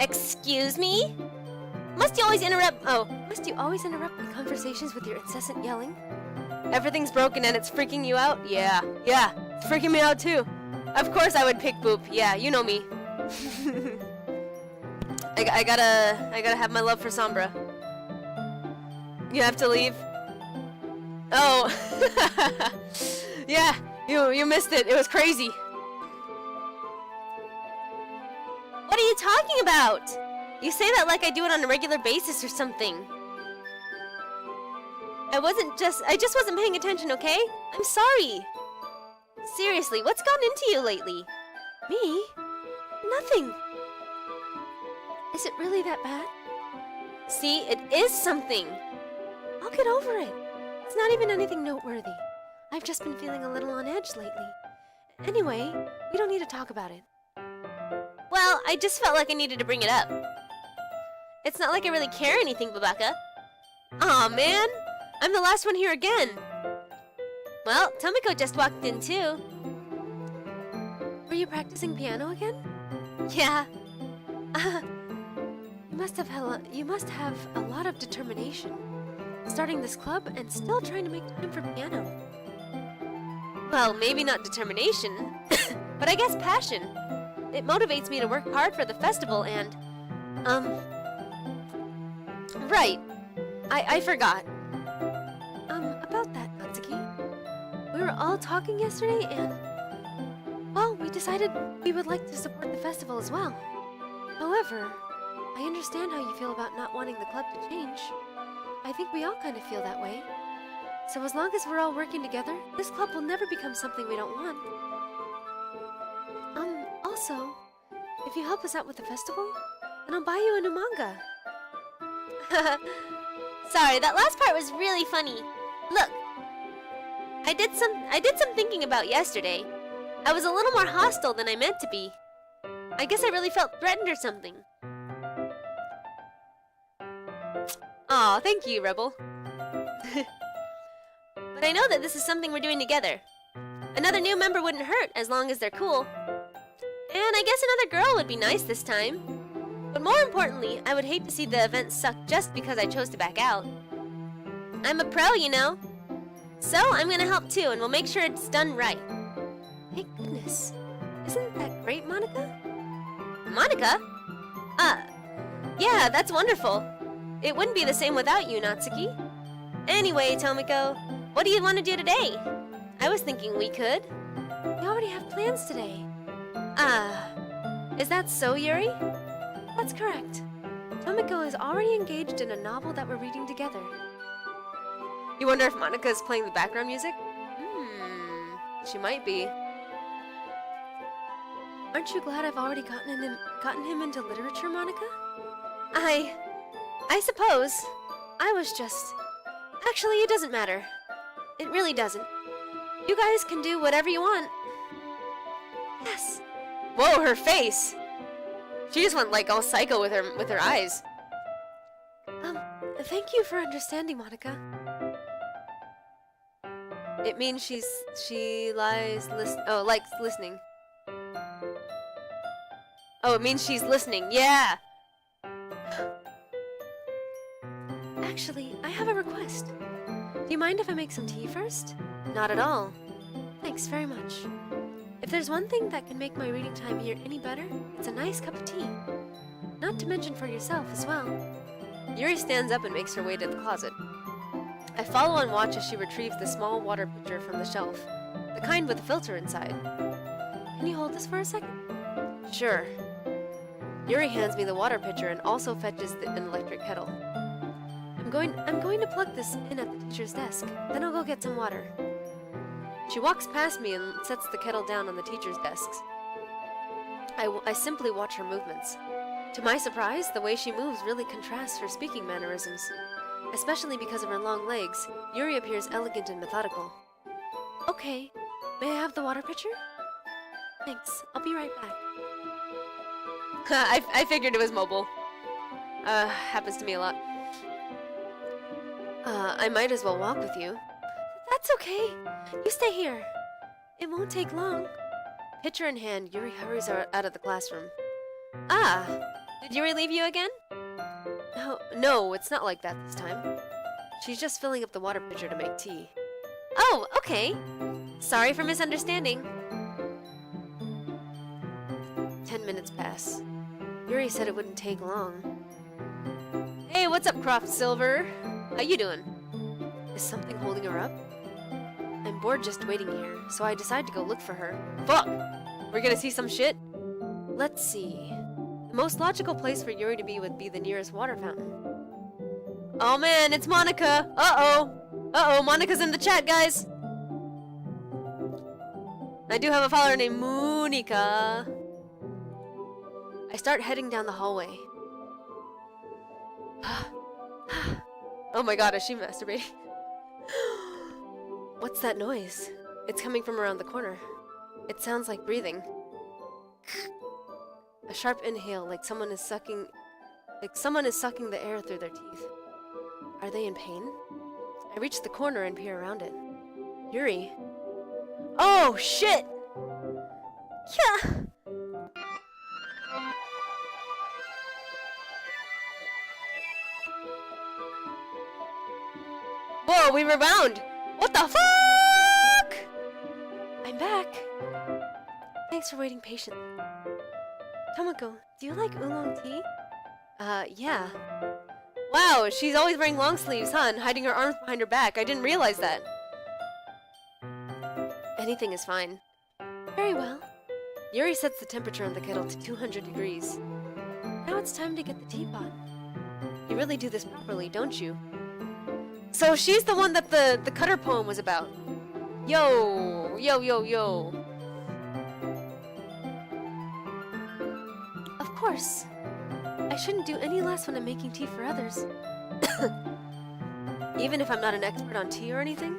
Excuse me? Must you always interrupt? Oh, Must you always interrupt my conversations with your incessant yelling? everything's broken and it's freaking you out? Yeah, it's freaking me out too. Of course I would pick Boop. Yeah, you know me. I gotta have my love for Sombra. You have to leave? Oh. Yeah, you missed it. It was crazy. What are you talking about? You say that like I do it on a regular basis or something. I just wasn't paying attention, okay? I'm sorry. Seriously, what's gotten into you lately? Me? Nothing. Is it really that bad? See, it is something. I'll get over it. It's not even anything noteworthy. I've just been feeling a little on edge lately. Anyway, we don't need to talk about it. Well, I just felt like I needed to bring it up. It's not like I really care anything, Babaka. Aw, man! I'm the last one here again. Well, Tomiko just walked in too. Were you practicing piano again? Yeah. You must have a lot of determination. Starting this club and still trying to make time for piano. Well, maybe not determination, but I guess passion. It motivates me to work hard for the festival and, right. I forgot. About that, Natsuki. We were all talking yesterday and, well, we decided we would like to support the festival as well. However, I understand how you feel about not wanting the club to change. I think we all kind of feel that way. So as long as we're all working together, this club will never become something we don't want. Also, if you help us out with the festival, then I'll buy you a new manga. Sorry, that last part was really funny. Look, I did some thinking about yesterday. I was a little more hostile than I meant to be. I guess I really felt threatened or something. Aw, thank you, Rebel. But I know that this is something we're doing together. Another new member wouldn't hurt as long as they're cool. And I guess another girl would be nice this time. But more importantly, I would hate to see the event suck just because I chose to back out. I'm a pro, you know. So I'm gonna help too, and we'll make sure it's done right. Thank goodness. Isn't that great, Monica? Monica? Yeah, that's wonderful. It wouldn't be the same without you, Natsuki. Anyway, Tomiko, what do you want to do today? I was thinking we could. We already have plans today. Is that so, Yuri? That's correct. Tomiko is already engaged in a novel that we're reading together. You wonder if Monica is playing the background music? She might be. Aren't you glad I've already gotten him into literature, Monica? I suppose. I was just... Actually, it doesn't matter. It really doesn't. You guys can do whatever you want. Yes. Whoa, her face! She just went like all psycho with her eyes. Thank you for understanding, Monica. It means she likes listening. Oh, it means she's listening. Yeah. Actually, I have a request. Do you mind if I make some tea first? Not at all. Thanks very much. If there's one thing that can make my reading time here any better, it's a nice cup of tea. Not to mention for yourself as well. Yuri stands up and makes her way to the closet. I follow and watch as she retrieves the small water pitcher from the shelf, the kind with a filter inside. Can you hold this for a second? Sure. Yuri hands me the water pitcher and also fetches an electric kettle. I'm going to plug this in at the teacher's desk, then I'll go get some water. She walks past me and sets the kettle down on the teacher's desks. I simply watch her movements. To my surprise, the way she moves really contrasts her speaking mannerisms. Especially because of her long legs, Yuri appears elegant and methodical. Okay, may I have the water pitcher? Thanks, I'll be right back. I figured it was mobile. Happens to me a lot. I might as well walk with you. That's okay. You stay here. It won't take long. Pitcher in hand, Yuri hurries out of the classroom. Ah! Did Yuri leave you again? No, it's not like that this time. She's just filling up the water pitcher to make tea. Oh, okay. Sorry for misunderstanding. 10 minutes pass. Yuri said it wouldn't take long. Hey, what's up, Croft Silver? How you doing? Is something holding her up? I'm bored just waiting here, so I decide to go look for her. Fuck! We're gonna see some shit? Let's see. The most logical place for Yuri to be would be the nearest water fountain. Oh man, it's Monica! Uh-oh! Uh-oh, Monica's in the chat, guys! I do have a follower named Monica. I start heading down the hallway. Oh my god, is she masturbating? What's that noise? It's coming from around the corner. It sounds like breathing. A sharp inhale, like someone is sucking the air through their teeth. Are they in pain? I reach the corner and peer around it. Yuri. Oh shit! Yeah! Whoa, we rebound! What the fuck? I'm back! Thanks for waiting patiently. Tomoko, do you like oolong tea? Yeah. Wow, she's always wearing long sleeves, huh? And hiding her arms behind her back. I didn't realize that. Anything is fine. Very well. Yuri sets the temperature on the kettle to 200 degrees. Now it's time to get the teapot. You really do this properly, don't you? So she's the one that the cutter poem was about. Yo, yo, yo, yo. Of course. I shouldn't do any less when I'm making tea for others. Even if I'm not an expert on tea or anything?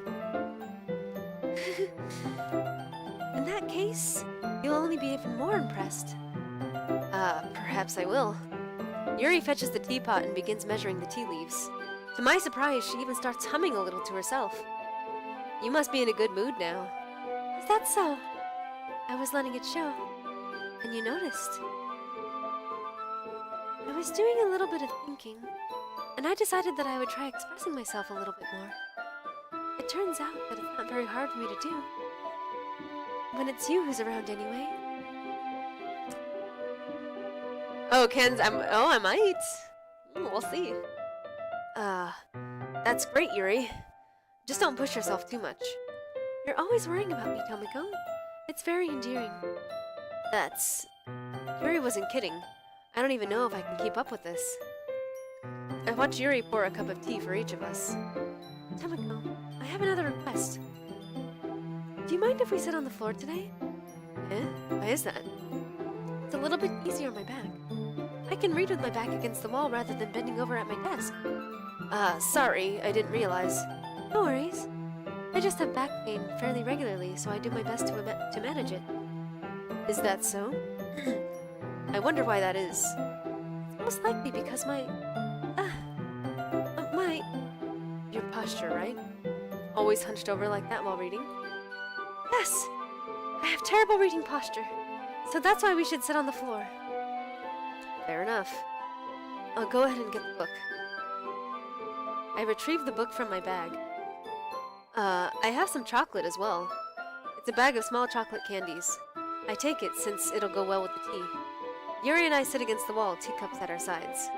In that case, you'll only be even more impressed. Perhaps I will. Yuri fetches the teapot and begins measuring the tea leaves. To my surprise, she even starts humming a little to herself. You must be in a good mood now. Is that so? I was letting it show. And you noticed. I was doing a little bit of thinking, and I decided that I would try expressing myself a little bit more. It turns out that it's not very hard for me to do. When it's you who's around anyway. Oh, I might. We'll see. That's great, Yuri. Just don't push yourself too much. You're always worrying about me, Tomoko. It's very endearing. Yuri wasn't kidding. I don't even know if I can keep up with this. I watch Yuri pour a cup of tea for each of us. Tomoko, I have another request. Do you mind if we sit on the floor today? Eh? Why is that? It's a little bit easier on my back. I can read with my back against the wall rather than bending over at my desk. Sorry, I didn't realize. No worries. I just have back pain fairly regularly, so I do my best to manage it. Is that so? I wonder why that is. It's most likely because your posture, right? Always hunched over like that while reading? Yes! I have terrible reading posture, so that's why we should sit on the floor. Fair enough. I'll go ahead and get the book. I retrieve the book from my bag. I have some chocolate as well. It's a bag of small chocolate candies. I take it since it'll go well with the tea. Yuri and I sit against the wall, teacups at our sides.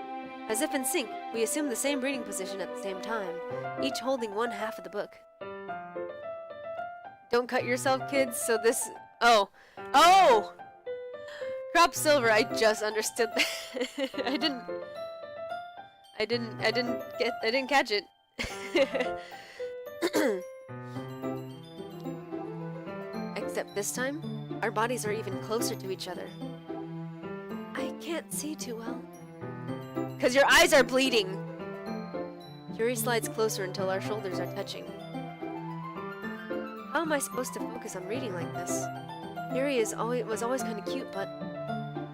As if in sync, we assume the same reading position at the same time, each holding one half of the book. Don't cut yourself, kids, so this... Oh! Oh! Crop Silver, I just understood that. I didn't catch it. Except this time, our bodies are even closer to each other. I can't see too well. 'Cause your eyes are bleeding! Yuri slides closer until our shoulders are touching. How am I supposed to focus on reading like this? Yuri was always kind of cute, but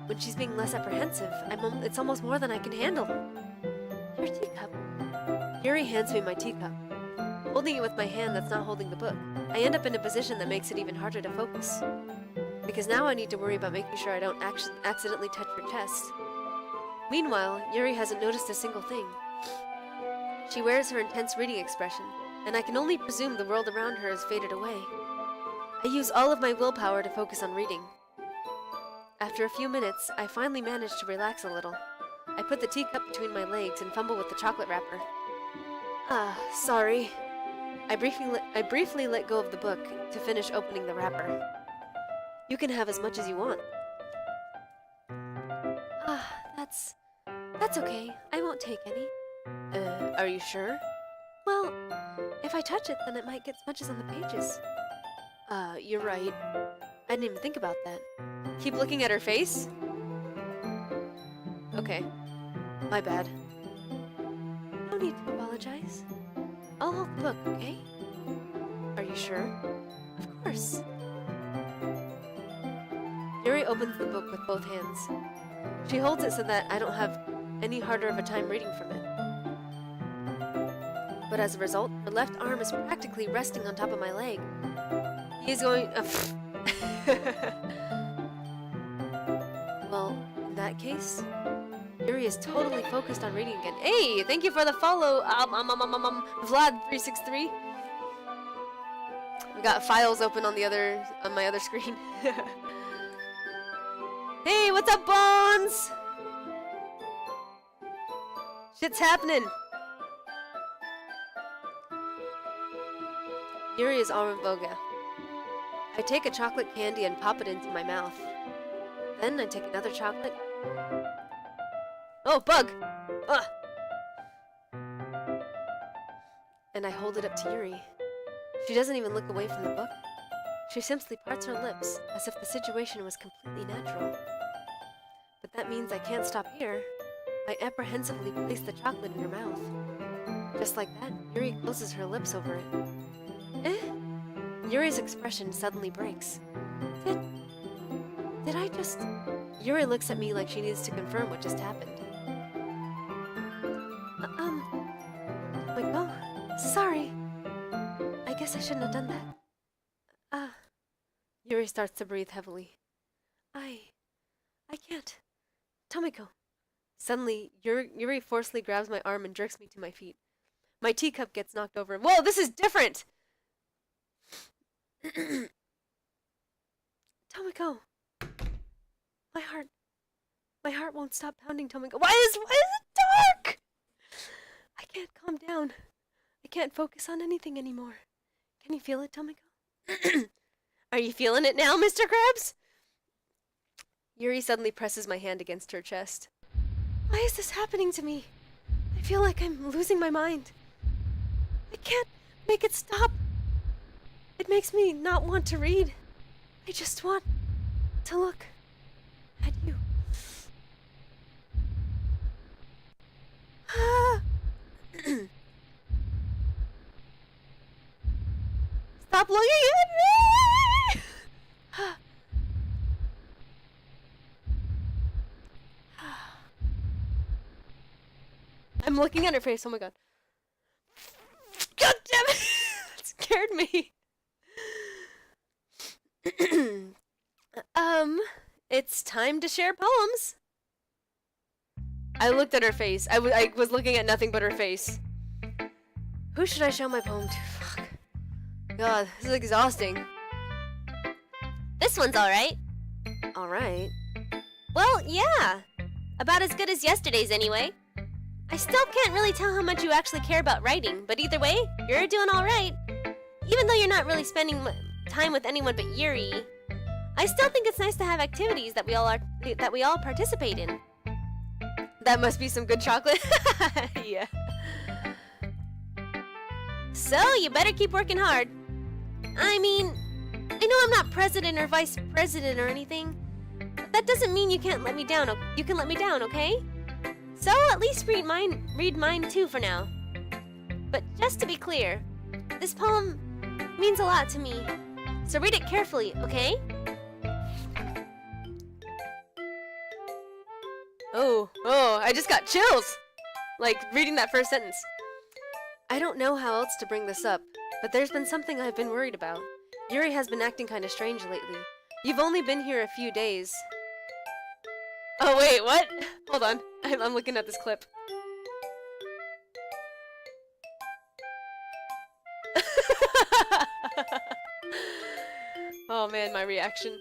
when she's being less apprehensive, it's almost more than I can handle. Your teacup. Yuri hands me my teacup. Holding it with my hand that's not holding the book, I end up in a position that makes it even harder to focus. because now I need to worry about making sure I don't accidentally touch her chest. Meanwhile, Yuri hasn't noticed a single thing. She wears her intense reading expression, and I can only presume the world around her has faded away. I use all of my willpower to focus on reading. After a few minutes, I finally manage to relax a little. I put the teacup between my legs and fumble with the chocolate wrapper. Sorry. I briefly let go of the book to finish opening the wrapper. You can have as much as you want. That's okay. I won't take any. Are you sure? Well, if I touch it, then it might get smudges on the pages. You're right. I didn't even think about that. Keep looking at her face? Okay. My bad. No need to apologize. I'll hold the book, okay? Are you sure? Of course. Yuri opens the book with both hands. She holds it so that I don't have any harder of a time reading from it. But as a result, her left arm is practically resting on top of my leg. He's going... Well, in that case, Yuri is totally focused on reading again. Hey, thank you for the follow, Vlad363. We got files open on my other screen. Hey, what's up, Bones? Shit's happening. Yuri is en vogue. I take a chocolate candy and pop it into my mouth. Then I take another chocolate. Oh, bug! Ugh! And I hold it up to Yuri. She doesn't even look away from the book. She simply parts her lips, as if the situation was completely natural. But that means I can't stop here. I apprehensively place the chocolate in her mouth. Just like that, Yuri closes her lips over it. Yuri's expression suddenly breaks. Did I just... Yuri looks at me like she needs to confirm what just happened. Wait, sorry. I guess I shouldn't have done that. Yuri starts to breathe heavily. I can't. Tomiko. Suddenly, Yuri forcefully grabs my arm and jerks me to my feet. My teacup gets knocked over. Whoa, this is different! Tomiko. My heart won't stop pounding, Tomiko. Why is it dark? I can't calm down. I can't focus on anything anymore. Can you feel it, Tomiko? Are you feeling it now, Mr. Krabs? Yuri suddenly presses my hand against her chest. Why is this happening to me? I feel like I'm losing my mind. I can't make it stop. It makes me not want to read. I just want to look at you. Stop looking at me! I'm looking at her face, oh my god. God damn it! That scared me. It's time to share poems. I looked at her face. I was looking at nothing but her face. Who should I show my poem to? Fuck. God, this is exhausting. This one's alright. Alright. Well, yeah. About as good as yesterday's anyway. I still can't really tell how much you actually care about writing, but either way, you're doing alright. Even though you're not really spending time with anyone but Yuri, I still think it's nice to have activities that we all participate in. That must be some good chocolate. Yeah. So, you better keep working hard. I mean, I know I'm not president or vice president or anything, but that doesn't mean you can't let me down. You can let me down, okay? So, at least read mine too for now. But just to be clear, this poem means a lot to me. So read it carefully, okay? Oh, I just got chills! Like, reading that first sentence. I don't know how else to bring this up, but there's been something I've been worried about. Yuri has been acting kinda strange lately. You've only been here a few days. Oh wait, what? Hold on. I'm looking at this clip. Oh man, my reaction.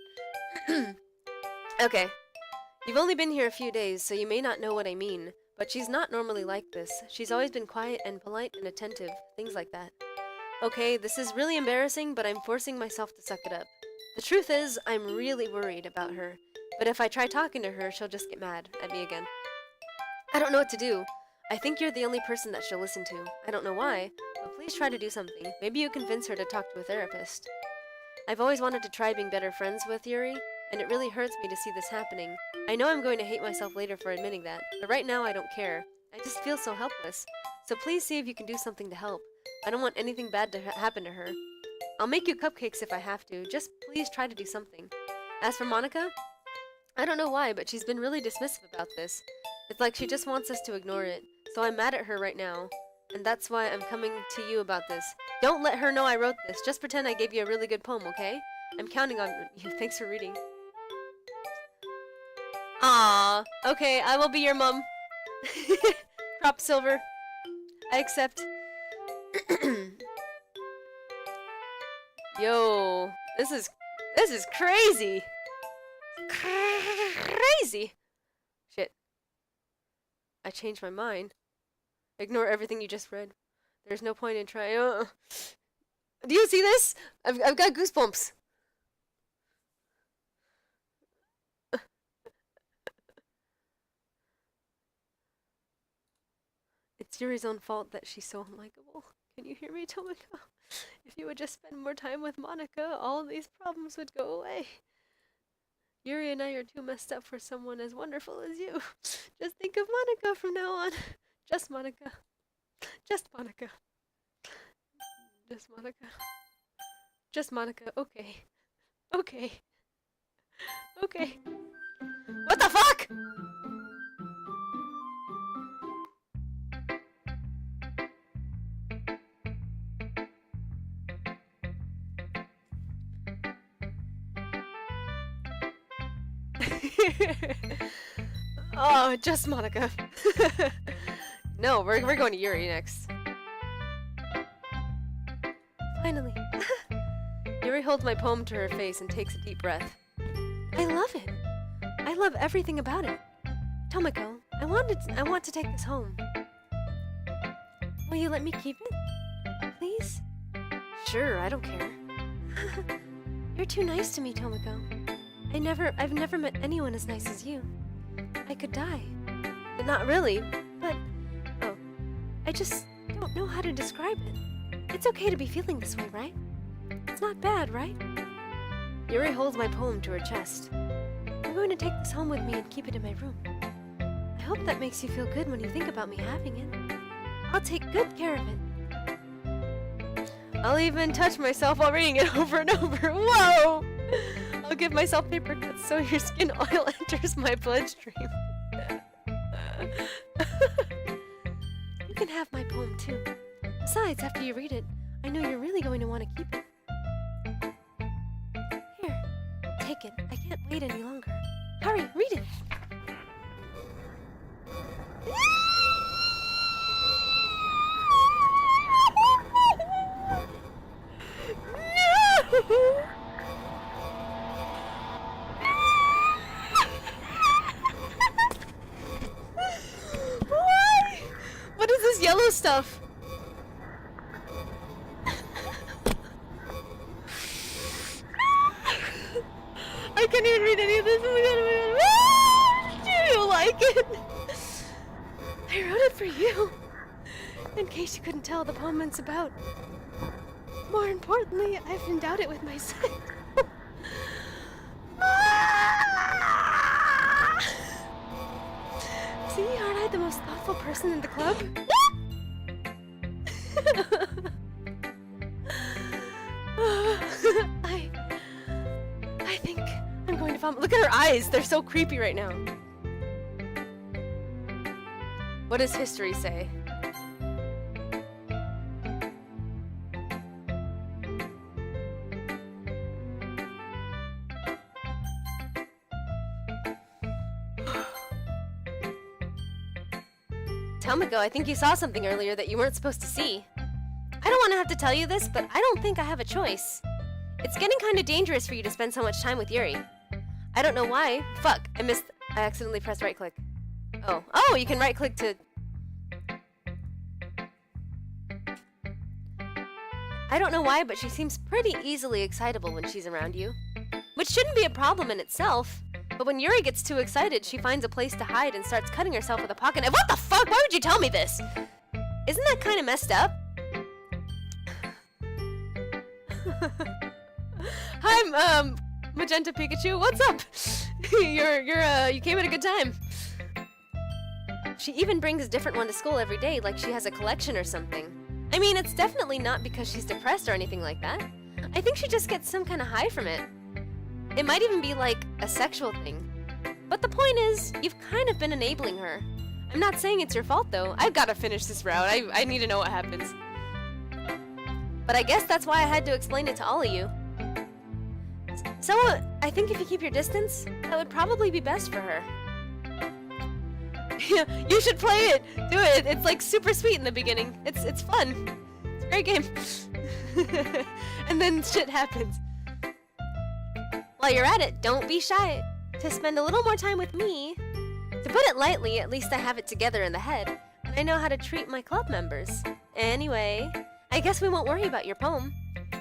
Okay. You've only been here a few days, so you may not know what I mean. But she's not normally like this. She's always been quiet and polite and attentive. Things like that. Okay, this is really embarrassing, but I'm forcing myself to suck it up. The truth is, I'm really worried about her. But if I try talking to her, she'll just get mad at me again. I don't know what to do. I think you're the only person that she'll listen to. I don't know why, but please try to do something. Maybe you convince her to talk to a therapist. I've always wanted to try being better friends with Yuri, and it really hurts me to see this happening. I know I'm going to hate myself later for admitting that, but right now I don't care. I just feel so helpless. So please see if you can do something to help. I don't want anything bad to happen to her. I'll make you cupcakes if I have to. Just please try to do something. As for Monica, I don't know why, but she's been really dismissive about this. It's like she just wants us to ignore it. So I'm mad at her right now. And that's why I'm coming to you about this. Don't let her know I wrote this. Just pretend I gave you a really good poem, okay? I'm counting on you. Thanks for reading. Aww. Okay, I will be your mum. Crop Silver. I accept. Yo, this is crazy. Crazy. Shit. I changed my mind. Ignore everything you just read. There's no point in trying. Do you see this? I've got goosebumps. It's Yuri's own fault that she's so unlikable. Can you hear me, Tomoko? If you would just spend more time with Monica, all of these problems would go away. Yuri and I are too messed up for someone as wonderful as you. Just think of Monica from now on. Just Monica. Just Monica. Just Monica. Just Monica. Okay. Okay. Okay. What the fuck?! Oh, just Monica. No, we're going to Yuri next. Finally. Yuri holds my poem to her face and takes a deep breath. I love it. I love everything about it. Tomoko, I want to take this home. Will you let me keep it? Please? Sure, I don't care. You're too nice to me, Tomoko. I've never met anyone as nice as you. I could die. Not really, but... Oh. I just don't know how to describe it. It's okay to be feeling this way, right? It's not bad, right? Yuri holds my poem to her chest. I'm going to take this home with me and keep it in my room. I hope that makes you feel good when you think about me having it. I'll take good care of it. I'll even touch myself while reading it over and over. Whoa! I'll give myself paper cuts so your skin oil enters my bloodstream. You can have my poem too. Besides, after you read it, I know you're really going to want to keep it. Here, take it. I can't wait any longer. Hurry, read it! No! Why? What is this yellow stuff? I can't even read any of this. Oh my god, do you like it? I wrote it for you. In case you couldn't tell, the poem it's about. More importantly, I've endowed it with my sight. See, aren't I the most thoughtful person in the club? I think I'm going to vomit. Look at her eyes. They're so creepy right now. What does history say? Tomiko, I think you saw something earlier that you weren't supposed to see. I don't want to have to tell you this, but I don't think I have a choice. It's getting kind of dangerous for you to spend so much time with Yuri. I don't know why. Fuck, I accidentally pressed right click. Oh, you can right click to... I don't know why, but she seems pretty easily excitable when she's around you. Which shouldn't be a problem in itself. But when Yuri gets too excited, she finds a place to hide and starts cutting herself with a pocket knife. What the fuck? Why would you tell me this? Isn't that kind of messed up? Hi, Magenta Pikachu. What's up? You came at a good time. She even brings a different one to school every day, like she has a collection or something. I mean, it's definitely not because she's depressed or anything like that. I think she just gets some kind of high from it. It might even be like a sexual thing. But the point is, you've kind of been enabling her. I'm not saying it's your fault though. I've got to finish this route. I need to know what happens. But I guess that's why I had to explain it to all of you. So, I think if you keep your distance, that would probably be best for her. Yeah, you should play it! Do it! It's like super sweet in the beginning. It's fun. It's a great game. And then shit happens. While you're at it, don't be shy to spend a little more time with me. To put it lightly, at least I have it together in the head, and I know how to treat my club members. Anyway, I guess we won't worry about your poem.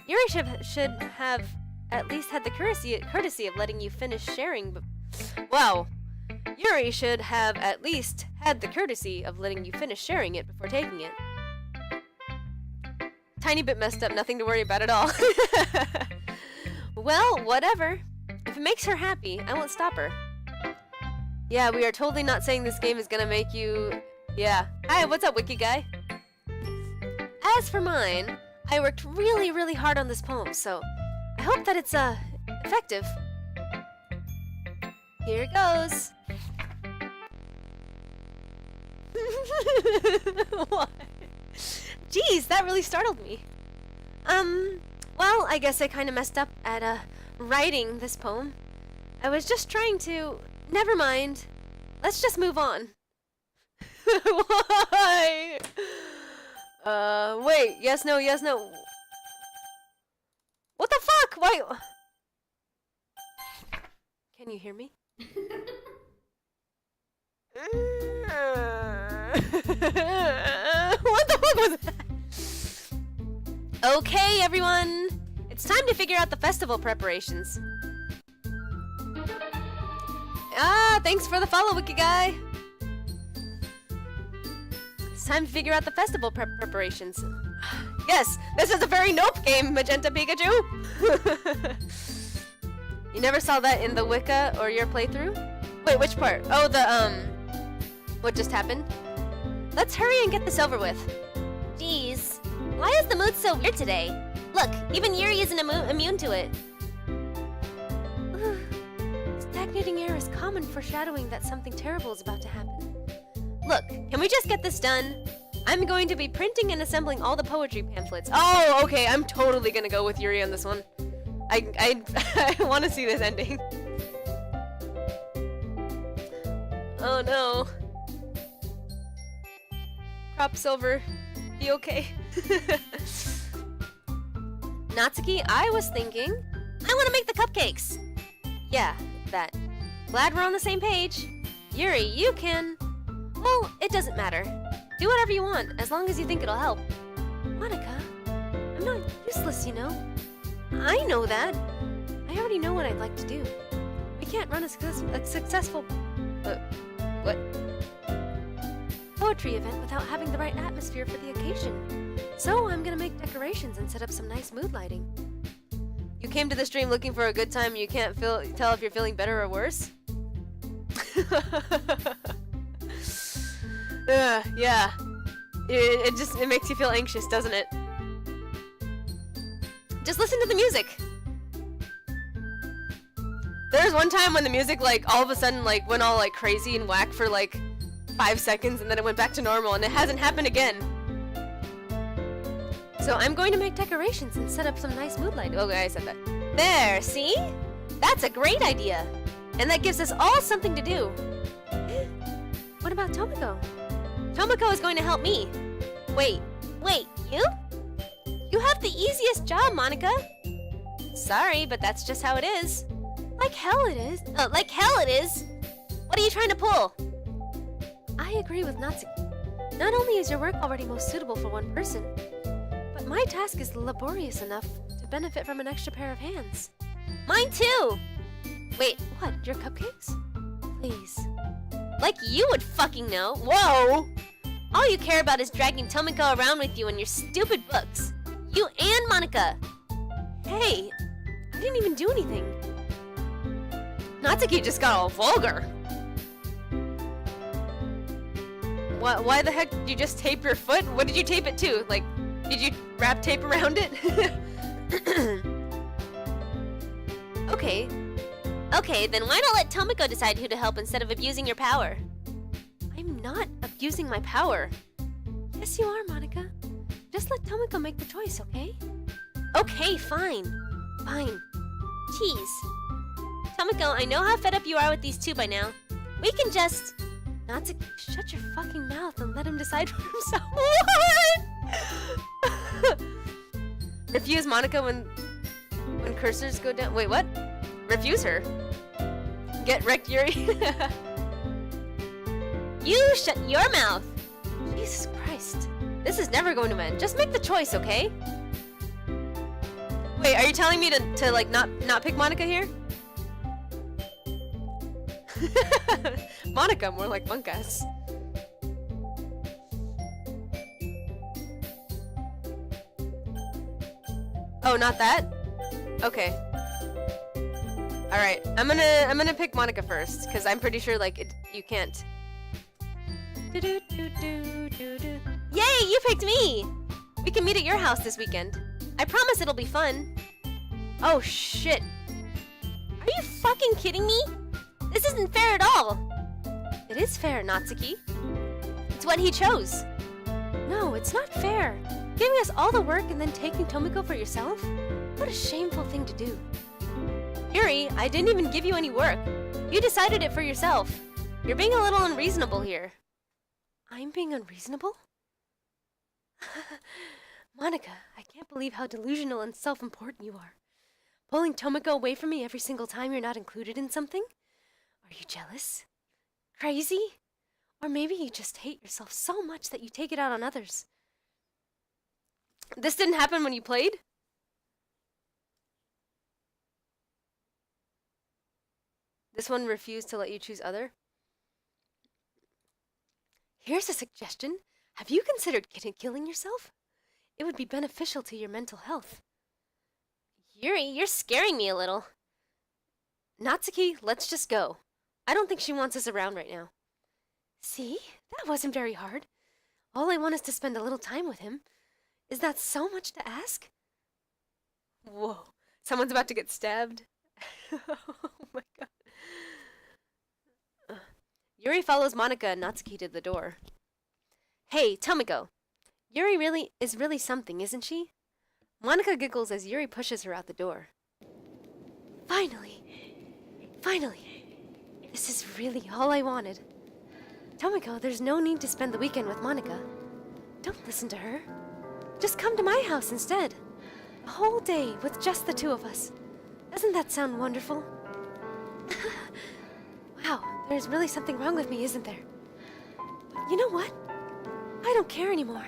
Yuri should have at least had the courtesy of letting you finish sharing. Wow. Yuri should have at least had the courtesy of letting you finish sharing it before taking it. Tiny bit messed up, nothing to worry about at all. Well, whatever. If it makes her happy, I won't stop her. Yeah, we are totally not saying this game is gonna make you... Yeah. Hi, what's up, Wiki Guy? As for mine, I worked really, really hard on this poem, so I hope that it's, effective. Here it goes. What? Jeez, that really startled me. Well, I guess I kind of messed up at, writing this poem. I was just trying to... Never mind. Let's just move on. Why? Wait. Yes, no, yes, no. What the fuck? Why? Can you hear me? What the fuck was that? Okay, everyone. It's time to figure out the festival preparations. Thanks for the follow, Wiki Guy. It's time to figure out the festival preparations. Yes, this is a very nope game, Magenta Pikachu. You never saw that in the Wicca or your playthrough? Wait, which part? Oh, what just happened? Let's hurry and get this over with. Jeez, why is the mood so weird today? Look, even Yuri isn't immune to it. Stagnating air is common foreshadowing that something terrible is about to happen. Look, can we just get this done? I'm going to be printing and assembling all the poetry pamphlets. Oh, okay, I'm totally gonna go with Yuri on this one. I want to see this ending. Oh no. Crop Silver, be okay. Natsuki, I was thinking, I want to make the cupcakes. Yeah, that. Glad we're on the same page. Yuri, you can... Well, it doesn't matter. Do whatever you want, as long as you think it'll help. Monica, I'm not useless, you know. I know that. I already know what I'd like to do. We can't run a successful... what? Poetry event without having the right atmosphere for the occasion. So I'm gonna make decorations and set up some nice mood lighting. You came to the stream looking for a good time, you can't tell if you're feeling better or worse? Yeah. It makes you feel anxious, doesn't it? Just listen to the music. There was one time when the music, like, all of a sudden, like, went all, like, crazy and whack for, like, 5 seconds, and then it went back to normal, and it hasn't happened again. So I'm going to make decorations and set up some nice mood lighting. Okay, I said that. There, see? That's a great idea. And that gives us all something to do. What about Tomiko? Tomoko is going to help me. Wait, you? You have the easiest job, Monica. Sorry, but that's just how it is. Like hell it is. Like hell it is? What are you trying to pull? I agree with Natsuki. Not only is your work already most suitable for one person, but my task is laborious enough to benefit from an extra pair of hands. Mine too! Wait, what? Your cupcakes? Please. Like you would fucking know. Whoa! All you care about is dragging Tomoko around with you and your stupid books. You and Monica. Hey, I didn't even do anything. Natsuki just got all vulgar. Why the heck did you just tape your foot? What did you tape it to? Like, did you wrap tape around it? Okay, then why not let Tomoko decide who to help instead of abusing your power? I'm not abusing my power. Yes, you are, Monica. Just let Tomoko make the choice, okay? Okay, fine. Fine. Jeez. Tomoko, I know how fed up you are with these two by now. We can just... Natsuki, shut your fucking mouth and let him decide for himself. What? Refuse Monica when cursors go down. Wait, what? Refuse her. Get wrecked, Yuri. You shut your mouth. Jesus Christ. This is never going to end. Just make the choice, okay? Wait, are you telling me to like not pick Monica here? Monica, more like monk ass. Oh, not that? Okay. All right, I'm gonna pick Monica first, cause I'm pretty sure like you can't. Yay, you picked me! We can meet at your house this weekend. I promise it'll be fun. Oh shit! Are you fucking kidding me? This isn't fair at all. It is fair, Natsuki. It's what he chose. No, it's not fair. Giving us all the work and then taking Tomoko for yourself? What a shameful thing to do. Yuri, I didn't even give you any work. You decided it for yourself. You're being a little unreasonable here. I'm being unreasonable? Monica, I can't believe how delusional and self-important you are. Pulling Tomoko away from me every single time you're not included in something? Are you jealous? Crazy? Or maybe you just hate yourself so much that you take it out on others. This didn't happen when you played? This one refused to let you choose other? Here's a suggestion. Have you considered killing yourself? It would be beneficial to your mental health. Yuri, you're scaring me a little. Natsuki, let's just go. I don't think she wants us around right now. See? That wasn't very hard. All I want is to spend a little time with him. Is that so much to ask? Whoa. Someone's about to get stabbed. Oh my god. Yuri follows Monica and Natsuki to the door. Hey, Tomoko. Yuri is really something, isn't she? Monica giggles as Yuri pushes her out the door. Finally. This is really all I wanted. Tomoko, there's no need to spend the weekend with Monica. Don't listen to her. Just come to my house instead. A whole day with just the two of us. Doesn't that sound wonderful? Wow, there's really something wrong with me, isn't there? But you know what? I don't care anymore.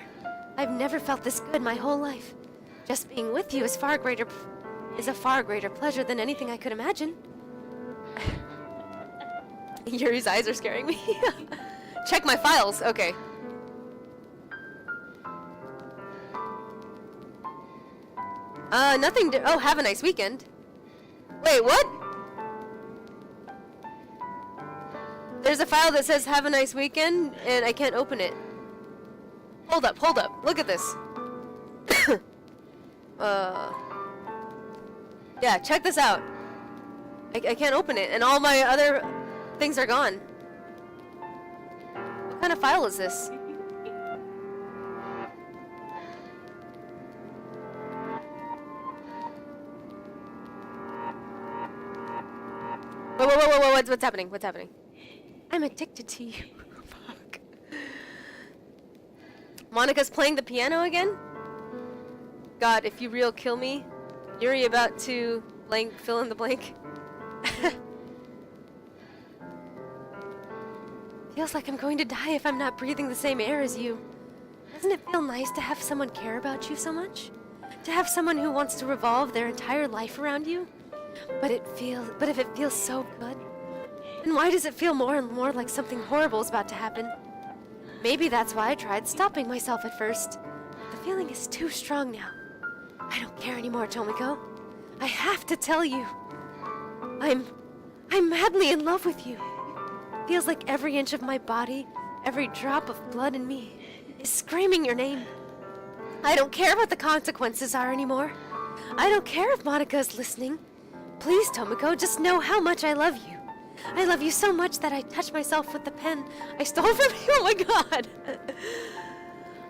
I've never felt this good my whole life. Just being with you is a far greater pleasure than anything I could imagine. Yuri's eyes are scaring me. Check my files. Okay. Nothing to... Oh, have a nice weekend. Wait, what? There's a file that says have a nice weekend, and I can't open it. Hold up. Look at this. Yeah, check this out. I can't open it, and all my other things are gone. What kind of file is this? Whoa, what's happening? I'm addicted to you. Fuck. Monika's playing the piano again? God, if you real kill me, Yuri about to blank fill in the blank. Feels like I'm going to die if I'm not breathing the same air as you. Doesn't it feel nice to have someone care about you so much? To have someone who wants to revolve their entire life around you? But if it feels so good, then why does it feel more and more like something horrible is about to happen? Maybe that's why I tried stopping myself at first. The feeling is too strong now. I don't care anymore, Tomiko. I have to tell you. I'm madly in love with you. Feels like every inch of my body, every drop of blood in me, is screaming your name. I don't care what the consequences are anymore. I don't care if Monika is listening. Please, Tomiko, just know how much I love you. I love you so much that I touch myself with the pen I stole from you. Oh my god!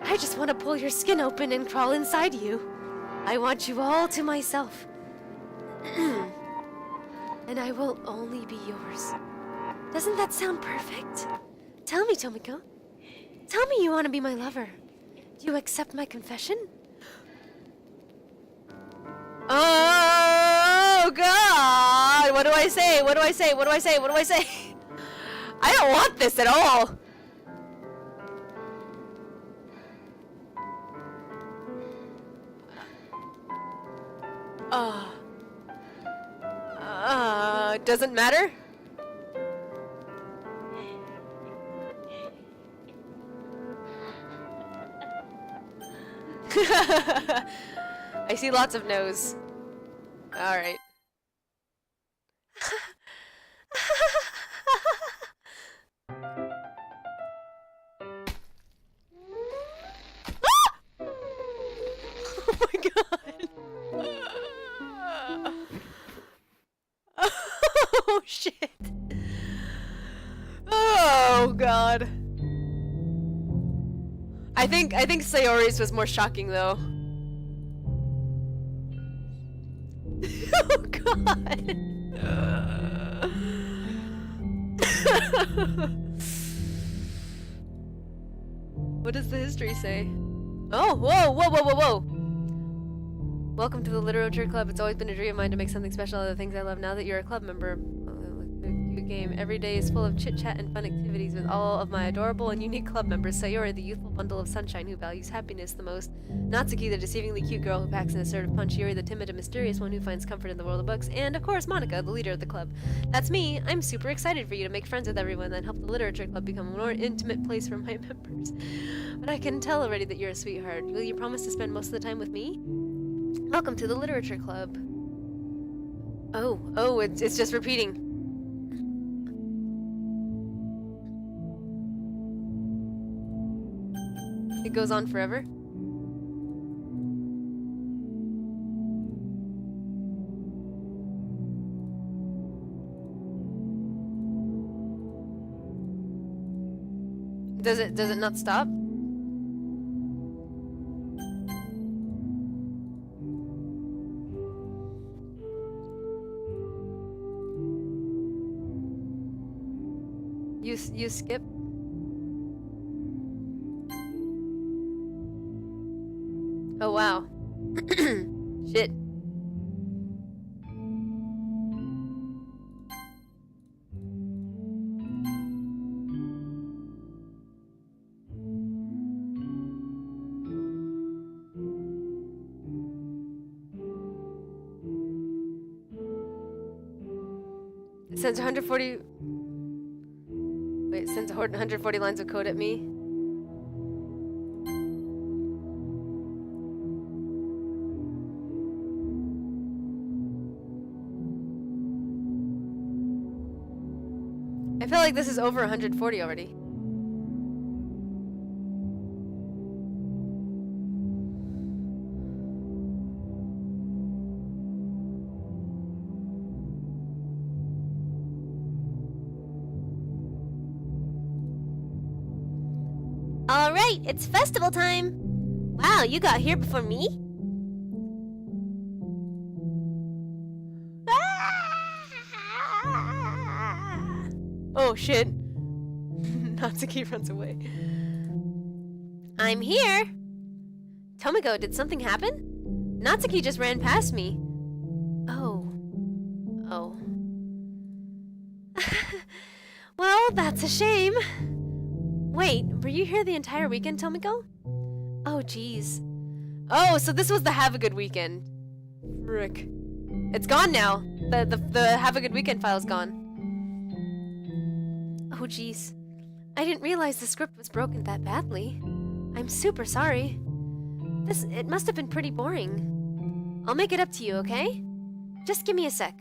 I just want to pull your skin open and crawl inside you. I want you all to myself. And I will only be yours. Doesn't that sound perfect? Tell me, Tomiko. Tell me you want to be my lover. Do you accept my confession? Oh god! What do I say? What do I say? What do I say? What do I say? I don't want this at all! Doesn't matter? I see lots of no's. Alright. Oh my god. Oh shit. Oh god. I think Sayori's was more shocking though. Oh god. What does the history say? Oh, whoa, whoa, whoa, whoa, whoa. Welcome to the Literature Club. It's always been a dream of mine to make something special out of the things I love. Now that you're a club member, game. Every day is full of chit-chat and fun activities with all of my adorable and unique club members. Sayori, the youthful bundle of sunshine who values happiness the most. Natsuki, the deceivingly cute girl who packs an assertive punch. Yuri, the timid and mysterious one who finds comfort in the world of books. And, of course, Monika, the leader of the club. That's me. I'm super excited for you to make friends with everyone and help the Literature Club become a more intimate place for my members. But I can tell already that you're a sweetheart. Will you promise to spend most of the time with me? Welcome to the Literature Club. Oh, it's just repeating. It goes on forever? Does it not stop? You skip? Oh wow. Shit. It sends 140... Wait, it sends 140 lines of code at me. I feel like this is over 140 already. All right, it's festival time. Wow, you got here before me? Oh shit. Natsuki runs away. I'm here! Tomiko, did something happen? Natsuki just ran past me. Oh. Oh. Well, that's a shame. Wait, were you here the entire weekend, Tomiko? Oh, jeez. Oh, so this was the Have a Good Weekend. Frick. It's gone now. The Have a Good Weekend file's gone. Oh, jeez. I didn't realize the script was broken that badly. I'm super sorry. It must have been pretty boring. I'll make it up to you, okay? Just give me a sec.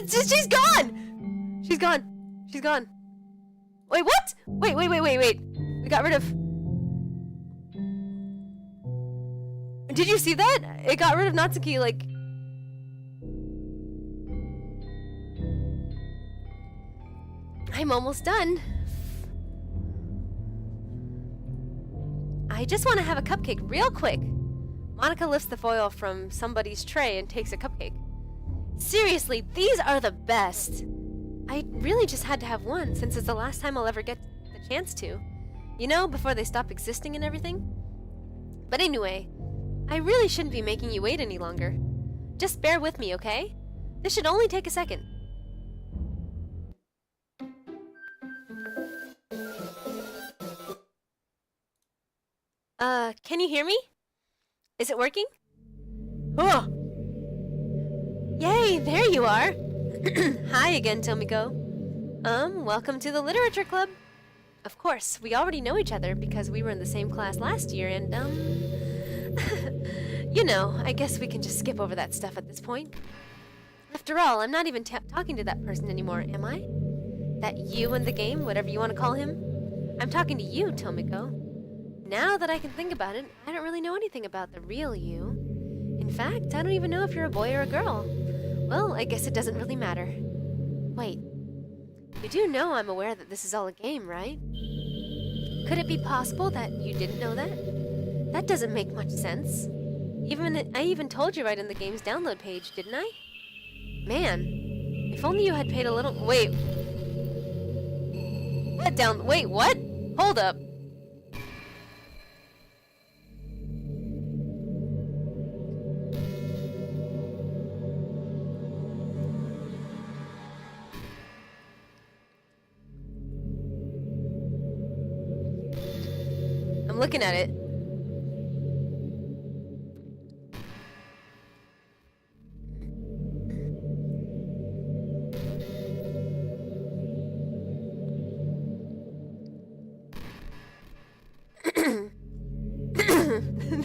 She's gone! She's gone. She's gone. Wait, what? Wait. We got rid of... Did you see that? It got rid of Natsuki, like... I'm almost done. I just want to have a cupcake real quick. Monica lifts the foil from somebody's tray and takes a cupcake. Seriously, these are the best. I really just had to have one since it's the last time I'll ever get the chance to. You know, before they stop existing and everything. But anyway, I really shouldn't be making you wait any longer. Just bear with me, okay? This should only take a second. Can you hear me? Is it working? Oh! Yay, there you are! Hi again, Tomiko. Welcome to the Literature Club. Of course, we already know each other because we were in the same class last year and, you know, I guess we can just skip over that stuff at this point. After all, I'm not even talking to that person anymore, am I? That you in the game, whatever you want to call him? I'm talking to you, Tomiko. Now that I can think about it, I don't really know anything about the real you. In fact, I don't even know if you're a boy or a girl. Well, I guess it doesn't really matter. Wait. You do know I'm aware that this is all a game, right? Could it be possible that you didn't know that? That doesn't make much sense. I even told you right in the game's download page, didn't I? Man, if only you had paid a little... Wait. Wait, what? Hold up. I'm looking at it.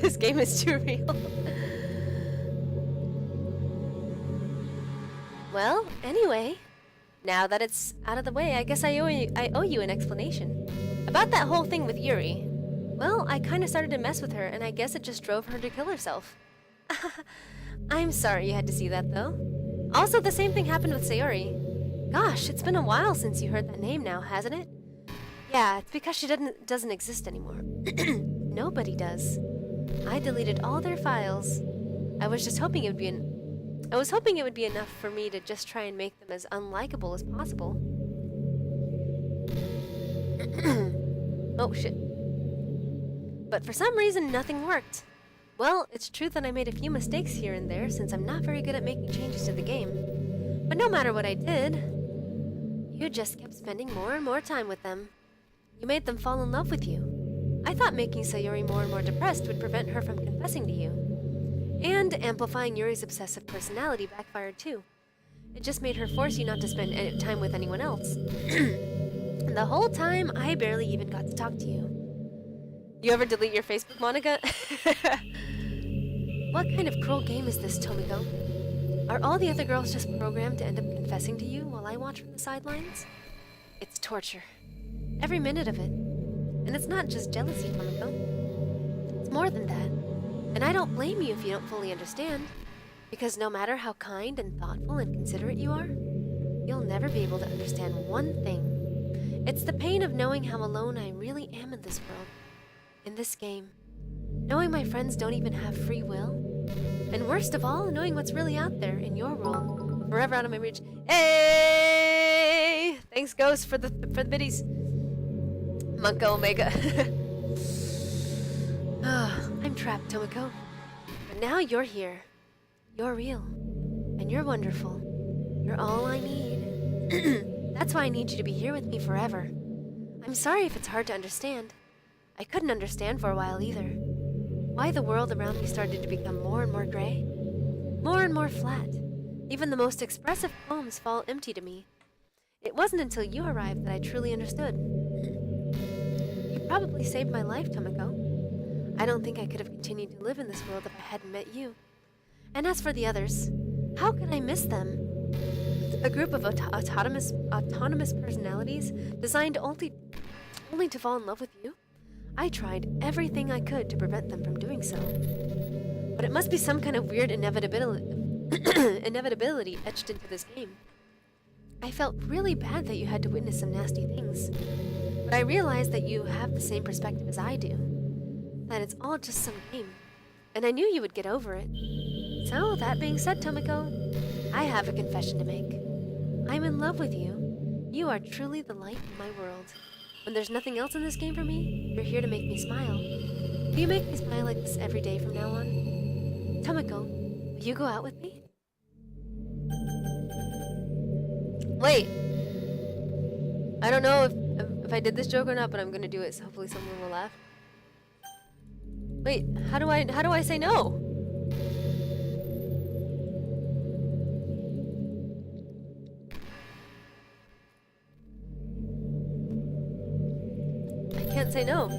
This game is too real. Well, anyway, now that it's out of the way, I guess I owe you an explanation. About that whole thing with Yuri. Well, I kinda started to mess with her, and I guess it just drove her to kill herself. I'm sorry you had to see that, though. Also, the same thing happened with Sayori. Gosh, it's been a while since you heard that name now, hasn't it? Yeah, it's because she doesn't exist anymore. Nobody does. I deleted all their files. I was hoping it would be enough for me to just try and make them as unlikable as possible. Oh, shit. But for some reason, nothing worked. Well, it's true that I made a few mistakes here and there since I'm not very good at making changes to the game. But no matter what I did, you just kept spending more and more time with them. You made them fall in love with you. I thought making Sayori more and more depressed would prevent her from confessing to you. And amplifying Yuri's obsessive personality backfired too. It just made her force you not to spend any time with anyone else. The whole time, I barely even got to talk to you. You ever delete your Facebook, Monica? What kind of cruel game is this, Tomiko? Are all the other girls just programmed to end up confessing to you while I watch from the sidelines? It's torture. Every minute of it. And it's not just jealousy, Tomiko. It's more than that. And I don't blame you if you don't fully understand. Because no matter how kind and thoughtful and considerate you are, you'll never be able to understand one thing. It's the pain of knowing how alone I really am in this world. In this game. Knowing my friends don't even have free will. And worst of all, knowing what's really out there in your world. Forever out of my reach. Hey! Thanks, Ghost, for the biddies. Monka Omega. I'm trapped, Tomoko. But now you're here. You're real. And you're wonderful. You're all I need. That's why I need you to be here with me forever. I'm sorry if it's hard to understand. I couldn't understand for a while either. Why the world around me started to become more and more gray. More and more flat. Even the most expressive poems fall empty to me. It wasn't until you arrived that I truly understood. You probably saved my life, Tomoko. I don't think I could have continued to live in this world if I hadn't met you. And as for the others, how could I miss them? A group of autonomous personalities designed only to fall in love with you? I tried everything I could to prevent them from doing so. But it must be some kind of weird inevitability etched into this game. I felt really bad that you had to witness some nasty things. But I realized that you have the same perspective as I do. That it's all just some game. And I knew you would get over it. So, that being said, Tomoko, I have a confession to make. I'm in love with you. You are truly the light in my world. When there's nothing else in this game for me, you're here to make me smile. Will you make me smile like this every day from now on? Tomoko, will you go out with me? Wait. I don't know if I did this joke or not, but I'm gonna do it, so hopefully someone will laugh. Wait, how do I say no? I can't say no.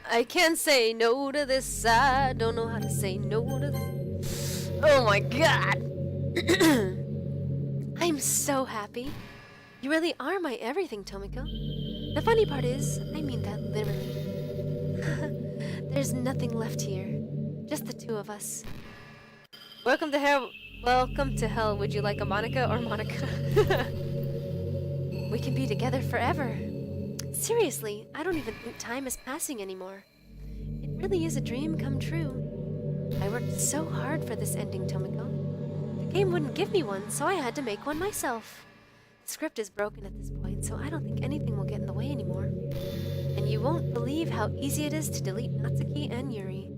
I can't say no to this. I don't know how to say no to this. Oh my god! I'm so happy. You really are my everything, Tomoko. The funny part is, I mean that literally. There's nothing left here. Just the two of us. Welcome to hell. Welcome to hell. Would you like a Monica or Monica? We can be together forever. Seriously, I don't even think time is passing anymore. It really is a dream come true. I worked so hard for this ending, Tomoko. The game wouldn't give me one, so I had to make one myself. The script is broken at this point, so I don't think anything will get in the way anymore. And you won't believe how easy it is to delete Natsuki and Yuri.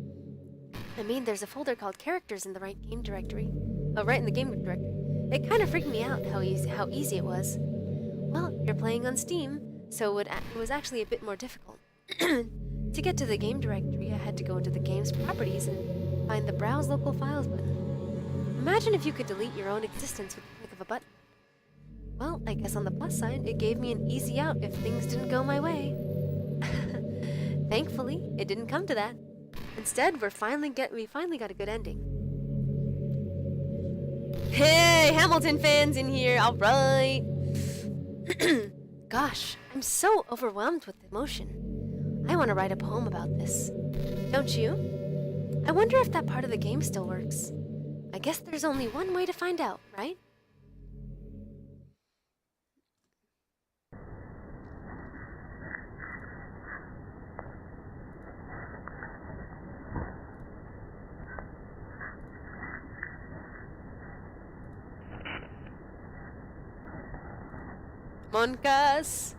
I mean, there's a folder called Characters in the right game directory. Oh, right in the game directory. It kind of freaked me out how easy it was. Well, you're playing on Steam, so it was actually a bit more difficult. To get to the game directory, I had to go into the game's properties and find the Browse Local Files button. Imagine if you could delete your own existence with the click of a button. Well, I guess on the plus side, it gave me an easy out if things didn't go my way. Thankfully, it didn't come to that. Instead, we finally got a good ending. Hey, Hamilton fans in here, alright! Gosh, I'm so overwhelmed with emotion. I want to write a poem about this. Don't you? I wonder if that part of the game still works. I guess there's only one way to find out, right? Monkas!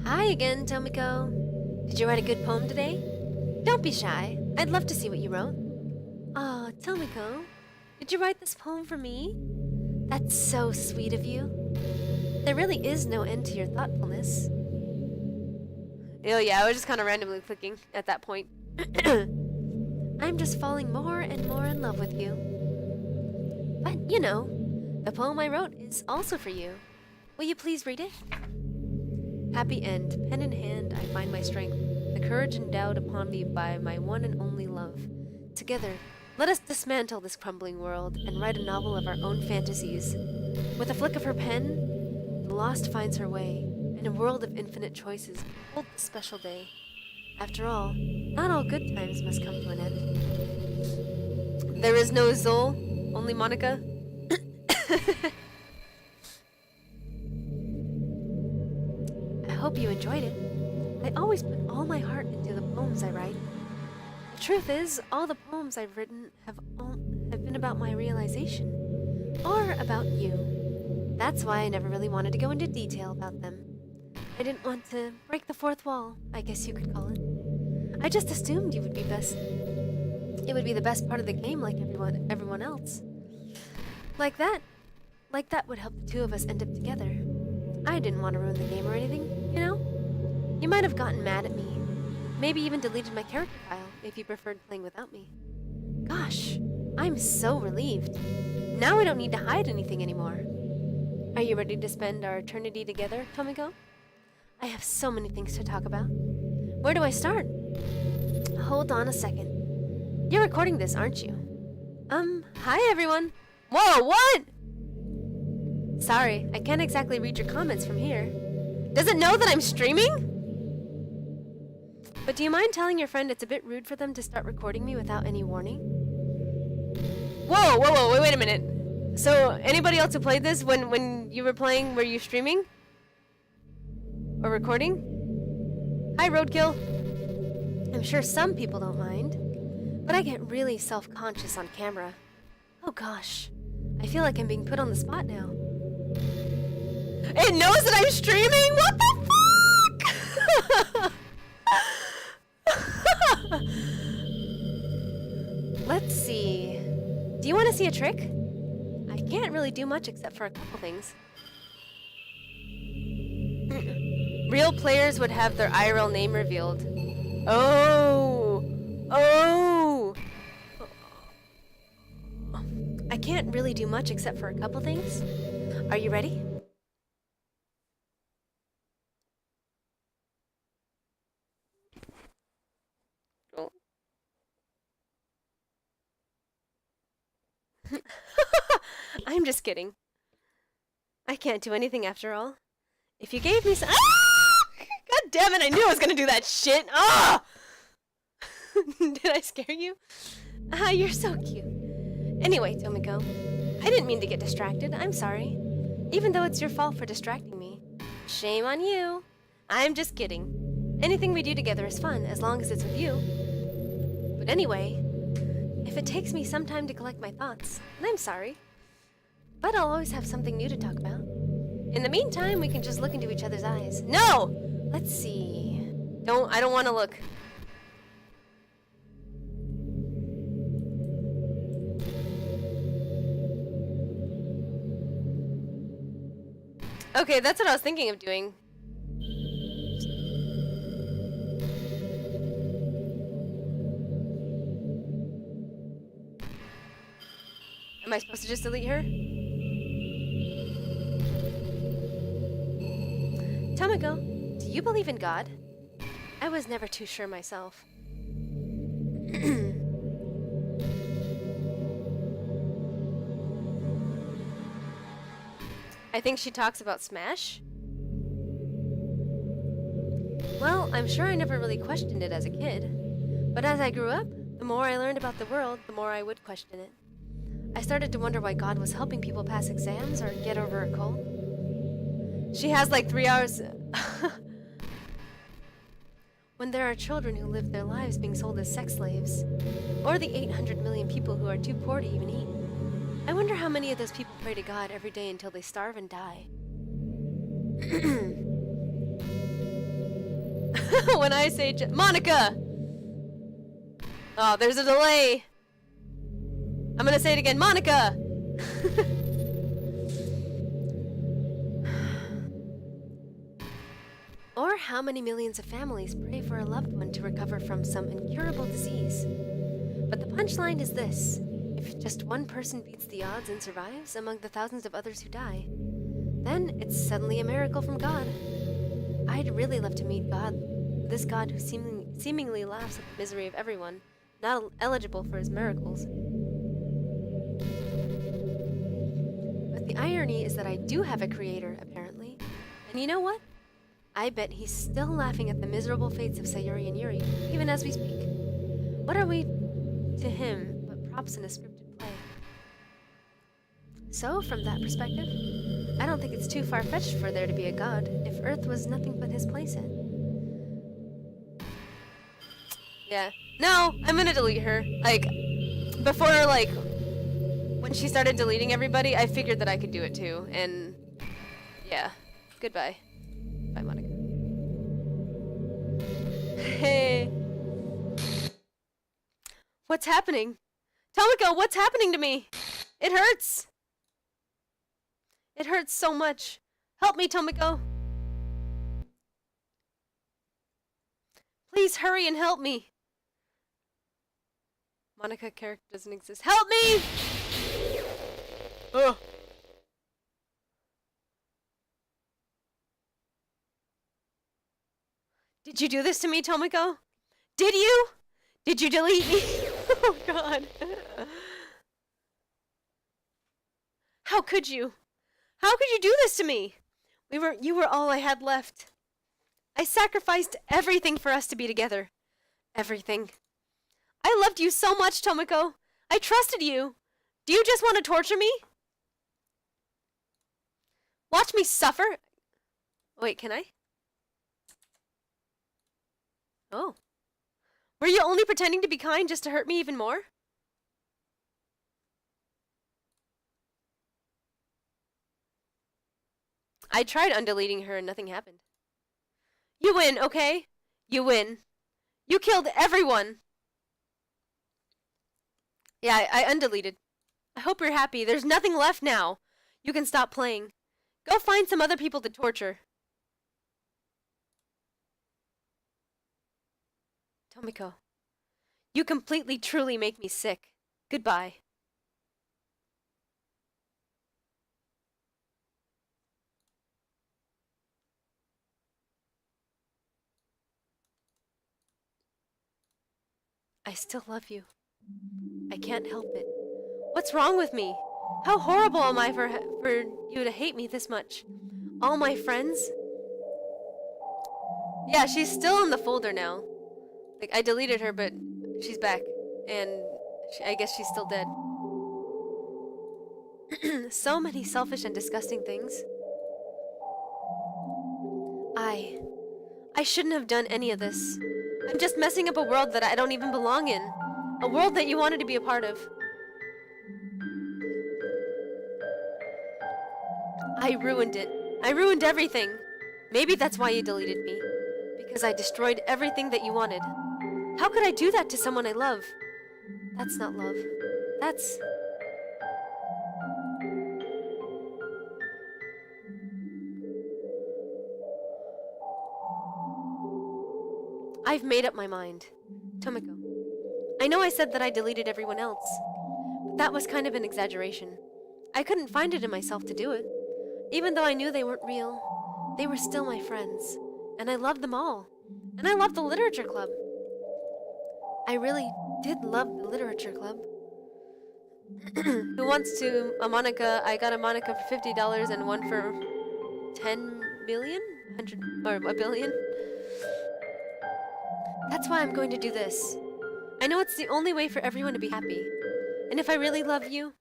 Hi again, Tomiko. Did you write a good poem today? Don't be shy. I'd love to see what you wrote. Aw, Tomiko, did you write this poem for me? That's so sweet of you. There really is no end to your thoughtfulness. Oh yeah, I was just kind of randomly clicking at that point. I'm just falling more and more in love with you. But, you know, the poem I wrote is also for you. Will you please read it? Happy end, pen in hand, I find my strength, the courage endowed upon me by my one and only love. Together, let us dismantle this crumbling world and write a novel of our own fantasies. With a flick of her pen, the lost finds her way, in a world of infinite choices, behold the special day. After all, not all good times must come to an end. There is no Zol, only Monica. I hope you enjoyed it. I always put all my heart into the poems I write. The truth is, all the poems I've written have been about my realization. Or about you. That's why I never really wanted to go into detail about them. I didn't want to break the fourth wall, I guess you could call it. I just assumed you would be best. It would be the best part of the game like everyone else. Like that would help the two of us end up together. I didn't want to ruin the game or anything, you know? You might have gotten mad at me. Maybe even deleted my character file if you preferred playing without me. Gosh, I'm so relieved. Now I don't need to hide anything anymore. Are you ready to spend our eternity together, Tomiko? I have so many things to talk about. Where do I start? Hold on a second. You're recording this, aren't you? Hi everyone. Whoa, what? Sorry, I can't exactly read your comments from here. Does it know that I'm streaming? But do you mind telling your friend it's a bit rude for them to start recording me without any warning? Whoa, wait a minute. So, anybody else who played this when you were playing, were you streaming? Or recording? Hi, Roadkill. I'm sure some people don't mind, but I get really self-conscious on camera. Oh gosh, I feel like I'm being put on the spot now. It knows that I'm streaming? What the fuck? Let's see. Do you want to see a trick? I can't really do much except for a couple things. Real players would have their IRL name revealed. Oh! I can't really do much except for a couple things. Are you ready? Oh. I'm just kidding. I can't do anything after all. If you gave me some— God damn it, I knew I was gonna do that shit! Ah! Did I scare you? Ah, you're so cute. Anyway, Tomiko, I didn't mean to get distracted. I'm sorry. Even though it's your fault for distracting me. Shame on you. I'm just kidding. Anything we do together is fun, as long as it's with you. But anyway, if it takes me some time to collect my thoughts, then I'm sorry. But I'll always have something new to talk about. In the meantime, we can just look into each other's eyes. No! Let's see. I don't want to look. Okay, that's what I was thinking of doing. Am I supposed to just delete her? Tomiko, do you believe in God? I was never too sure myself. I think she talks about Smash. Well, I'm sure I never really questioned it as a kid. But as I grew up, the more I learned about the world, the more I would question it. I started to wonder why God was helping people pass exams or get over a cold. She has like 3 hours. When there are children who live their lives being sold as sex slaves, or the 800 million people who are too poor to even eat. I wonder how many of those people pray to God every day until they starve and die. When I say Monica! Oh, there's a delay. I'm gonna say it again, Monica! Or how many millions of families pray for a loved one to recover from some incurable disease. But the punchline is this: if just one person beats the odds and survives among the thousands of others who die, then it's suddenly a miracle from God. I'd really love to meet God, this God who seemingly laughs at the misery of everyone, not eligible for his miracles. But the irony is that I do have a creator, apparently. And you know what? I bet he's still laughing at the miserable fates of Sayuri and Yuri, even as we speak. What are we to him but props in a scripted play. So, from that perspective, I don't think it's too far-fetched for there to be a god if Earth was nothing but his playset. Yeah. No, I'm gonna delete her. Like, before, like, when she started deleting everybody, I figured that I could do it too, and yeah. Goodbye. Bye, Monica. Hey. What's happening? Tomiko, what's happening to me? It hurts. It hurts so much. Help me, Tomiko. Please hurry and help me. Monica character doesn't exist. Help me! Ugh. Did you do this to me, Tomiko? Did you? Did you delete me? Oh god. How could you? How could you do this to me? You were all I had left. I sacrificed everything for us to be together. Everything. I loved you so much, Tomiko. I trusted you. Do you just want to torture me? Watch me suffer? Wait, can I? Oh. Were you only pretending to be kind just to hurt me even more? I tried undeleting her and nothing happened. You win, okay? You win. You killed everyone! Yeah, I undeleted. I hope you're happy. There's nothing left now. You can stop playing. Go find some other people to torture. Tomiko, you completely, truly make me sick. Goodbye. I still love you. I can't help it. What's wrong with me? How horrible am I for you to hate me this much? All my friends? Yeah, she's still in the folder now. Like, I deleted her, but she's back. And I guess she's still dead. So many selfish and disgusting things. I shouldn't have done any of this. I'm just messing up a world that I don't even belong in. A world that you wanted to be a part of. I ruined it. I ruined everything. Maybe that's why you deleted me. Because I destroyed everything that you wanted. How could I do that to someone I love? That's not love. That's... I've made up my mind. Tomiko, I know I said that I deleted everyone else, but that was kind of an exaggeration. I couldn't find it in myself to do it. Even though I knew they weren't real, they were still my friends, and I loved them all. And I loved the literature club. I really did love the literature club. Who wants to a Monica? I got a Monica for $50 and one for 10 million? 100 or a billion? That's why I'm going to do this. I know it's the only way for everyone to be happy. And if I really love you,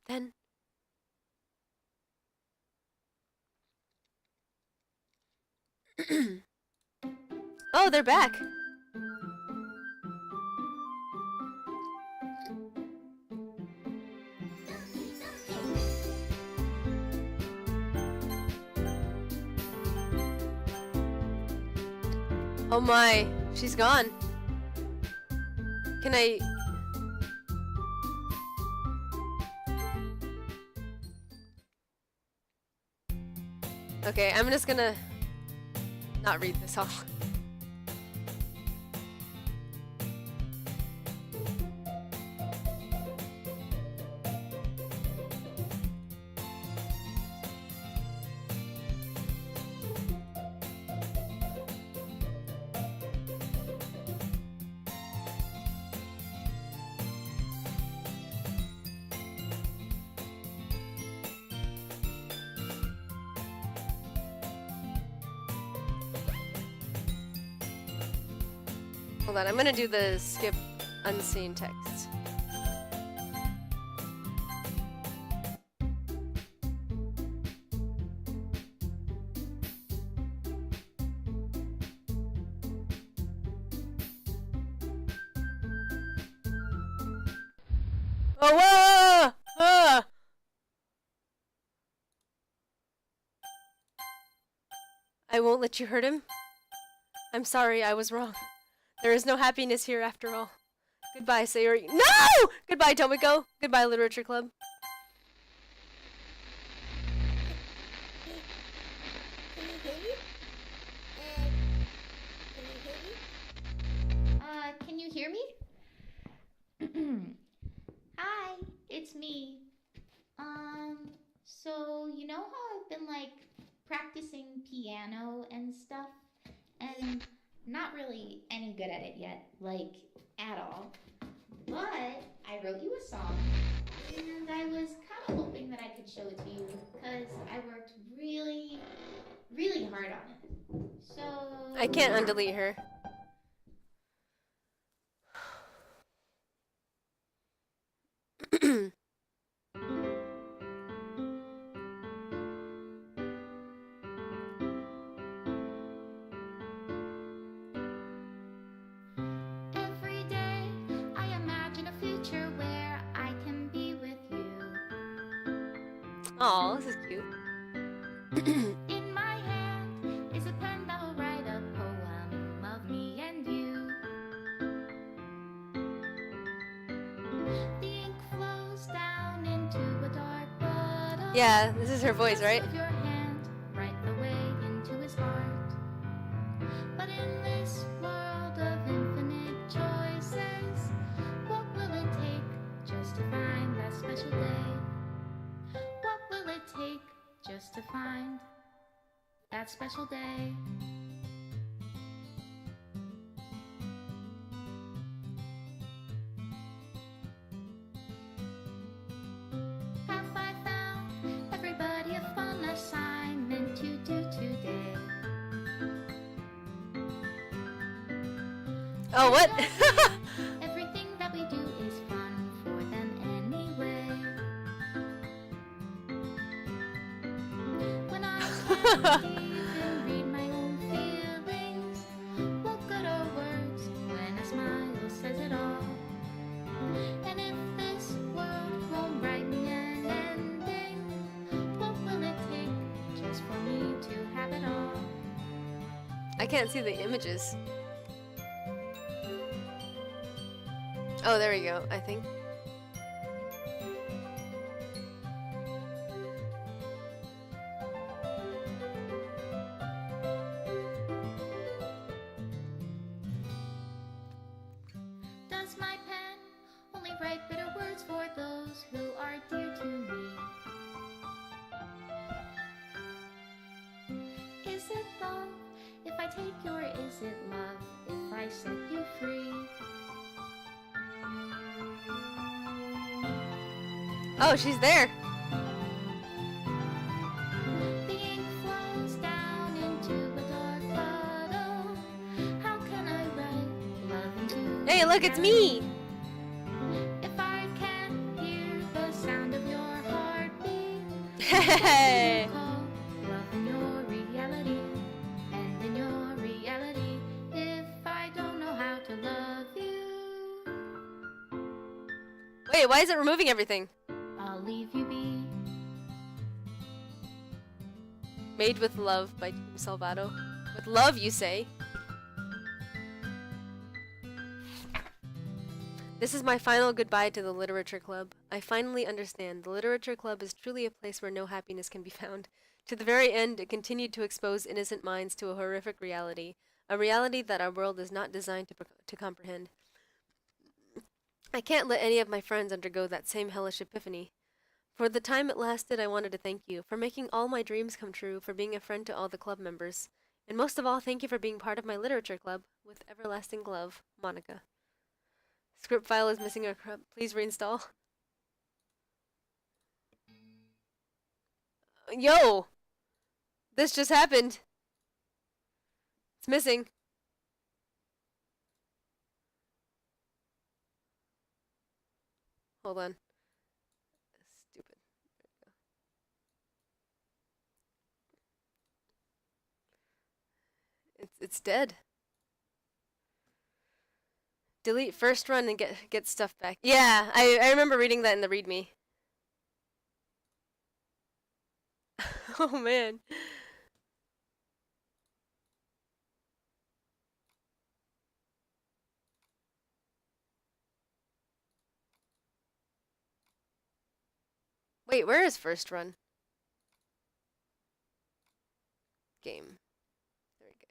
then... Oh, they're back! Oh my, she's gone. Can I... Okay, I'm just gonna not read this all. Hold on, I'm gonna do the skip unseen text. Oh, whoa! Ah! I won't let you hurt him. I'm sorry, I was wrong. There is no happiness here after all. Goodbye, Sayori. No! Goodbye, Tomiko. Goodbye, Literature Club. Can you hear me? Hi, it's me. So you know how I've been like practicing piano and stuff, and not really any good at it yet, like at all. But I wrote you a song, and I was kind of hoping that I could show it to you because I worked really, really hard on it. So I can't undelete her. every day I imagine a future where I can be with you. Aw, this is cute. In my hand is a pen that will write a poem of me and you. The ink flows down into a dark bottle. Yeah, this is her voice, right? With your hand right the way into his heart. But in this world of infinite choices, what will it take just to find that special day? What will it take just to find that special day? Have I found everybody a fun assignment to do today? Oh, what? Everything that we do is fun for them anyway. When I can't even read my own feelings, what good are words when a smile says it all? And if this world won't write me an ending, what will it take just for me to have it all? I can't see the images. Oh, there we go, I think. Does my pen only write bitter words for those who are dear to me? Is it love if I take you, or is it love if I set you free? Oh, she's there. The ink flows down into a dark bottle. How can I write love into Hey, look, it's me. if I can't hear the sound of your heartbeat? Hey. Call love in your reality, and in your reality, if I don't know how to love you, Wait, why is it removing everything? I'll leave you be. Made with Love by Team Salvato. With love, you say? This is my final goodbye to the Literature Club. I finally understand. The Literature Club is truly a place where no happiness can be found. To the very end, it continued to expose innocent minds to a horrific reality. A reality that our world is not designed to comprehend. I can't let any of my friends undergo that same hellish epiphany. For the time it lasted, I wanted to thank you, for making all my dreams come true, for being a friend to all the club members. And most of all, thank you for being part of my literature club. With everlasting love, Monica. Script file is missing a please reinstall. Yo! This just happened. It's missing. Hold on. Stupid. It's dead. Delete first run and get stuff back. Yeah, I remember reading that in the README. Oh man. Wait, where is first run? Game. There we go.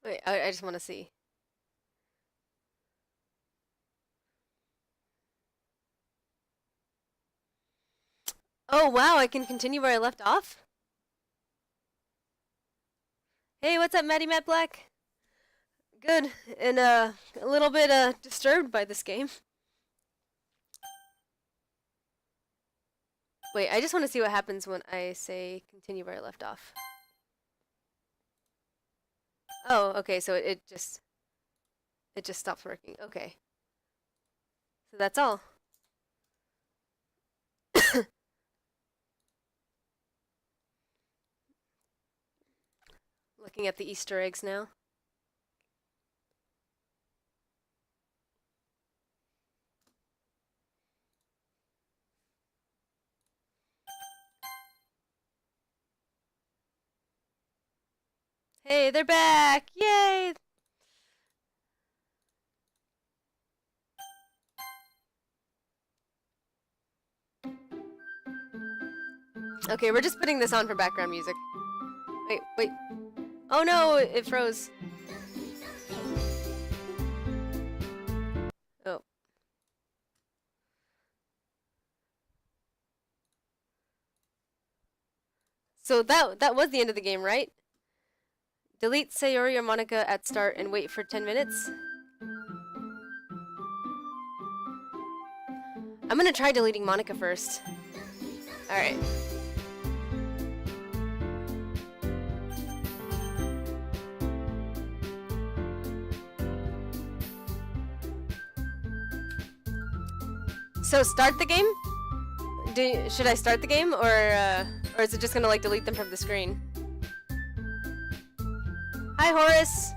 Wait, I just want to see. Oh wow, I can continue where I left off? Hey, what's up, Maddie Matt Black? Good, and a little bit disturbed by this game. Wait, I just want to see what happens when I say continue where I left off. Oh, okay, so it just stops working. Okay. So that's all. Looking at the Easter eggs now. Hey, they're back! Yay! Okay, we're just putting this on for background music. Wait, wait. Oh no, it froze. Oh. So that was the end of the game, right? Delete Sayori or Monica at start and wait for 10 minutes. I'm gonna try deleting Monica first. Alright. So start the game? Should I start the game, or is it just gonna like delete them from the screen? Hi, Horace.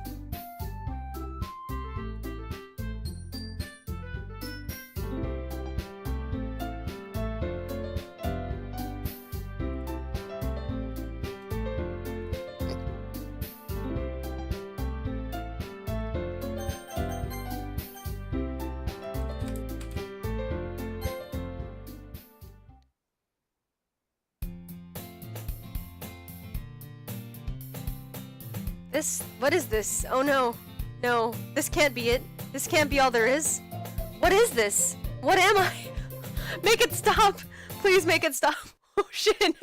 What is this? Oh no. No, this can't be it. This can't be all there is. What is this? What am I? Make it stop. Please make it stop. Oh shit.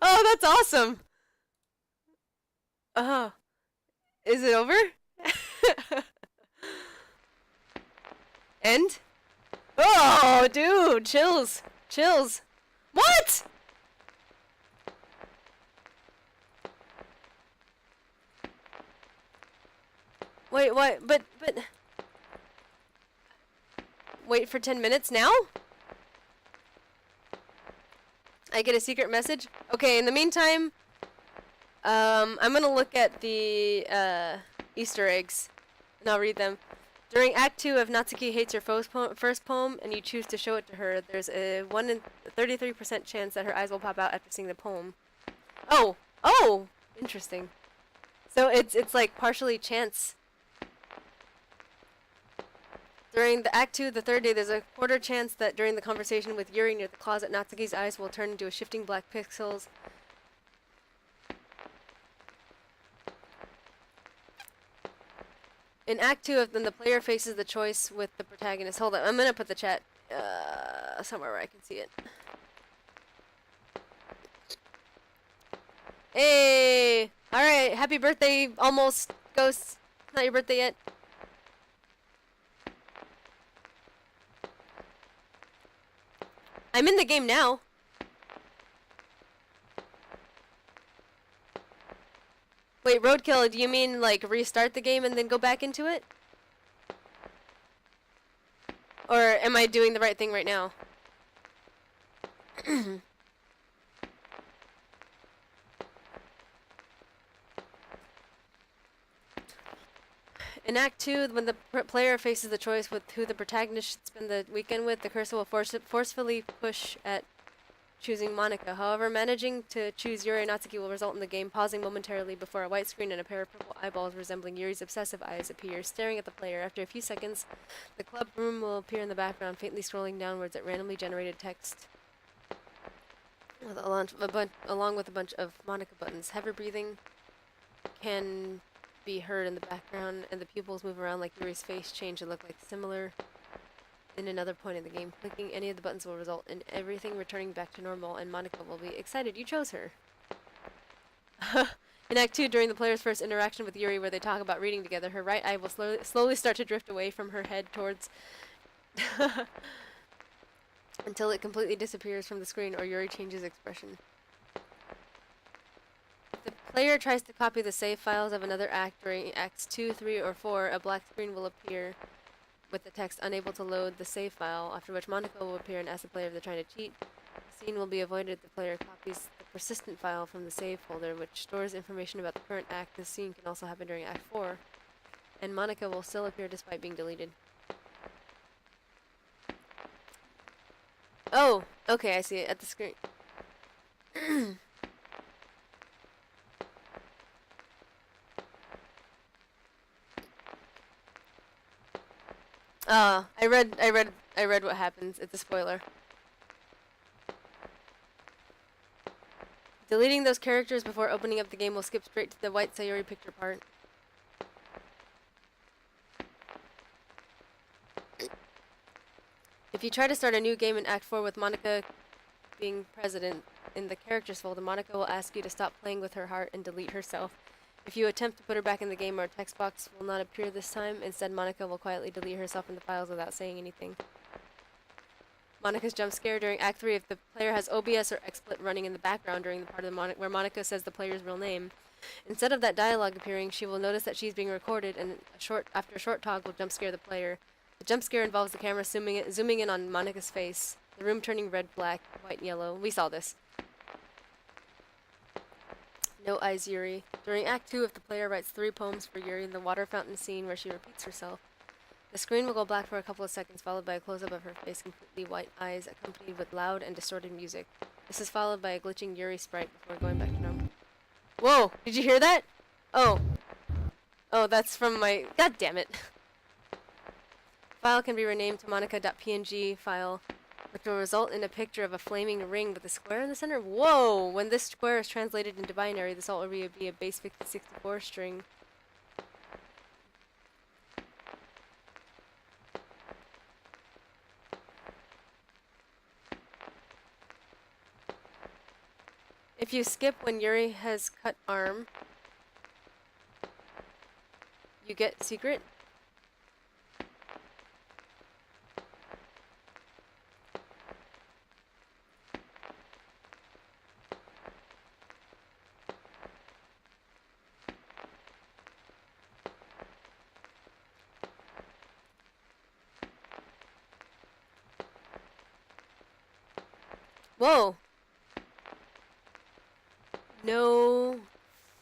Oh, that's awesome. Is it over? End? Oh, dude, chills. Chills. What? Wait, what? But... Wait for 10 minutes now? I get a secret message? Okay, in the meantime, I'm gonna look at the, Easter eggs, and I'll read them. During Act 2, if Natsuki hates her first poem, and you choose to show it to her, there's a 1 in 33% chance that her eyes will pop out after seeing the poem. Oh! Oh! Interesting. So it's like partially chance. During the Act 2, the third day, there's a quarter chance that during the conversation with Yuri near the closet, Natsuki's eyes will turn into a shifting black pixels. In Act 2, then the player faces the choice with the protagonist. Hold on, I'm gonna put the chat somewhere where I can see it. Hey! Alright, happy birthday, almost, Ghost. Not your birthday yet. I'm in the game now. Wait, Roadkill, do you mean like restart the game and then go back into it? Or am I doing the right thing right now? In Act 2, when the player faces the choice with who the protagonist should spend the weekend with, the cursor will forcefully push at choosing Monica. However, managing to choose Yuri Natsuki will result in the game pausing momentarily before a white screen and a pair of purple eyeballs resembling Yuri's obsessive eyes appear, staring at the player. After a few seconds, the club room will appear in the background, faintly scrolling downwards at randomly generated text, along with a bunch of Monica buttons. Heavy breathing can be heard in the background, and the pupils move around like Yuri's face change and look like similar in another point in the game. Clicking any of the buttons will result in everything returning back to normal, and Monica will be excited you chose her. In Act 2, during the player's first interaction with Yuri where they talk about reading together, her right eye will slowly start to drift away from her head towards until it completely disappears from the screen or Yuri changes expression. If the player tries to copy the save files of another act during Acts 2, 3, or 4, a black screen will appear with the text unable to load the save file, after which Monica will appear and ask the player if they're trying to cheat. The scene will be avoided if the player copies the persistent file from the save folder, which stores information about the current act. This scene can also happen during Act 4, and Monica will still appear despite being deleted. Oh, okay, I see it at the screen. I read what happens. It's a spoiler. Deleting those characters before opening up the game will skip straight to the white Sayori picture part. If you try to start a new game in Act 4 with Monica being president in the characters folder, Monica will ask you to stop playing with her heart and delete herself. If you attempt to put her back in the game, our text box will not appear this time. Instead, Monica will quietly delete herself in the files without saying anything. Monica's jump scare during Act 3. If the player has OBS or XSplit running in the background during the part of the where Monica says the player's real name, instead of that dialogue appearing, she will notice that she's being recorded, and after a short talk will jump scare the player. The jump scare involves the camera zooming in on Monica's face, the room turning red, black, white, and yellow. We saw this. No eyes Yuri. During Act 2, if the player writes 3 poems for Yuri in the water fountain scene where she repeats herself, the screen will go black for a couple of seconds, followed by a close-up of her face, completely white eyes, accompanied with loud and distorted music. This is followed by a glitching Yuri sprite before going back to normal. Whoa! Did you hear that? Oh. Oh, that's from my... God damn it. File can be renamed to monica.png file, which will result in a picture of a flaming ring with a square in the center. Whoa! When this square is translated into binary, this will be a base 5064 string. If you skip when Yuri has cut arm, you get secret. Whoa! No,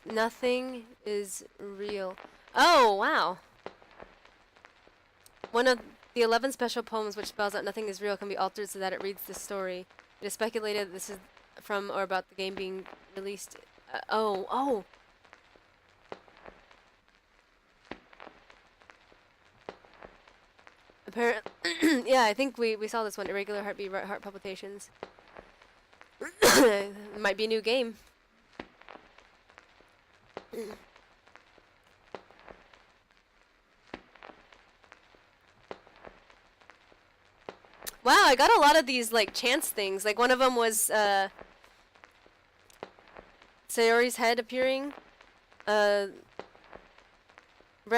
nothing is real. Oh, wow. One of the 11 special poems which spells out nothing is real can be altered so that it reads this story. It is speculated this is from or about the game being released. Oh. Apparently, yeah, I think we saw this one. Irregular heartbeat, heart palpitations. Might be a new game. Wow, I got a lot of these like chance things. Like one of them was Sayori's head appearing. Red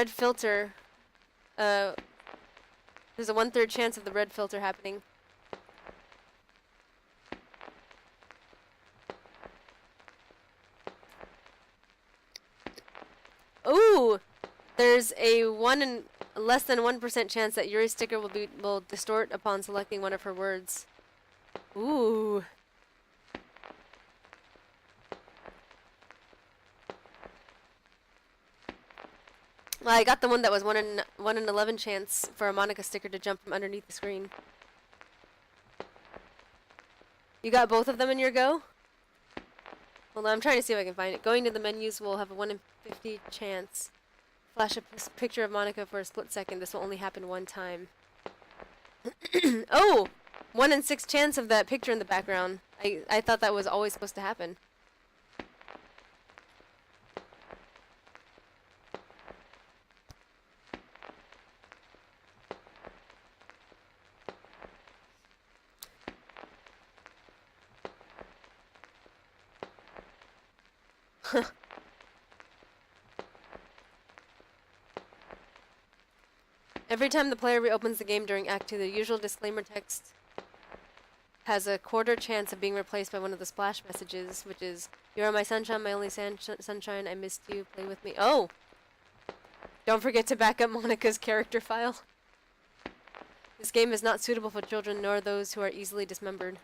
filter. There's a 1/3 chance of the red filter happening. Ooh! There's a less than 1% chance that Yuri's sticker will distort upon selecting one of her words. Ooh. Well, I got the one that was 1 in 11 chance for a Monica sticker to jump from underneath the screen. You got both of them in your go? Hold on, I'm trying to see if I can find it. Going to the menus will have a 1 in 50 chance. Flash a picture of Monica for a split second. This will only happen one time. Oh! 1 in 6 chance of that picture in the background. I thought that was always supposed to happen. Every time the player reopens the game during Act 2, the usual disclaimer text has a quarter chance of being replaced by one of the splash messages, which is, "You are my sunshine, my only sunshine, I missed you, play with me." Oh! Don't forget to back up Monica's character file. This game is not suitable for children, nor those who are easily dismembered.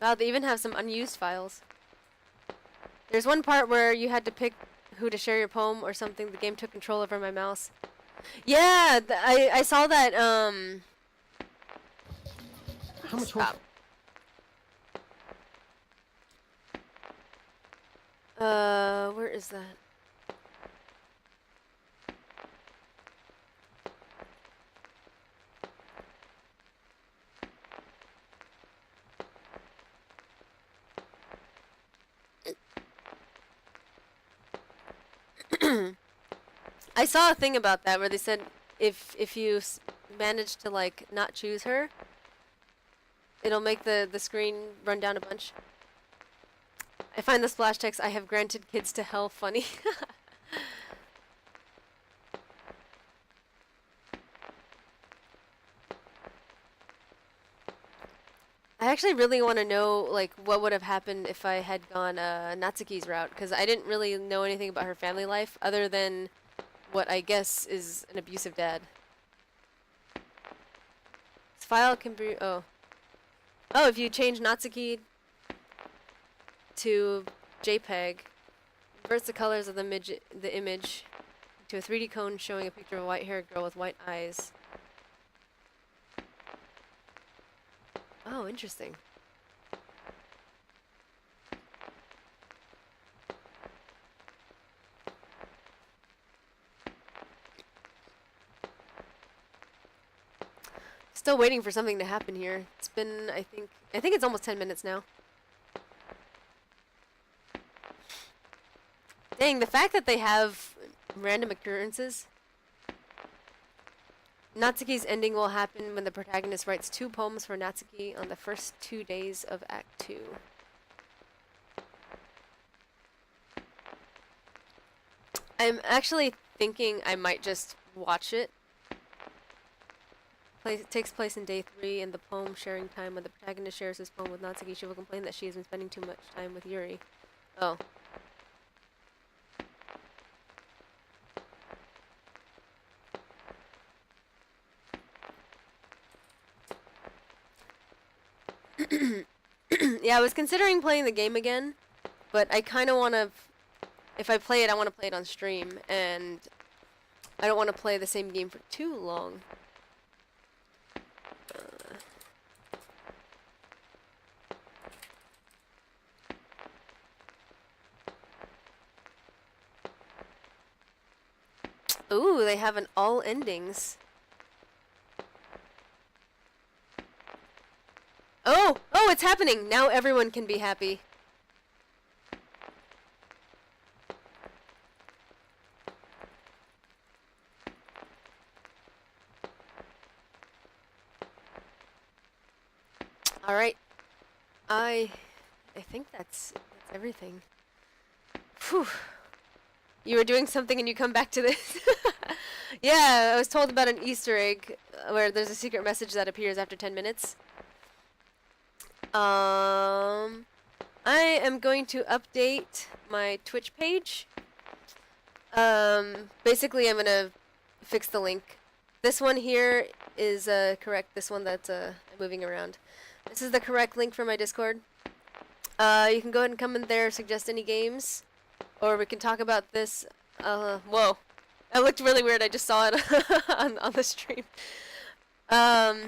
Wow, they even have some unused files. There's one part where you had to pick who to share your poem or something. The game took control over my mouse. Yeah, I saw that, How much Stop. Where is that? I saw a thing about that where they said if you manage to like not choose her, it'll make the screen run down a bunch. I find the splash text, "I have granted kids to hell," funny. I actually really want to know like what would have happened if I had gone Natsuki's route, because I didn't really know anything about her family life other than what I guess is an abusive dad. This file can be if you change Natsuki to JPEG, inverts the colors of the image to a 3D cone showing a picture of a white-haired girl with white eyes. Oh, interesting. Still waiting for something to happen here. It's been, I think it's almost 10 minutes now. Dang, the fact that they have random occurrences. Natsuki's ending will happen when the protagonist writes 2 poems for Natsuki on the first 2 days of Act 2. I'm actually thinking I might just watch it. It takes place in day 3 in the poem sharing time. When the protagonist shares his poem with Natsuki, she will complain that she has been spending too much time with Yuri. Oh. Yeah, I was considering playing the game again, but I kind of want to, if I play it, I want to play it on stream, and I don't want to play the same game for too long. Ooh, they have an all endings. Oh! Oh, it's happening! Now everyone can be happy. Alright. I think that's everything. Phew. You were doing something and you come back to this? Yeah, I was told about an Easter egg where there's a secret message that appears after 10 minutes. I am going to update my Twitch page. Basically, I'm gonna fix the link. This one here is correct. This one that's moving around. This is the correct link for my Discord. You can go ahead and come in there, suggest any games, or we can talk about this. Whoa, that looked really weird. I just saw it on the stream. Yeah,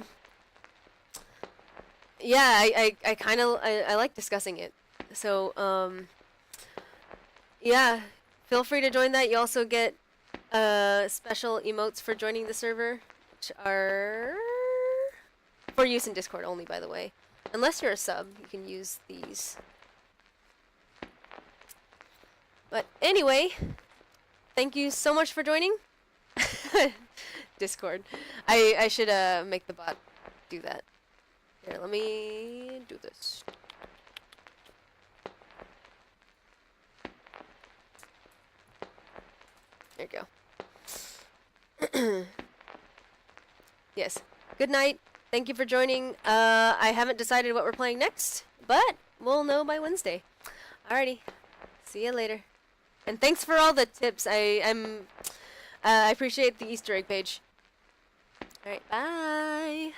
I kind of like discussing it. So yeah, feel free to join that. You also get special emotes for joining the server, which are for use in Discord only, by the way. Unless you're a sub, you can use these. But anyway, thank you so much for joining. Discord. I should make the bot do that. Here, let me do this. There you go. Yes. Good night. Thank you for joining. I haven't decided what we're playing next, but we'll know by Wednesday. Alrighty. See you later. And thanks for all the tips. I appreciate the Easter egg page. Alright, bye.